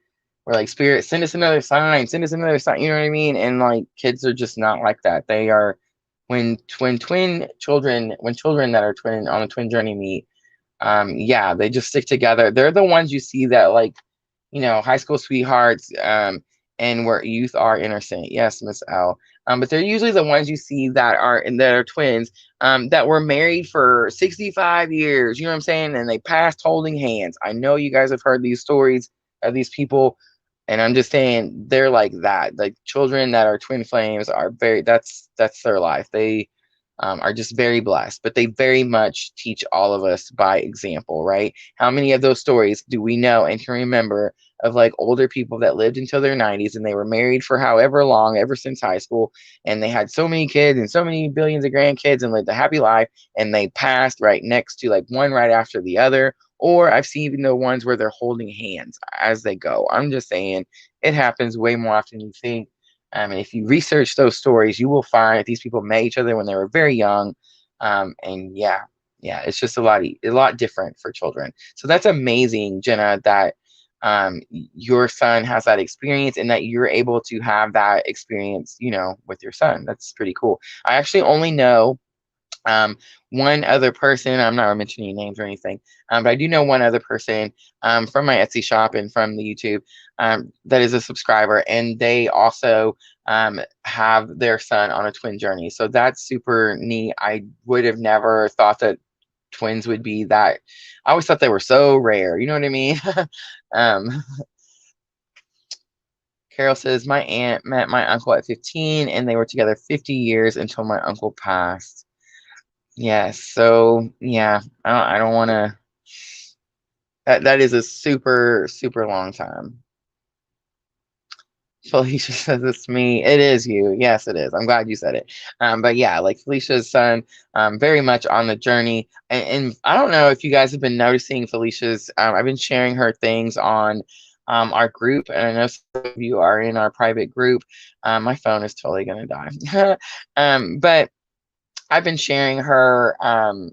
We're like, spirit, send us another sign, you know what I mean? And like kids are just not like that. They are when children that are twin on a twin journey meet, yeah, they just stick together. They're the ones you see that like, you know, high school sweethearts, and where youth are innocent. Yes, Miss L. But they're usually the ones you see that are twins, that were married for 65 years. You know what I'm saying? And they passed holding hands. I know you guys have heard these stories of these people, and I'm just saying they're like that. Like children that are twin flames are very. That's their life. They are just very blessed, but they very much teach all of us by example, right? How many of those stories do we know and can remember of like older people that lived until their 90s and they were married for however long, ever since high school, and they had so many kids and so many billions of grandkids and lived a happy life, and they passed right next to like one right after the other. Or I've seen even the ones where they're holding hands as they go. I'm just saying it happens way more often than you think. And if you research those stories, you will find that these people met each other when they were very young. And yeah, it's just a lot different for children. So that's amazing, Jenna, that your son has that experience and that you're able to have that experience, you know, with your son. That's pretty cool. I actually only know um, one other person. I'm not mentioning names or anything, but I do know one other person from my Etsy shop and from the YouTube that is a subscriber, and they also have their son on a twin journey. So that's super neat. I would have never thought that twins would be that. I always thought they were so rare. You know what I mean? um, Carol says, my aunt met my uncle at 15 and they were together 50 years until my uncle passed. Yes, so yeah, I don't want to. That is a super super long time. Felicia says it's me. It is you. Yes, it is. I'm glad you said it. But yeah, like Felicia's son, very much on the journey. And I don't know if you guys have been noticing Felicia's. I've been sharing her things on our group, and I know some of you are in our private group. My phone is totally gonna die. But I've been sharing her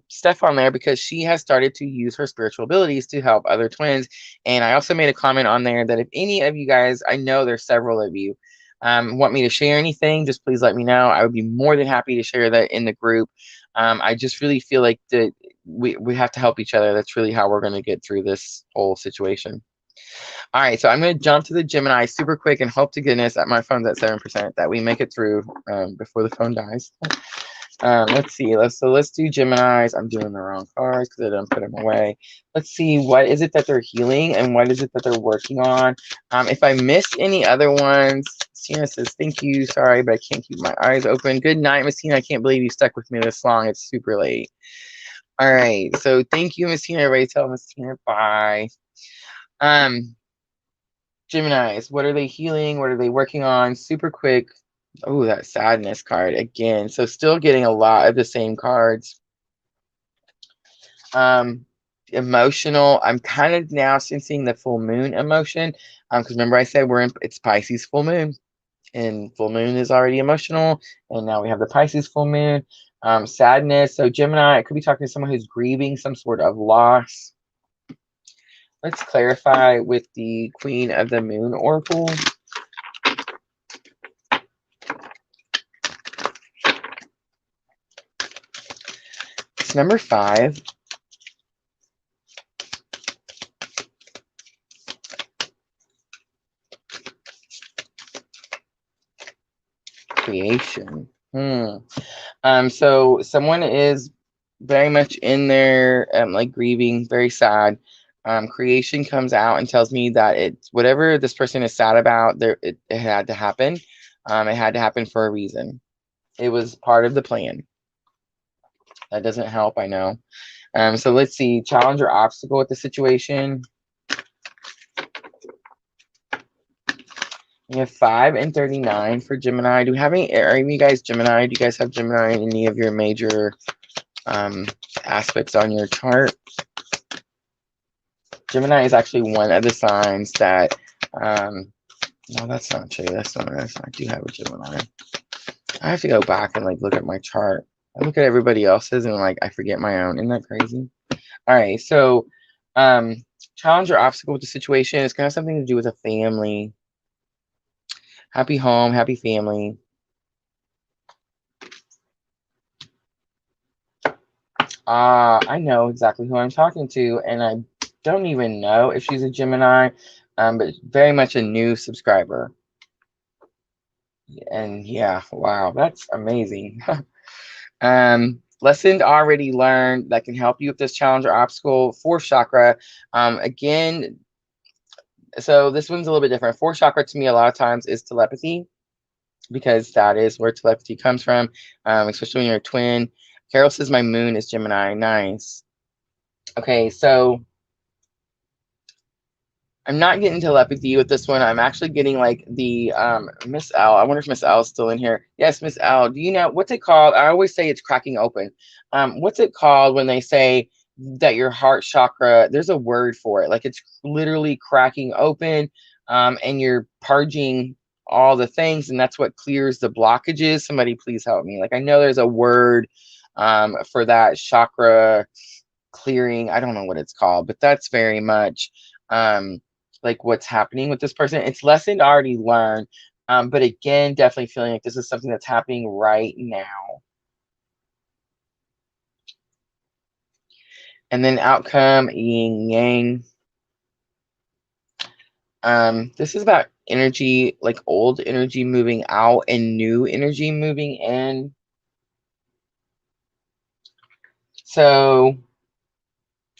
stuff on there because she has started to use her spiritual abilities to help other twins. And I also made a comment on there that if any of you guys, I know there's several of you, want me to share anything, just please let me know. I would be more than happy to share that in the group. I just really feel like that we have to help each other. That's really how we're going to get through this whole situation. All right, so I'm going to jump to the Gemini super quick and hope to goodness that my phone's at 7% that we make it through before the phone dies. Let's see. Let's do Geminis. I'm doing the wrong cards because I didn't put them away. Let's see. What is it that they're healing and what is it that they're working on? If I missed any other ones, Tina says, thank you. Sorry, but I can't keep my eyes open. Good night, Miss Tina. I can't believe you stuck with me this long. It's super late. All right. So thank you, Miss Tina. Everybody tell Miss Tina bye. Geminis, what are they healing? What are they working on? Super quick. Oh, that sadness card again. So still getting a lot of the same cards. Emotional. I'm kind of now sensing the full moon emotion. Because remember I said it's Pisces full moon. And full moon is already emotional. And now we have the Pisces full moon. Sadness. So Gemini, I could be talking to someone who's grieving some sort of loss. Let's clarify with the Queen of the Moon Oracle. It's number 5. Creation. So someone is very much in there, like grieving, very sad. Creation comes out and tells me that it's whatever this person is sad about, it had to happen. It had to happen for a reason. It was part of the plan. That doesn't help, I know. So let's see, challenge or obstacle with the situation. We have 5 and 39 for Gemini. Do we have are you guys Gemini? Do you guys have Gemini in any of your major aspects on your chart? Gemini is actually one of the signs that, no, that's not true. That's not, I do have a Gemini. I have to go back and like look at my chart. I look at everybody else's and like I forget my own. Isn't that crazy? All right, so challenge or obstacle with the situation is kind of something to do with a family. Happy home, happy family. I know exactly who I'm talking to, and I don't even know if she's a Gemini, but very much a new subscriber. And yeah, wow, that's amazing. Lesson already learned that can help you with this challenge or obstacle. Fourth chakra. Again, so this one's a little bit different. Fourth chakra to me a lot of times is telepathy, because that is where telepathy comes from, especially when you're a twin. Carol says my moon is Gemini. Nice. Okay, so I'm not getting telepathy with this one. I'm actually getting like the Miss L. I wonder if Miss L is still in here. Yes, Miss L. Do you know what's it called? I always say it's cracking open. What's it called when they say that your heart chakra, there's a word for it. Like it's literally cracking open, and you're purging all the things, and that's what clears the blockages. Somebody please help me. Like I know there's a word for that chakra clearing. I don't know what it's called, but that's very much like what's happening with this person. It's lesson already learned, but again, definitely feeling like this is something that's happening right now. And then outcome, yin yang. This is about energy, like old energy moving out and new energy moving in. So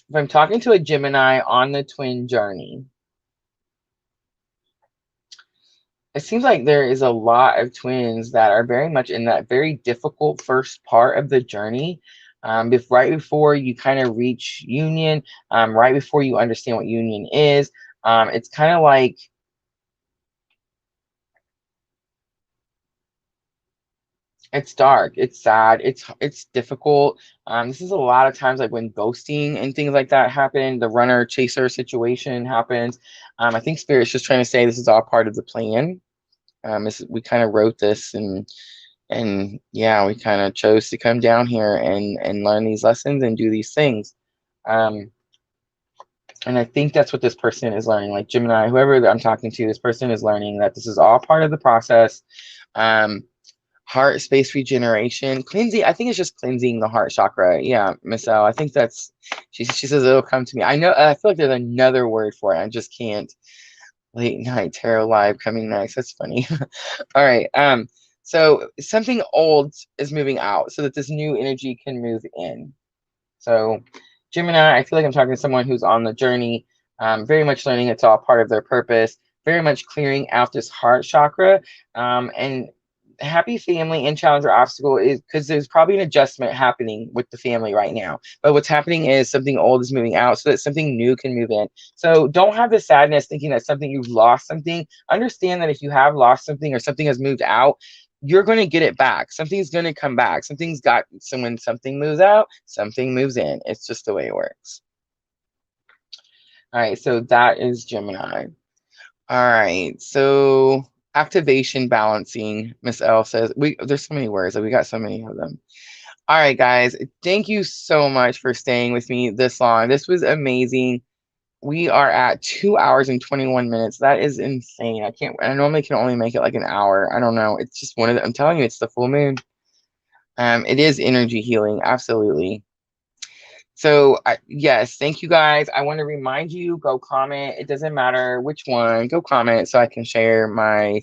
if I'm talking to a Gemini on the twin journey, it seems like there is a lot of twins that are very much in that very difficult first part of the journey. Right before you kind of reach union, right before you understand what union is, it's kind of like it's dark, it's sad, it's difficult. This is a lot of times like when ghosting and things like that happen, the runner chaser situation happens. I think Spirit's just trying to say this is all part of the plan. We kind of wrote this, and yeah, we kind of chose to come down here and learn these lessons and do these things. And I think that's what this person is learning. Like Gemini, whoever I'm talking to, this person is learning that this is all part of the process. Heart space regeneration, cleansing. I think it's just cleansing the heart chakra. Yeah, Miss L. I think that's she says it'll come to me. I know. I feel like there's another word for it. I just can't. Late night tarot live coming next. That's funny. All right. So something old is moving out so that this new energy can move in. So Gemini, I feel like I'm talking to someone who's on the journey, very much learning it's all part of their purpose, very much clearing out this heart chakra, and happy family and challenge or obstacle is because there's probably an adjustment happening with the family right now. But what's happening is something old is moving out so that something new can move in. So don't have the sadness thinking that something you've lost something. Understand that if you have lost something or something has moved out, you're going to get it back. Something's going to come back. Something's got, so when something moves out, something moves in. It's just the way it works. All right, so that is Gemini. All right, so activation balancing, Miss L says. There's so many words, we got so many of them. All right, guys, thank you so much for staying with me this long. This was amazing. We are at 2 hours and 21 minutes. That is insane. I normally can only make it like an hour. I don't know. It's just one of the, I'm telling you, it's the full moon. It is energy healing. Absolutely. So yes, thank you guys. I want to remind you, go comment. It doesn't matter which one, go comment so I can share my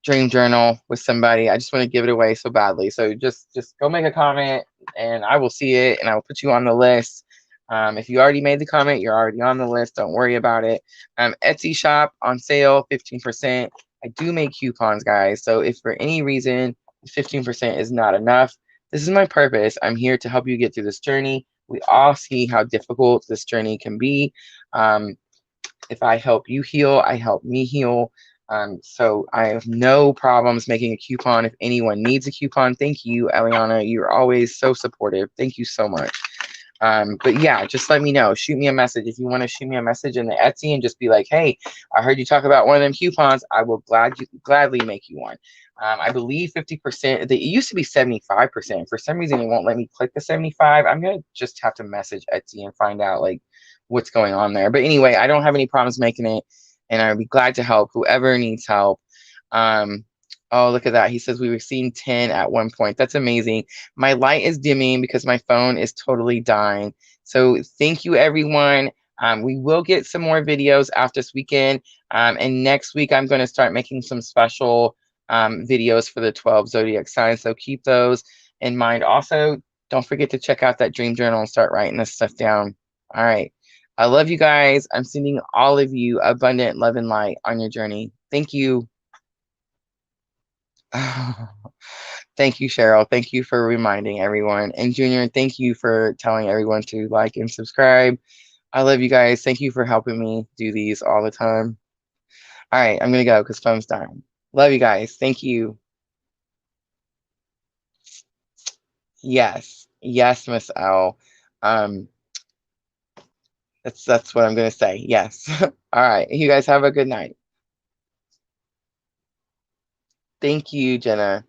dream journal with somebody. I just want to give it away so badly. So just go make a comment and I will see it and I will put you on the list. If you already made the comment, you're already on the list. Don't worry about it. Etsy shop on sale, 15%. I do make coupons, guys. So if for any reason 15% is not enough, this is my purpose. I'm here to help you get through this journey. We all see how difficult this journey can be. If I help you heal, I help me heal. So I have no problems making a coupon if anyone needs a coupon. Thank you, Eliana. You're always so supportive. Thank you so much. But yeah, just let me know. Shoot me a message. If you want to shoot me a message in the Etsy and just be like, hey, I heard you talk about one of them coupons. I will gladly make you one. I believe 50%. It used to be 75%. For some reason, it won't let me click the 75. I'm going to just have to message Etsy and find out like what's going on there. But anyway, I don't have any problems making it. And I'd be glad to help whoever needs help. Oh, look at that. He says we were seeing 10 at one point. That's amazing. My light is dimming because my phone is totally dying. So thank you, everyone. We will get some more videos after this weekend. And next week, I'm going to start making some special videos for the 12 zodiac signs. So keep those in mind. Also, don't forget to check out that dream journal and start writing this stuff down. All right. I love you guys. I'm sending all of you abundant love and light on your journey. Thank you. Thank you, Cheryl. Thank you for reminding everyone. And Junior, thank you for telling everyone to like and subscribe. I love you guys. Thank you for helping me do these all the time. All right, I'm going to go because phone's dying. Love you guys. Thank you. Yes. Yes, Miss L. Um, that's what I'm going to say. Yes. All right. You guys have a good night. Thank you, Jenna.